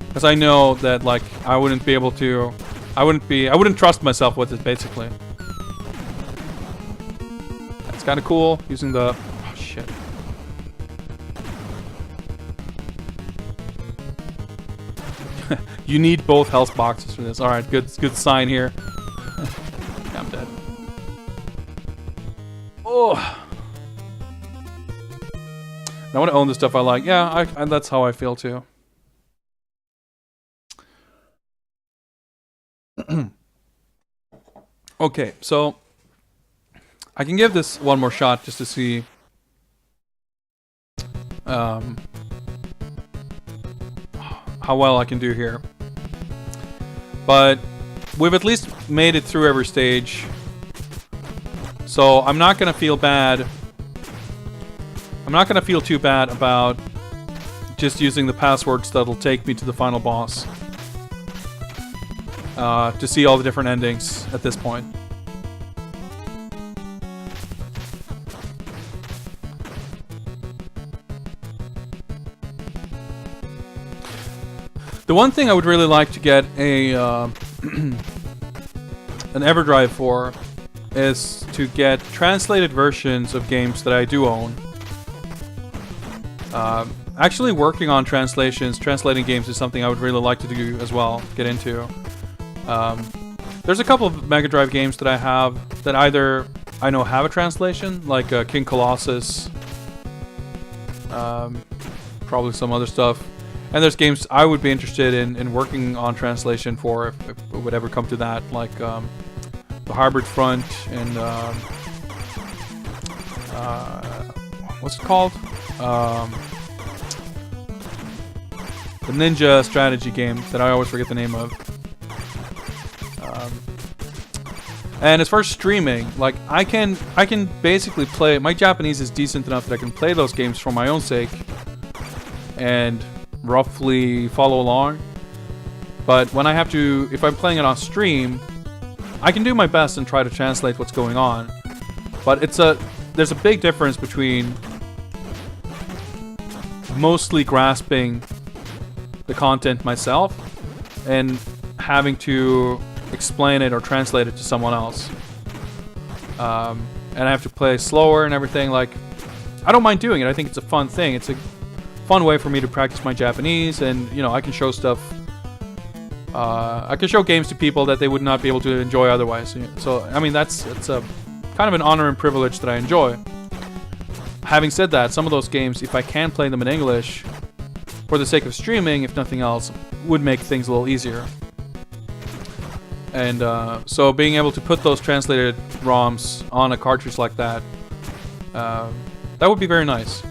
A: Because I know that like I wouldn't be able to, I wouldn't trust myself with it basically. It's kind of cool using the, oh shit. You need both health boxes for this. All right, good sign here. Yeah, I'm dead. Oh, I want to own the stuff I like. Yeah, that's how I feel too. Okay, so I can give this one more shot just to see how well I can do here. But we've at least made it through every stage, so I'm not gonna feel bad. I'm not gonna feel too bad about just using the passwords that'll take me to the final boss to see all the different endings at this point. The one thing I would really like to get a an EverDrive for is to get translated versions of games that I do own. Actually working on translating games is something I would really like to do as well, get into. There's a couple of Mega Drive games that I have that either I know have a translation, like King Colossus, probably some other stuff. And there's games I would be interested in working on translation for if it would ever come to that, like the Hybrid Front and what's it called? The Ninja strategy game that I always forget the name of. And as far as streaming, like I can basically play. My Japanese is decent enough that I can play those games for my own sake and roughly follow along. But when I have to, if I'm playing it on stream, I can do my best and try to translate what's going on. But there's a big difference between mostly grasping the content myself and having to explain it or translate it to someone else. And I have to play slower and everything. Like, I don't mind doing it. I think it's a fun thing. It's a fun way for me to practice my Japanese, and you know, I can show stuff. I can show games to people that they would not be able to enjoy otherwise. So I mean, it's a kind of an honor and privilege that I enjoy. Having said that, some of those games, if I can play them in English, for the sake of streaming, if nothing else, would make things a little easier. And so being able to put those translated ROMs on a cartridge like that, that would be very nice.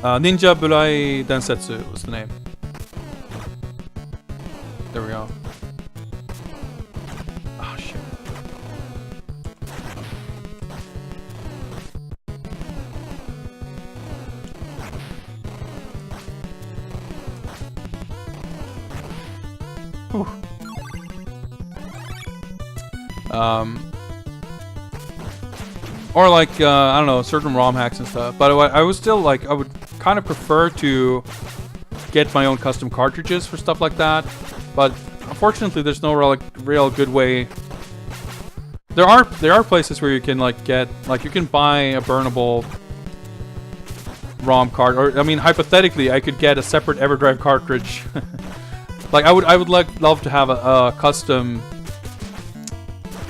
A: Ninja Burai Densetsu was the name. There we go. Oh shit. Whew. Or like I don't know, certain ROM hacks and stuff. But I was still like, I would kind of prefer to get my own custom cartridges for stuff like that. But unfortunately, there's no real good way. There are places where you can like get, like, you can buy a burnable ROM card, or I mean, hypothetically, I could get a separate EverDrive cartridge. Like I would love to have a custom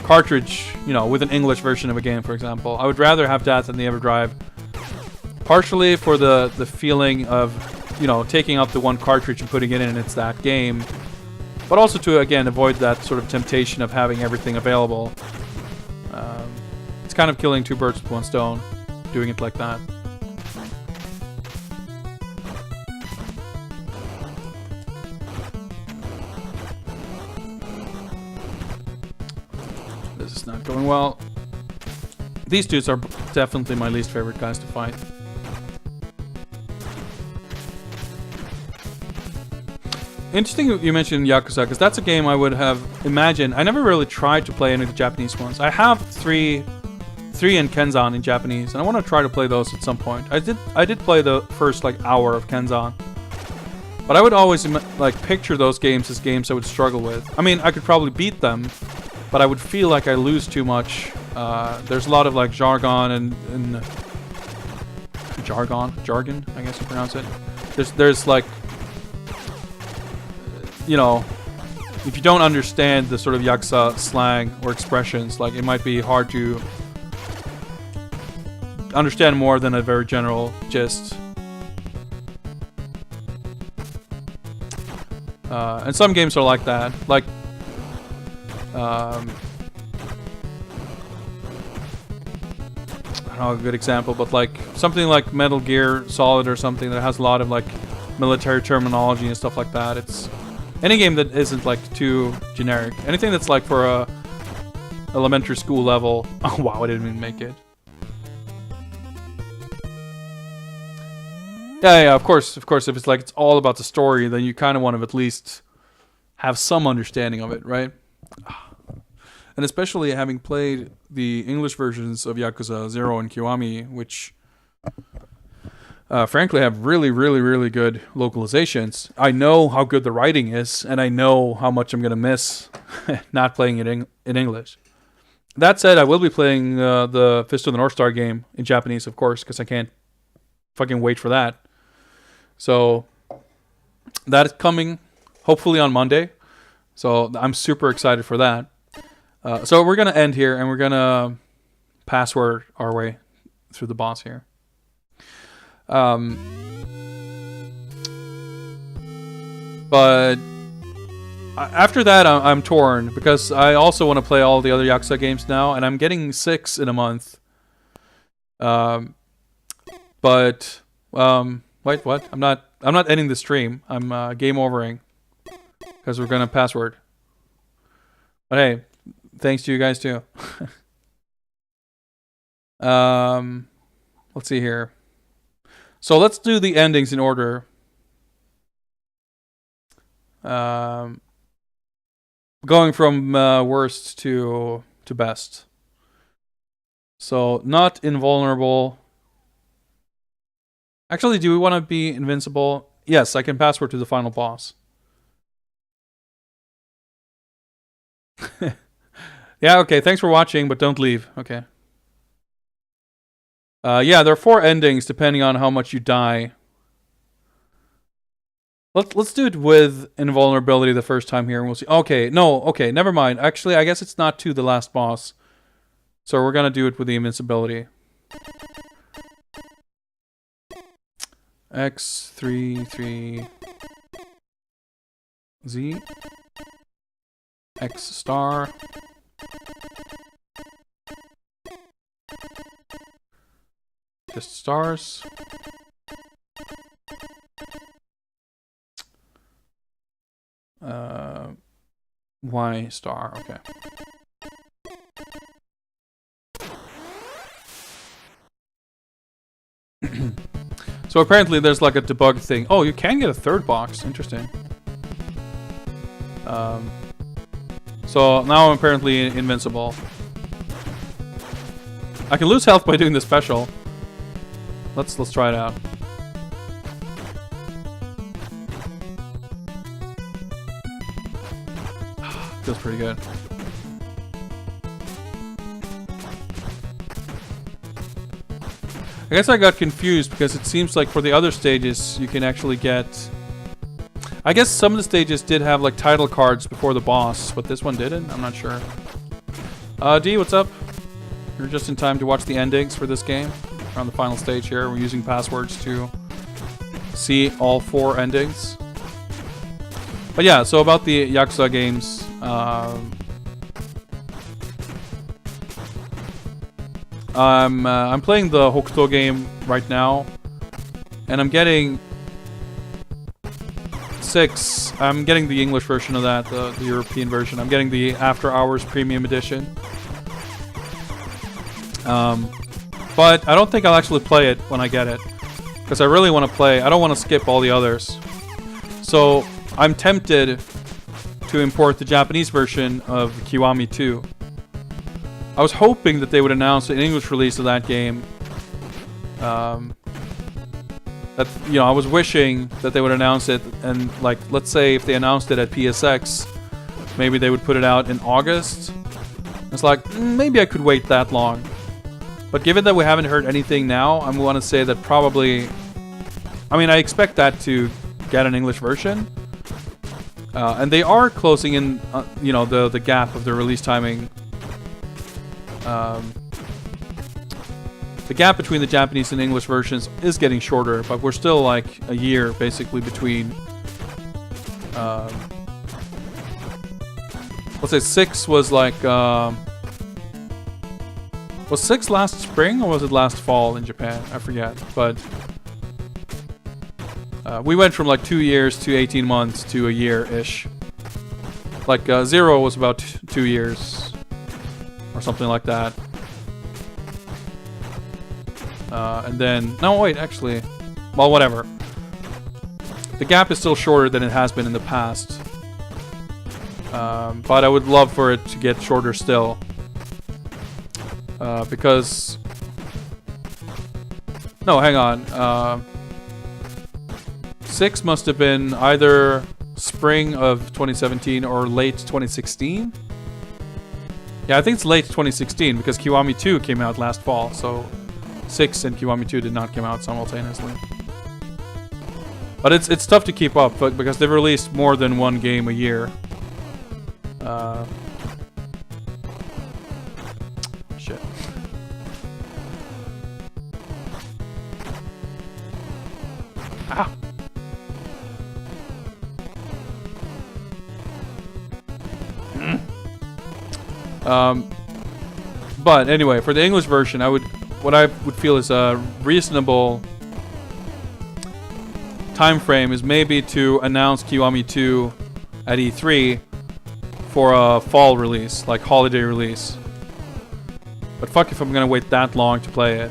A: cartridge, you know, with an English version of a game, for example. I would rather have that than the EverDrive. Partially for the feeling of, you know, taking out the one cartridge and putting it in, and it's that game. But also to, again, avoid that sort of temptation of having everything available. It's kind of killing two birds with one stone, doing it like that. This is not going well. These dudes are definitely my least favorite guys to fight. Interesting you mentioned Yakuza, because that's a game I would have imagined. I never really tried to play any of the Japanese ones. I have three in Kenzan in Japanese, and I want to try to play those at some point. I did play the first like hour of Kenzan, but I would always like picture those games as games I would struggle with. I mean, I could probably beat them, but I would feel like I lose too much. There's a lot of like jargon and jargon, I guess you pronounce it. There's like, you know, if you don't understand the sort of Yakuza slang or expressions, like, it might be hard to understand more than a very general gist. And some games are like that. Like, I don't know a good example, but like something like Metal Gear Solid or something that has a lot of like military terminology and stuff like that. It's any game that isn't like too generic. Anything that's like for a elementary school level. Oh wow, I didn't even make it. Yeah, of course. If it's like it's all about the story, then you kind of want to at least have some understanding of it, right? And especially having played the English versions of Yakuza 0 and Kiwami, which frankly have really, really, really good localizations. I know how good the writing is, and I know how much I'm going to miss not playing it in English. That said, I will be playing the Fist of the North Star game in Japanese, of course, because I can't fucking wait for that. So that is coming hopefully on Monday. So I'm super excited for that. So we're going to end here, and we're going to password our way through the boss here. But after that, I'm torn, because I also want to play all the other Yakuza games now, and I'm getting 6 in a month. But wait, what? I'm not ending the stream. I'm game overing, because we're gonna password. But hey, thanks to you guys too. Let's see here. So let's do the endings in order. Going from worst to best. So not invulnerable. Actually, do we want to be invincible? Yes, I can password to the final boss. Yeah, okay, thanks for watching, but don't leave. Okay. Yeah, there are 4 endings depending on how much you die. Let's do it with invulnerability the first time here, and we'll see. Okay, no, okay, never mind. Actually, I guess it's not to the last boss. So we're gonna do it with the invincibility. X 3 Z X star just stars. Y star, okay. So apparently there's like a debug thing. Oh, you can get a third box. Interesting. So now I'm apparently invincible. I can lose health by doing the special. Let's try it out. Feels pretty good. I guess I got confused because it seems like for the other stages you can actually get... I guess some of the stages did have like title cards before the boss, but this one didn't? I'm not sure. D, what's up? You're just in time to watch the endings for this game. We're on the final stage here. We're using passwords to see all 4 endings. But yeah, so about the Yakuza games... I'm playing the Hokuto game right now, and I'm getting 6. I'm getting the English version of that, the European version. I'm getting the After Hours Premium Edition. But I don't think I'll actually play it when I get it, because I really want to play. I don't want to skip all the others. So I'm tempted to import the Japanese version of Kiwami 2. I was hoping that they would announce an English release of that game. I was wishing that they would announce it, and like, let's say if they announced it at PSX, maybe they would put it out in August. It's like, maybe I could wait that long. But given that we haven't heard anything now, I want to say that probably... I mean, I expect that to get an English version. And they are closing in, the gap of the release timing. The gap between the Japanese and English versions is getting shorter, but we're still like a year basically between. Let's say 6 was like. Was 6 last spring or was it last fall in Japan? I forget, but we went from like 2 years to 18 months to a year-ish. Like 0 was about 2 years or something like that. And then... No, wait, actually... Well, whatever. The gap is still shorter than it has been in the past. But I would love for it to get shorter still. Because... No, hang on. 6 must have been either spring of 2017 or late 2016. Yeah, I think it's late 2016 because Kiwami 2 came out last fall, so 6 and Kiwami 2 did not come out simultaneously. But it's tough to keep up, but because they've released more than one game a year. Shit. Ah. But anyway, for the English version, what I would feel is a reasonable time frame is maybe to announce Kiwami 2 at E3 for a fall release, like holiday release. But fuck if I'm gonna wait that long to play it.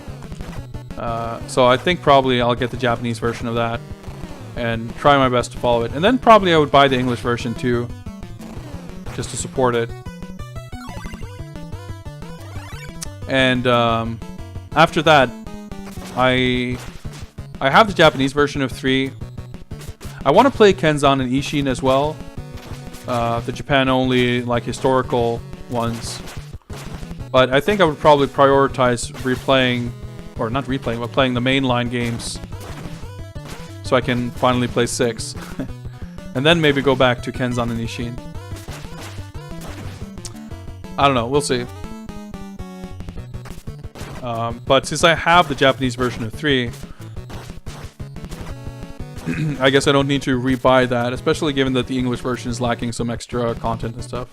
A: So I think probably I'll get the Japanese version of that and try my best to follow it. And then probably I would buy the English version too, just to support it. And after that, I have the Japanese version of 3. I want to play Kenzan and Ishin as well. The Japan-only, like, historical ones. But I think I would probably prioritize replaying, or not replaying, but playing the mainline games. So I can finally play 6. And then maybe go back to Kenzan and Ishin. I don't know, we'll see. But since I have the Japanese version of 3, I guess I don't need to re-buy that, especially given that the English version is lacking some extra content and stuff.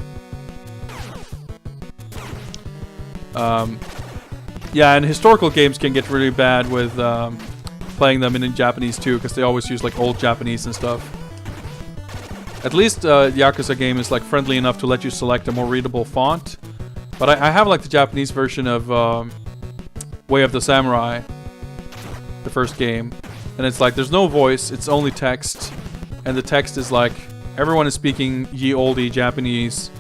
A: Yeah, and historical games can get really bad with playing them in Japanese too, because they always use like old Japanese and stuff. At least the Yakuza game is like friendly enough to let you select a more readable font. But I have like the Japanese version of Way of the Samurai, the first game, and it's like there's no voice, it's only text, and the text is like everyone is speaking ye olde Japanese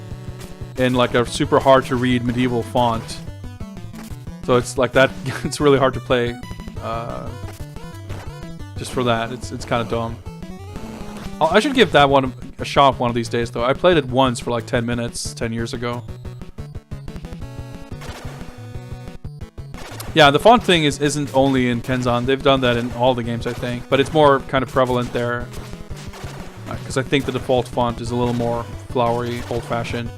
A: in like a super hard to read medieval font. So it's like that. It's really hard to play. Just for that, it's kind of dumb. I should give that one a shot one of these days, though. I played it once for like 10 minutes, 10 years ago. Yeah, the font thing isn't only in Kenzan. They've done that in all the games, I think. But it's more kind of prevalent there. Because I think the default font is a little more flowery, old-fashioned.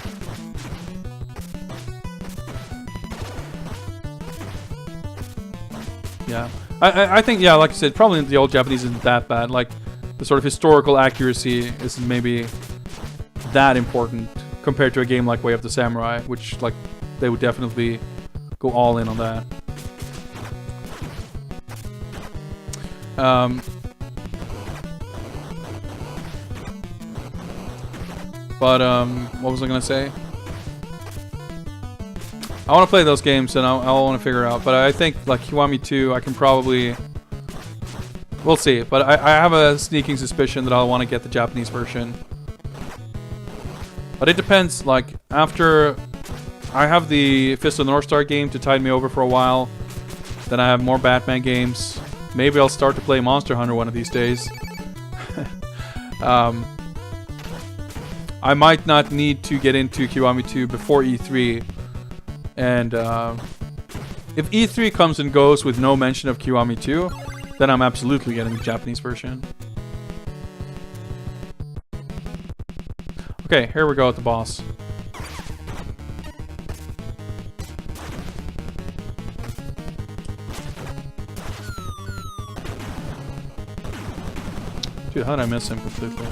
A: Yeah. I think, yeah, like I said, probably the old Japanese isn't that bad. Like, the sort of historical accuracy isn't maybe that important compared to a game like Way of the Samurai, which, like, they would definitely go all in on that. What was I gonna say? I want to play those games and I want to figure it out. But I think, like, Kiwami 2, I can probably... We'll see. But I have a sneaking suspicion that I'll want to get the Japanese version. But it depends. Like, after I have the Fist of the North Star game to tide me over for a while, then I have more Batman games. Maybe I'll start to play Monster Hunter one of these days. I might not need to get into Kiwami 2 before E3. And if E3 comes and goes with no mention of Kiwami 2, then I'm absolutely getting the Japanese version. Okay, here we go at the boss. Dude, how did I miss him completely?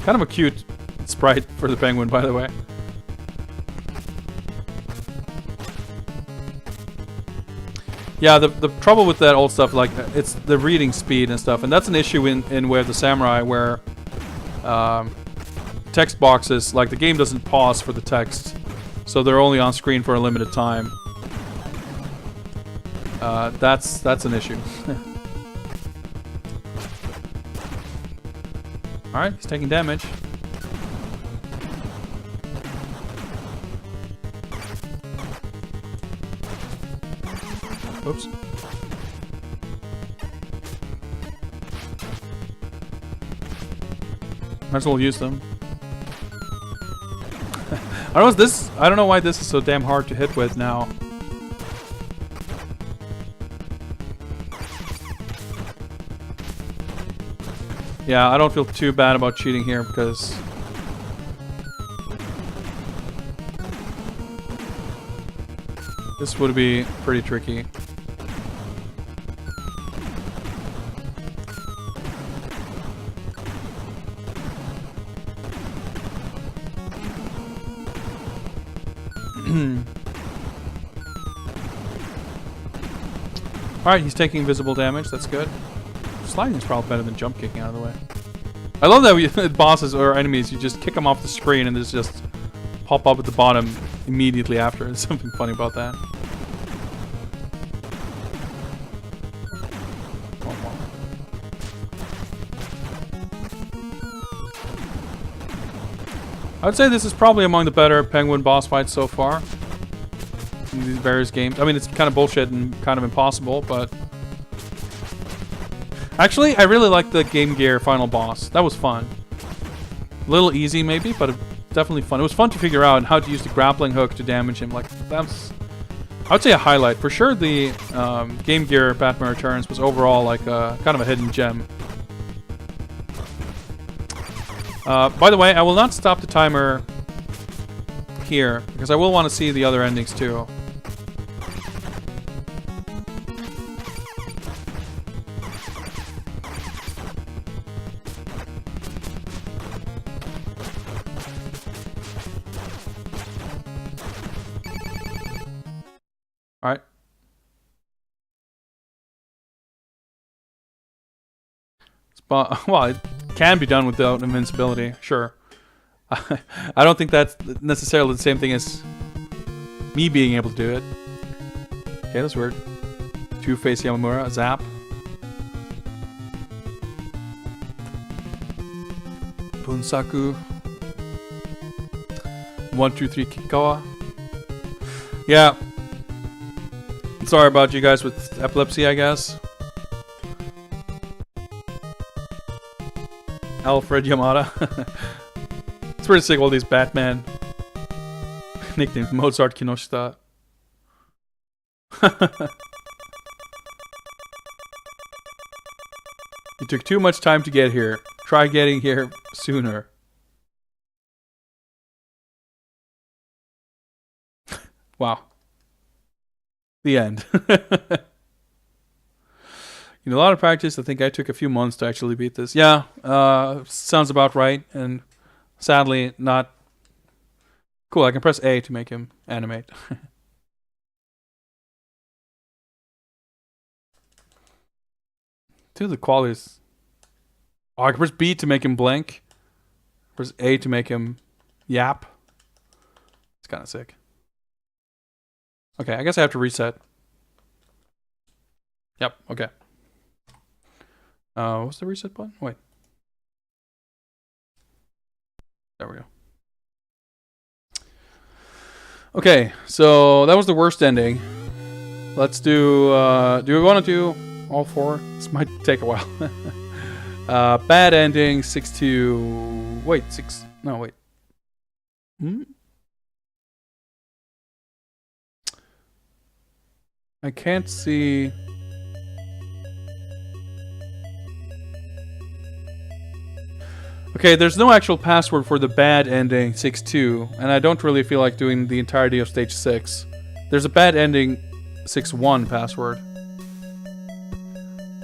A: Kind of a cute sprite for the penguin, by the way. Yeah, the trouble with that old stuff, like, it's the reading speed and stuff, and that's an issue in Way of the Samurai, where text boxes, like, the game doesn't pause for the text, so they're only on screen for a limited time. That's an issue. Alright, he's taking damage. Oops. Might as well use them. I don't know why this is so damn hard to hit with now. Yeah, I don't feel too bad about cheating here because this would be pretty tricky. Alright, he's taking visible damage, that's good. Sliding is probably better than jump kicking out of the way. I love that with bosses or enemies, you just kick them off the screen and they just pop up at the bottom immediately after. There's something funny about that. I would say this is probably among the better penguin boss fights so far in these various games. I mean, it's kind of bullshit and kind of impossible, but... Actually, I really like the Game Gear final boss. That was fun. A little easy, maybe, but definitely fun. It was fun to figure out how to use the grappling hook to damage him. Like, that's... I would say a highlight. For sure, the Game Gear Batman Returns was overall like kind of a hidden gem. By the way, I will not stop the timer here, because I will want to see the other endings too. Alright. Well, it can be done without invincibility, sure. I don't think that's necessarily the same thing as me being able to do it. Okay, that's weird. Two-Face Yamamura, Zap. Bunsaku. 1, 2, 3, Kikawa. Yeah. Sorry about you guys with epilepsy, I guess. Alfred Yamada. It's pretty sick, all these Batman nicknames. Mozart Kinoshita. You took too much time to get here. Try getting here sooner. Wow. The end. You know, a lot of practice. I think I took a few months to actually beat this. Yeah, sounds about right. And sadly, not cool. I can press A to make him animate. Dude, the quality is... Oh, I can press B to make him blink. Press A to make him yap. It's kind of sick. Okay, I guess I have to reset. Yep, okay. What's the reset button? Wait. There we go. Okay, so that was the worst ending. Let's do we want to do all 4? This might take a while. Bad ending, 6-2... Wait, 6... No, wait. I can't see... Okay, there's no actual password for the bad ending 6-2, and I don't really feel like doing the entirety of stage 6. There's a bad ending 6-1 password.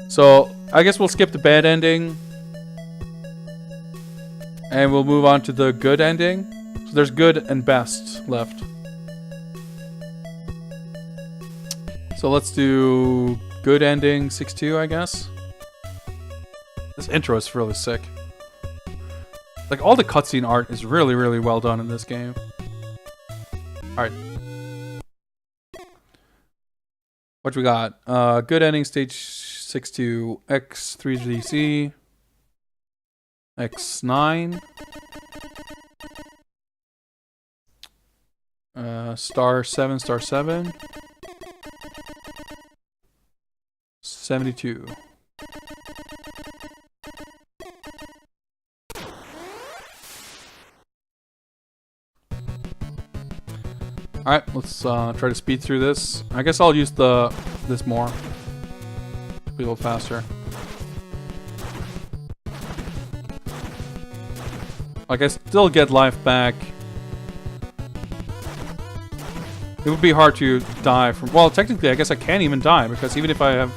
A: So, I guess we'll skip the bad ending. And we'll move on to the good ending. So there's good and best left. So let's do good ending 6-2, I guess. This intro is really sick. Like, all the cutscene art is really, really well done in this game. Alright. What we got? Good ending, stage 6-2, X3DC, X9, star 7, 72. Alright, let's try to speed through this. I guess I'll use this more. Be a little faster. Like, I still get life back. It would be hard to die from... Well, technically, I guess I can't even die, because even if I have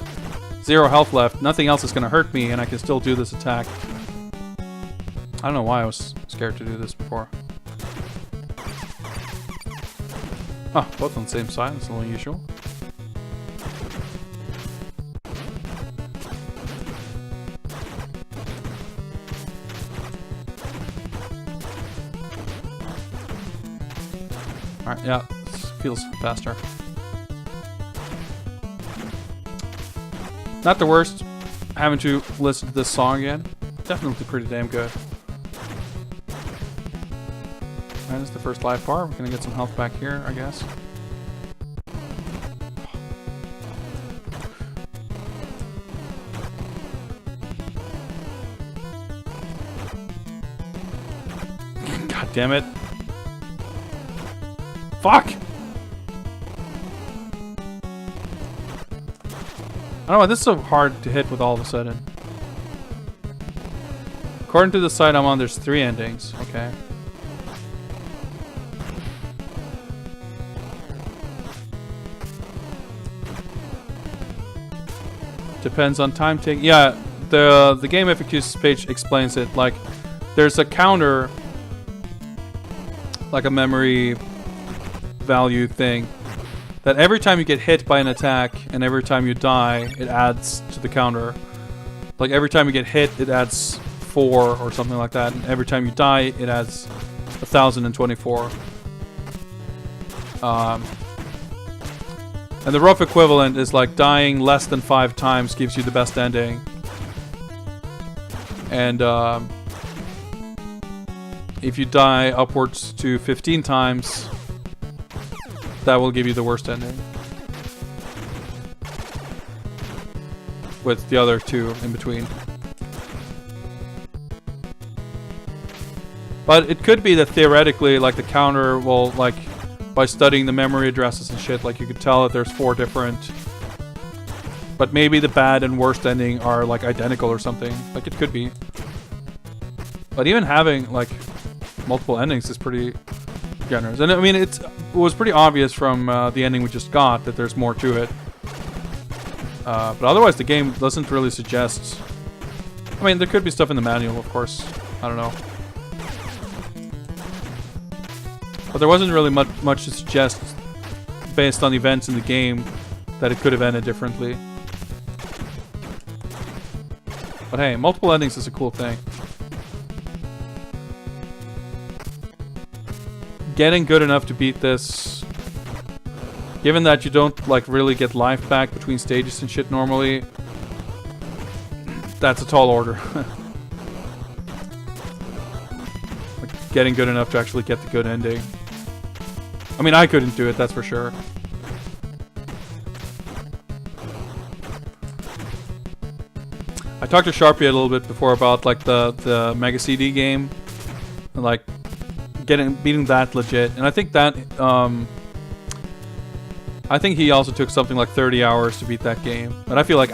A: 0 health left, nothing else is going to hurt me, and I can still do this attack. I don't know why I was scared to do this before. Oh, both on the same side. That's a little unusual. Alright, yeah. This feels faster. Not the worst. Having to listen to this song again. Definitely pretty damn good. That is the first life bar. We're gonna get some health back here, I guess. God damn it. Fuck! I don't know why this is so hard to hit with all of a sudden. According to the site I'm on, there's 3 endings. Okay. Depends on time taking. Yeah, the game FAQs page explains it. Like, there's a counter, like a memory value thing, that every time you get hit by an attack and every time you die, it adds to the counter. Like every time you get hit, it adds 4 or something like that, and every time you die, it adds 1,024. And the rough equivalent is like dying less than 5 times gives you the best ending. And if you die upwards to 15 times, that will give you the worst ending. With the other 2 in between. But it could be that theoretically, like the counter will, like, by studying the memory addresses and shit, like you could tell that there's 4 different. But maybe the bad and worst ending are like identical or something. Like it could be. But even having like multiple endings is pretty generous. And I mean, it was pretty obvious from the ending we just got that there's more to it. But otherwise, the game doesn't really suggest. I mean, there could be stuff in the manual, of course. I don't know. But there wasn't really much to suggest based on events in the game that it could have ended differently. But hey, multiple endings is a cool thing. Getting good enough to beat this, given that you don't like really get life back between stages and shit normally, that's a tall order. Like getting good enough to actually get the good ending. I mean, I couldn't do it, that's for sure. I talked to Sharpie a little bit before about like the Mega CD game, and like beating that legit. And I think that I think he also took something like 30 hours to beat that game. And I feel like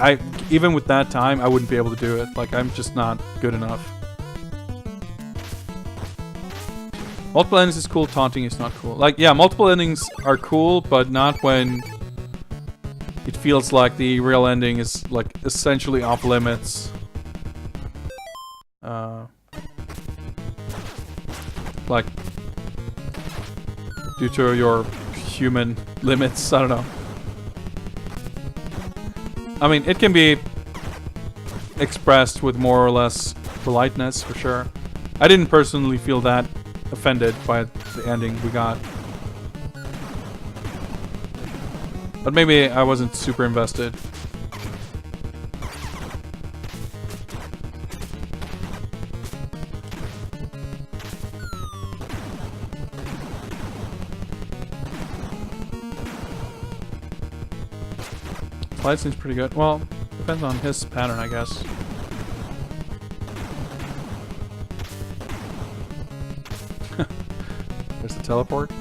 A: even with that time, I wouldn't be able to do it. Like I'm just not good enough. Multiple endings is cool, taunting is not cool. Like, yeah, multiple endings are cool, but not when it feels like the real ending is, like, essentially off limits. Like, due to your human limits, I don't know. I mean, it can be expressed with more or less politeness, for sure. I didn't personally feel that offended by the ending we got. But maybe I wasn't super invested. Slide seems pretty good. Well, depends on his pattern, I guess. There's the teleport.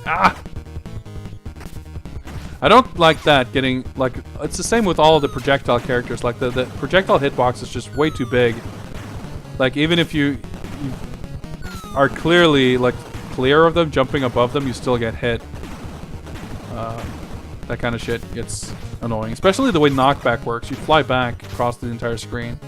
A: Ah! I don't like that getting, like, it's the same with all of the projectile characters. Like, the projectile hitbox is just way too big. Like, even if you are clearly, like, clear of them, jumping above them, you still get hit. That kind of shit gets annoying. Especially the way knockback works. You fly back across the entire screen.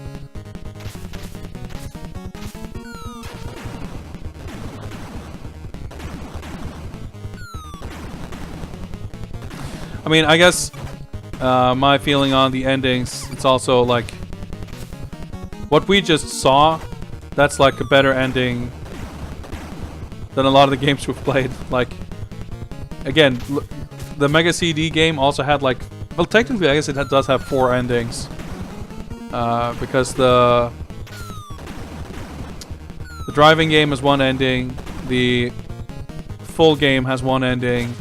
A: I mean, I guess my feeling on the endings, it's also like what we just saw, that's like a better ending than a lot of the games we've played. Like, again, the Mega CD game also had like, well, technically I guess it does have 4 endings. Because the driving game has 1 ending, the full game has 1 ending,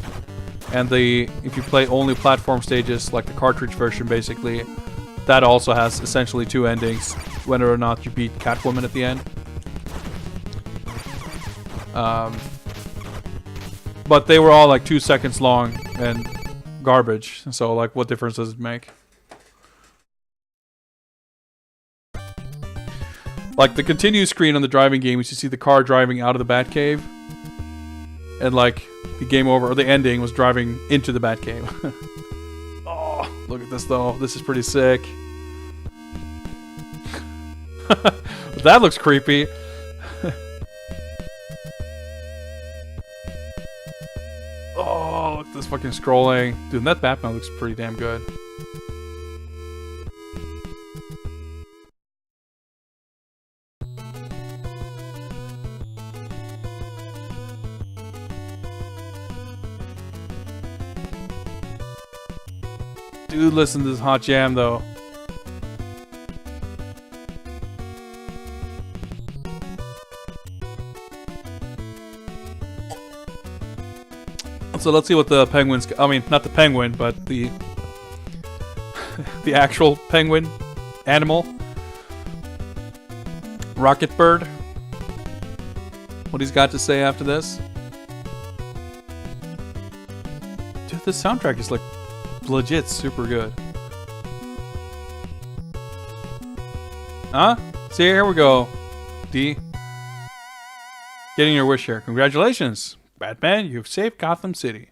A: and if you play only platform stages, like the cartridge version basically, that also has essentially 2 endings, whether or not you beat Catwoman at the end. But they were all like 2 seconds long and garbage, so like what difference does it make? Like the continue screen on the driving game is you see the car driving out of the Batcave, and like the game over, or the ending was driving into the Batcave. Oh, look at this though. This is pretty sick. That looks creepy. Oh, look at this fucking scrolling. Dude, that Batman looks pretty damn good. Dude, listen to this hot jam though. So let's see what the penguins... I mean, not the penguin, but the... the actual penguin animal. Rocket Bird. What he's got to say after this. Dude, this soundtrack is like legit super good. Huh? See, here we go. D. Getting your wish here. Congratulations, Batman. You've saved Gotham City.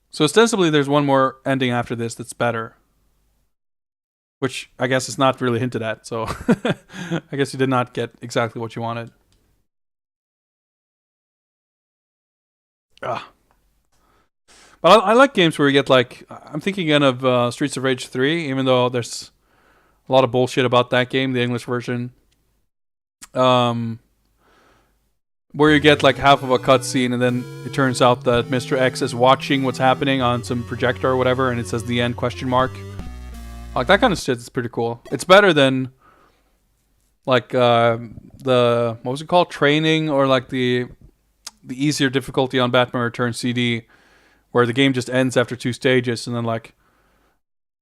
A: So ostensibly there's one more ending after this that's better. Which I guess is not really hinted at, so I guess you did not get exactly what you wanted. Ah. But I like games where you get like... I'm thinking again of Streets of Rage 3, even though there's a lot of bullshit about that game, the English version. Where you get like half of a cutscene and then it turns out that Mr. X is watching what's happening on some projector or whatever and it says the end question mark. Like that kind of shit is pretty cool. It's better than like the... What was it called? Training, or like the easier difficulty on Batman Returns CD, where the game just ends after 2 stages and then like,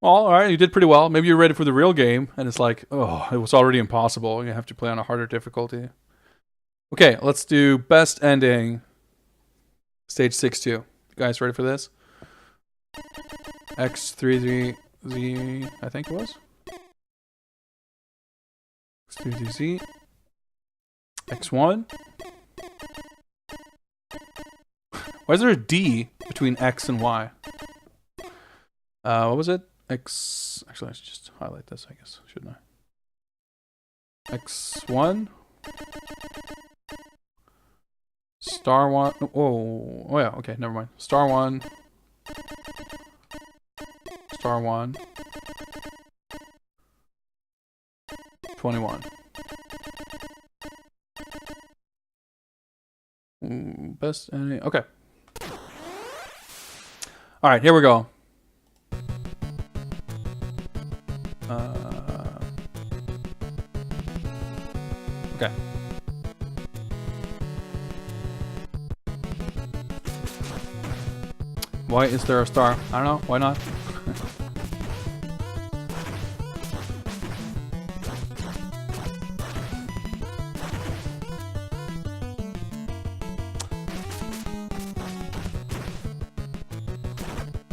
A: well, alright, you did pretty well. Maybe you're ready for the real game. And it's like, oh, it was already impossible. You have to play on a harder difficulty. Okay, let's do best ending. Stage 6-2. You guys ready for this? X33Z, I think it was. X33Z. X1. Why is there a D between X and Y? What was it? X... Actually, I should just highlight this, I guess, shouldn't I? X1. Star 1. Oh, yeah, okay, never mind. Star 1. Star 1. 21. Best ending. Okay. All right, here we go. Okay. Why is there a star? I don't know. Why not?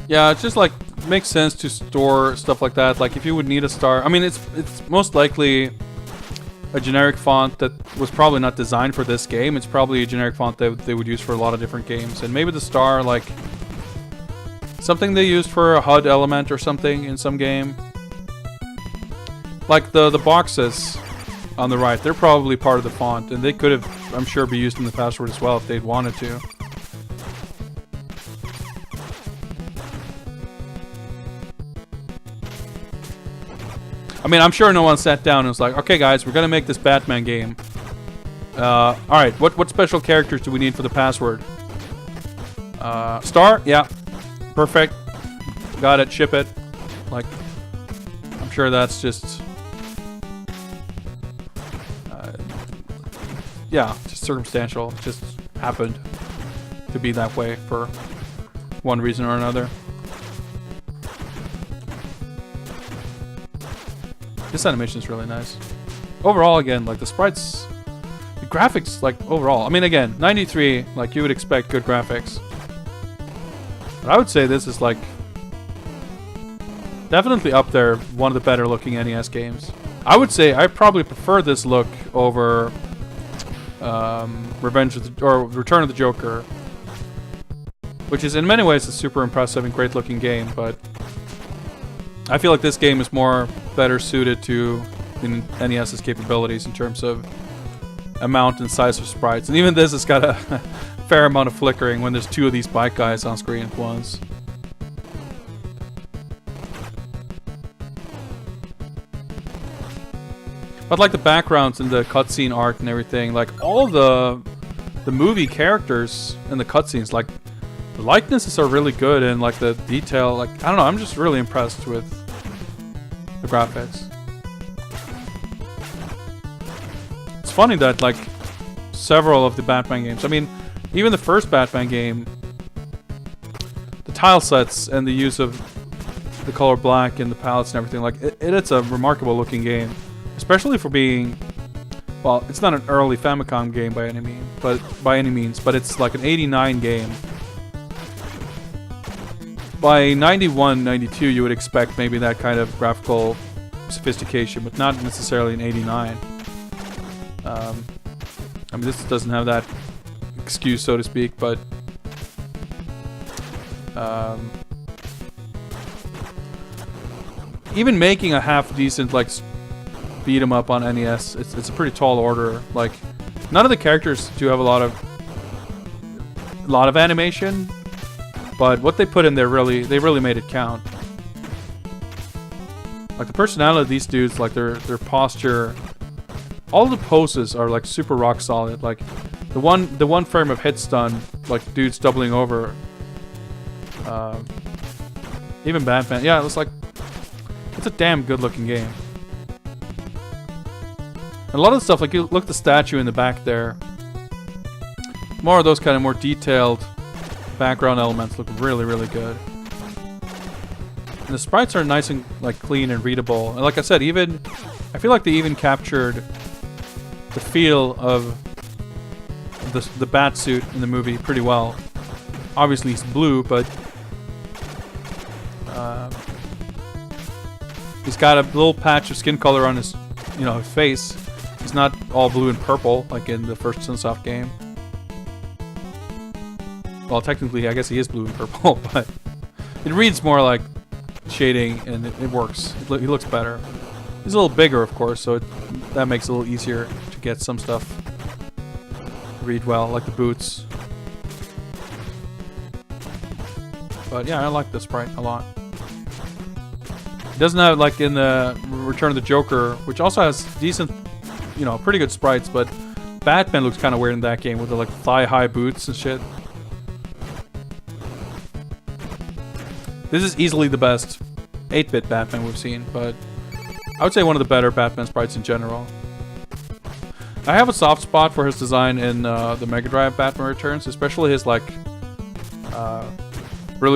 A: Yeah, it's just like makes sense to store stuff like that. Like if you would need a star, I mean, it's most likely a generic font that was probably not designed for this game. It's probably a generic font that they would use for a lot of different games, and maybe the star, like something they used for a HUD element or something in some game. Like the boxes on the right, they're probably part of the font, and they could have, I'm sure, be used in the password as well if they'd wanted to. I mean, I'm sure no one sat down and was like, okay guys, we're gonna make this Batman game. Alright, what special characters do we need for the password? Star? Yeah. Perfect. Got it, ship it. Like, I'm sure that's just... yeah, just circumstantial. It just happened to be that way for one reason or another. This animation is really nice. Overall, again, like the sprites, the graphics, like overall. I mean, again, 93, like you would expect good graphics. But I would say this is like definitely up there, one of the better looking NES games. I would say I probably prefer this look over Return of the Joker. which is in many ways a super impressive and great looking game, but I feel like this game is more better suited to the NES's capabilities in terms of amount and size of sprites. And even this has got a fair amount of flickering when there's two of these bike guys on screen at once. But like the backgrounds and the cutscene art and everything, like all the movie characters and the cutscenes, like the likenesses are really good, and like the detail, like I don't know, I'm just really impressed with the graphics. It's funny that like several of the Batman games, I mean, even the first Batman game, the tile sets and the use of the color black and the palettes and everything, like it's a remarkable looking game. Especially for being, well, it's not an early Famicom game by any means, but it's like an 89 game. By 91, 92, you would expect maybe that kind of graphical sophistication, but not necessarily in 89. I mean, this doesn't have that excuse, so to speak, but even making a half decent, like, beat 'em up on NES, it's a pretty tall order. Like, none of the characters do have a lot of animation, but what they put in there they really made it count. Like the personality of these dudes, like their posture, all the poses are like super rock solid. Like the one frame of hit stun, like dudes doubling over. Even Batman, yeah, it's a damn good looking game. And a lot of the stuff, like you look at the statue in the back there, more of those kind of more detailed background elements look really, really good. And the sprites are nice and like clean and readable. And like I said, I feel like they even captured the feel of the bat suit in the movie pretty well. Obviously he's blue, but he's got a little patch of skin color on his, his face. He's not all blue and purple like in the first Sunsoft game. Well, technically, I guess he is blue and purple, but it reads more like shading, and it works. He looks better. He's a little bigger, of course, so that makes it a little easier to get some stuff to read well, like the boots. But yeah, I like the sprite a lot. It doesn't have, like in the Return of the Joker, which also has decent, pretty good sprites, but Batman looks kind of weird in that game with the like thigh-high boots and shit. This is easily the best 8-bit Batman we've seen, but I would say one of the better Batman sprites in general. I have a soft spot for his design in the Mega Drive Batman Returns, especially his really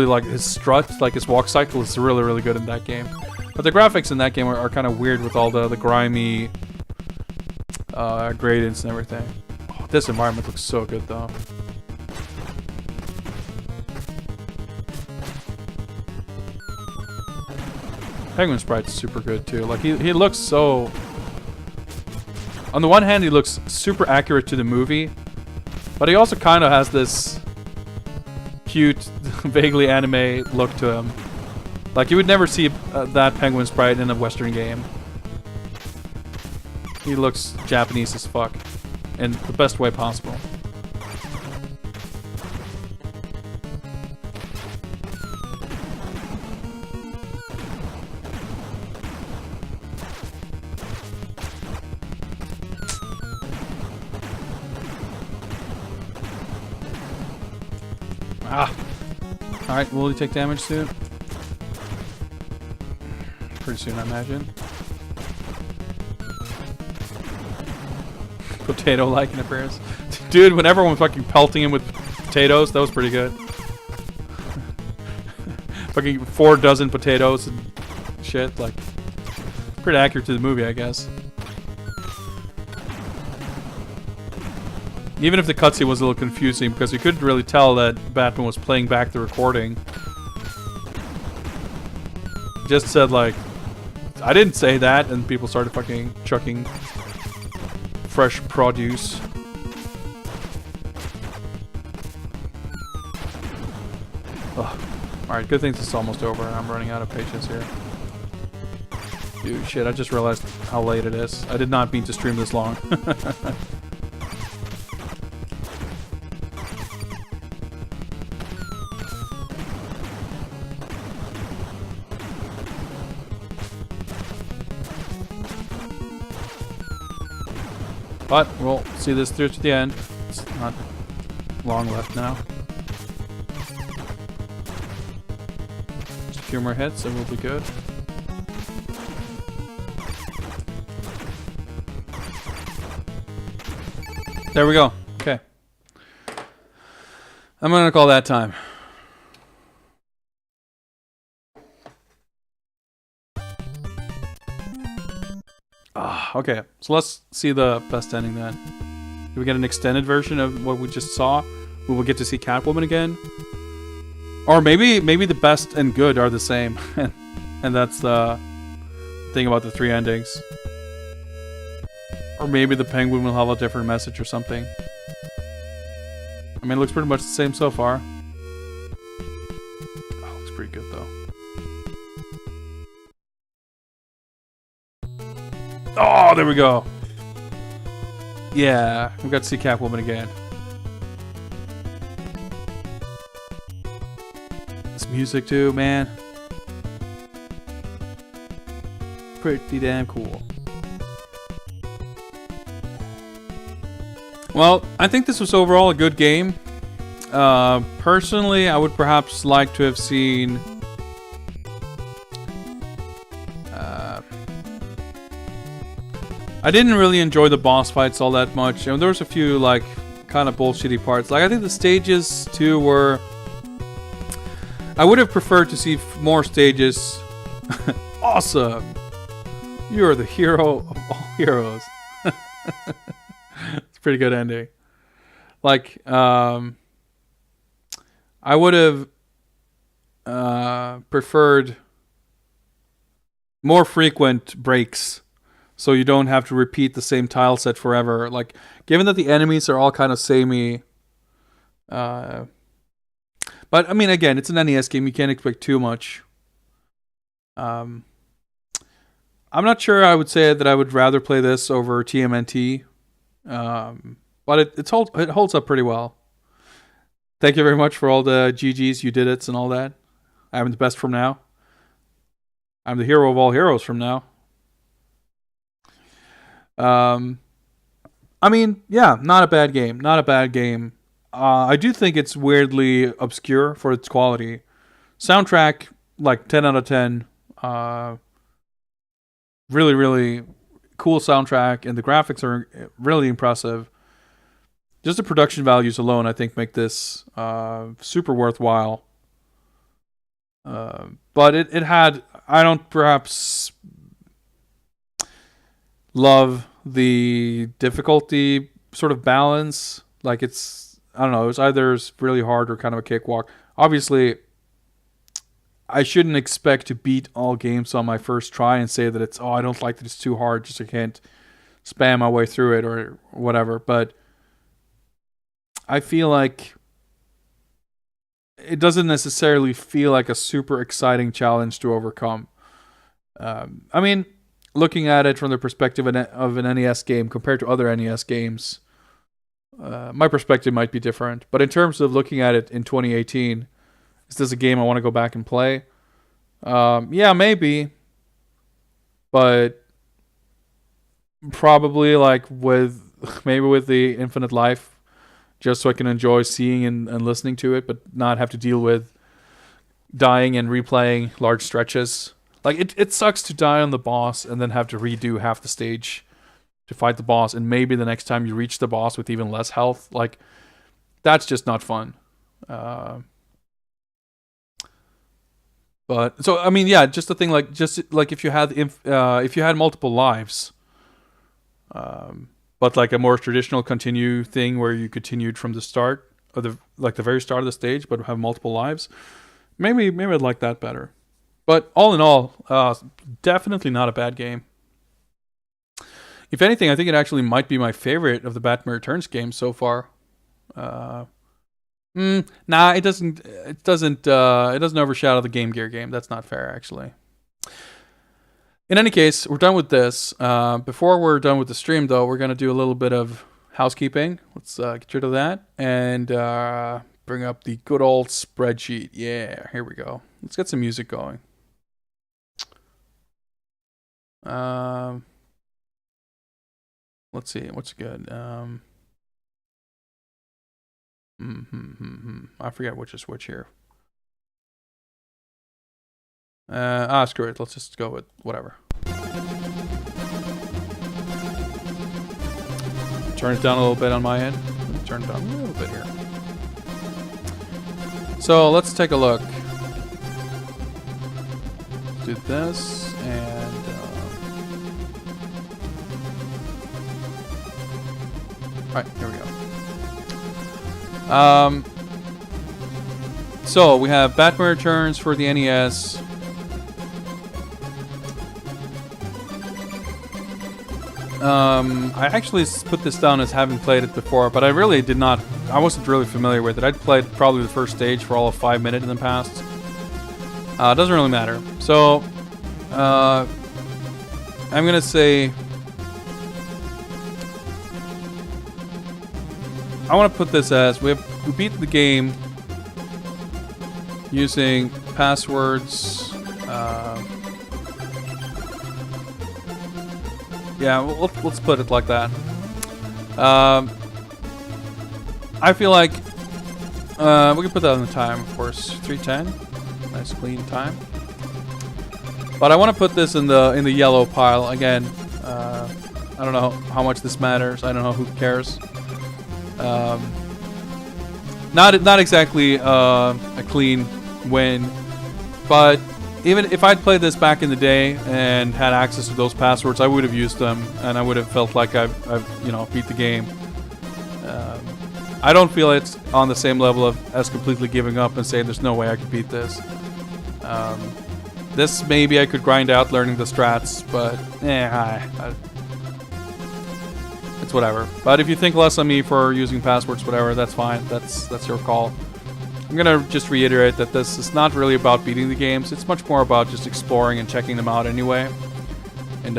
A: like his strut, like his walk cycle is really, really good in that game. But the graphics in that game are kind of weird with all the grimy gradients and everything. Oh, this environment looks so good though. Penguin sprite's super good too. Like he looks so. On the one hand, he looks super accurate to the movie, but he also kind of has this cute, vaguely anime look to him. Like you would never see that penguin sprite in a Western game. He looks Japanese as fuck, in the best way possible. Alright, will he take damage soon? Pretty soon, I imagine. Potato-like in appearance. Dude, when everyone was fucking pelting him with potatoes, that was pretty good. Fucking 4 dozen potatoes and shit, like... Pretty accurate to the movie, I guess. Even if the cutscene was a little confusing, because you couldn't really tell that Batman was playing back the recording. Just said like, I didn't say that, and people started fucking chucking fresh produce. Alright, good thing this is almost over and I'm running out of patience here. Dude, shit, I just realized how late it is. I did not mean to stream this long. But we'll see this through to the end. It's not long left now. Just a few more hits and we'll be good. There we go. Okay. I'm gonna call that time. Okay. So let's see the best ending then. Do we get an extended version of what we just saw? We will get to see Catwoman again? Or maybe the best and good are the same. And that's the thing about the 3 endings. Or maybe the Penguin will have a different message or something. I mean, it looks pretty much the same so far. Oh, looks pretty good though. Oh, there we go. Yeah, we got to see Catwoman again. This music too, man. Pretty damn cool. Well, I think this was overall a good game. Personally, I would perhaps like to have seen... I didn't really enjoy the boss fights all that much, and there was a few, like, kind of bullshitty parts. Like, I think the stages, too, were... I would have preferred to see more stages. Awesome! You're the hero of all heroes. It's a pretty good ending. Like, I would have preferred more frequent breaks, so you don't have to repeat the same tile set forever. Like, given that the enemies are all kind of samey, but I mean, again, it's an NES game. You can't expect too much. I'm not sure. I would say that I would rather play this over TMNT, but it holds up pretty well. Thank you very much for all the GGs, you did it's, and all that. I'm the best from now. I'm the hero of all heroes from now. I mean, yeah, not a bad game. Not a bad game. I do think it's weirdly obscure for its quality. Soundtrack, like 10 out of 10. Really, really cool soundtrack, and the graphics are really impressive. Just the production values alone, I think, make this super worthwhile. But it had... I don't perhaps love the difficulty sort of balance. Like, it's... I don't know. It's either really hard or kind of a cakewalk. Obviously, I shouldn't expect to beat all games on my first try and say that it's... Oh, I don't like that it's too hard, just I can't spam my way through it or whatever. But I feel like it doesn't necessarily feel like a super exciting challenge to overcome. I mean, looking at it from the perspective of an NES game compared to other NES games, my perspective might be different. But in terms of looking at it in 2018, is this a game I want to go back and play? Yeah, maybe. But probably like maybe with the Infinite Life, just so I can enjoy seeing and listening to it, but not have to deal with dying and replaying large stretches. Like, it sucks to die on the boss and then have to redo half the stage to fight the boss, and maybe the next time you reach the boss with even less health. Like, that's just not fun. But so I mean, yeah, just the thing, like, just like if you had multiple lives, but like a more traditional continue thing where you continued from the start of the very start of the stage, but have multiple lives, maybe I'd like that better. But all in all, definitely not a bad game. If anything, I think it actually might be my favorite of the Batman Returns games so far. Nah, it doesn't. It doesn't. It doesn't overshadow the Game Gear game. That's not fair, actually. In any case, we're done with this. Before we're done with the stream, though, we're gonna do a little bit of housekeeping. Let's get rid of that and bring up the good old spreadsheet. Yeah, here we go. Let's get some music going. Let's see. What's good? I forget which is which here. Screw it. Let's just go with whatever. Turn it down a little bit on my end. Turn it down a little bit here. So let's take a look. Do this and all right, here we go. So we have Batman Returns for the NES. I actually put this down as having played it before, but I really did not. I wasn't really familiar with it. I'd played probably the first stage for all of 5 minutes in the past. It doesn't really matter. So I'm gonna say I want to put this as we beat the game using passwords. Yeah, let's put it like that. I feel like we can put that on the time, of course. 3:10, nice clean time. But I want to put this in the yellow pile again. I don't know how much this matters. I don't know who cares. Not exactly a clean win, but even if I'd played this back in the day and had access to those passwords, I would have used them, and I would have felt like I've beat the game. I don't feel it's on the same level as completely giving up and saying there's no way I could beat this. This maybe I could grind out learning the strats, but it's whatever. But if you think less of me for using passwords, whatever, that's fine. That's your call. I'm gonna just reiterate that this is not really about beating the games. It's much more about just exploring and checking them out anyway, and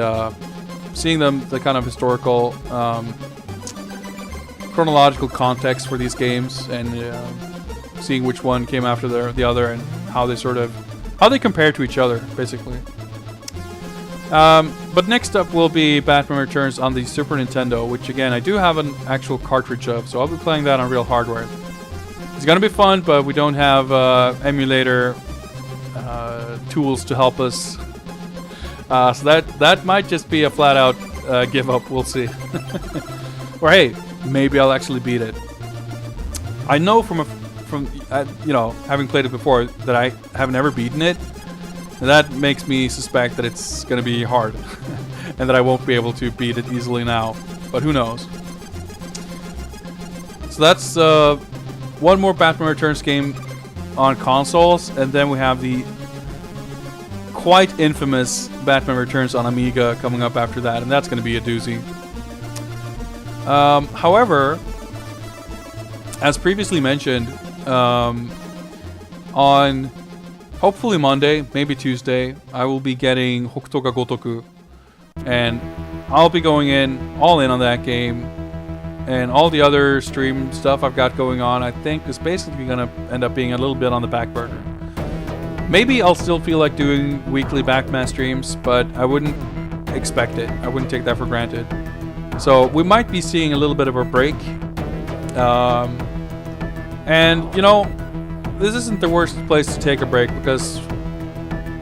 A: seeing the kind of historical, chronological context for these games, and seeing which one came after the other and how they compare to each other, basically. But next up will be Batman Returns on the Super Nintendo, which again I do have an actual cartridge of, so I'll be playing that on real hardware. It's gonna be fun, but we don't have emulator tools to help us, so that might just be a flat out give up. We'll see. Or hey, maybe I'll actually beat it. I know from having played it before that I have never beaten it. That makes me suspect that it's going to be hard and that I won't be able to beat it easily now, but who knows. So that's one more Batman Returns game on consoles, and then we have the quite infamous Batman Returns on Amiga coming up after that, and that's going to be a doozy. However, as previously mentioned, on hopefully Monday, maybe Tuesday, I will be getting Hokuto ga Gotoku, and I'll be going all in on that game, and all the other stream stuff I've got going on, I think, is basically going to end up being a little bit on the back burner. Maybe I'll still feel like doing weekly Backman streams, but I wouldn't expect it. I wouldn't take that for granted. So we might be seeing a little bit of a break. And, this isn't the worst place to take a break, because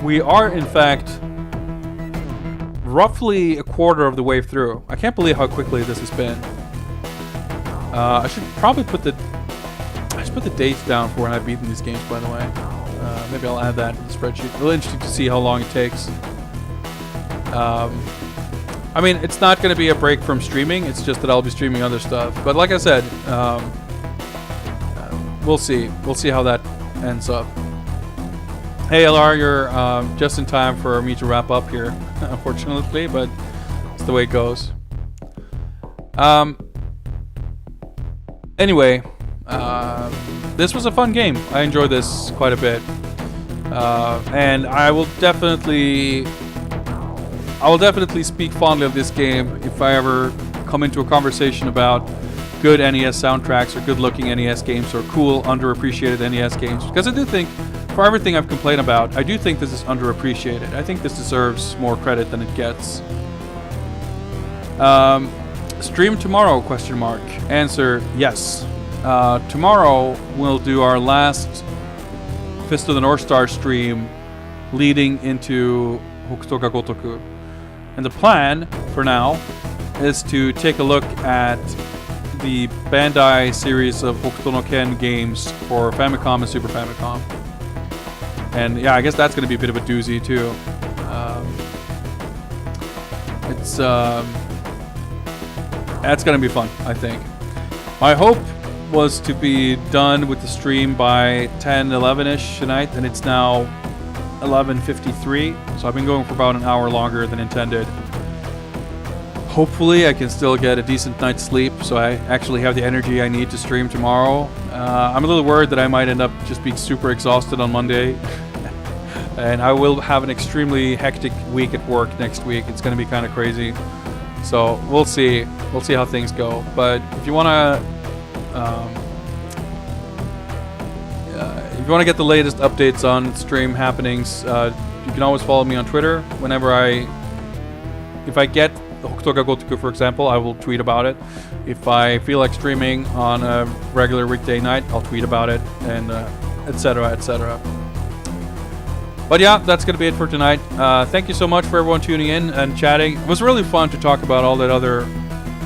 A: we are, in fact, roughly a quarter of the way through. I can't believe how quickly this has been. I should probably put the dates down for when I've beaten these games, by the way. Maybe I'll add that to the spreadsheet. It's really interesting to see how long it takes. I mean, it's not going to be a break from streaming. It's just that I'll be streaming other stuff. But like I said, we'll see. We'll see how that ends up. Hey, LR, you're just in time for me to wrap up here, unfortunately, but it's the way it goes. Anyway, This was a fun game. I enjoyed this quite a bit. And I will definitely speak fondly of this game if I ever come into a conversation about good NES soundtracks or good-looking NES games or cool, underappreciated NES games. Because I do think, for everything I've complained about, I do think this is underappreciated. I think this deserves more credit than it gets. Stream tomorrow? Question mark. Answer: yes. Tomorrow we'll do our last Fist of the North Star stream leading into Hokuto ga Gotoku. And the plan for now is to take a look at the Bandai series of Hokuto no Ken games for Famicom and Super Famicom. And yeah, I guess that's going to be a bit of a doozy too. That's going to be fun, I think. My hope was to be done with the stream by 10, 11-ish tonight, and it's now 11:53, so I've been going for about an hour longer than intended. Hopefully I can still get a decent night's sleep, so I actually have the energy I need to stream tomorrow. I'm a little worried that I might end up just being super exhausted on Monday, and I will have an extremely hectic week at work next week. It's going to be kind of crazy, so we'll see how things go. But if you want to get the latest updates on stream happenings, you can always follow me on Twitter. If I get Hokuto ga Gotoku, for example, I will tweet about it. If I feel like streaming on a regular weekday night, I'll tweet about it, and etc., etc. But yeah, that's going to be it for tonight. Thank you so much for everyone tuning in and chatting. It was really fun to talk about all that other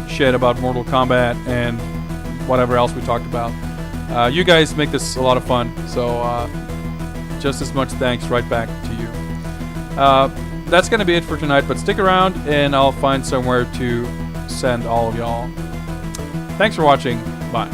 A: shit about Mortal Kombat and whatever else we talked about. You guys make this a lot of fun, so just as much thanks right back to you. That's going to be it for tonight, but stick around and I'll find somewhere to send all of y'all. Thanks for watching. Bye.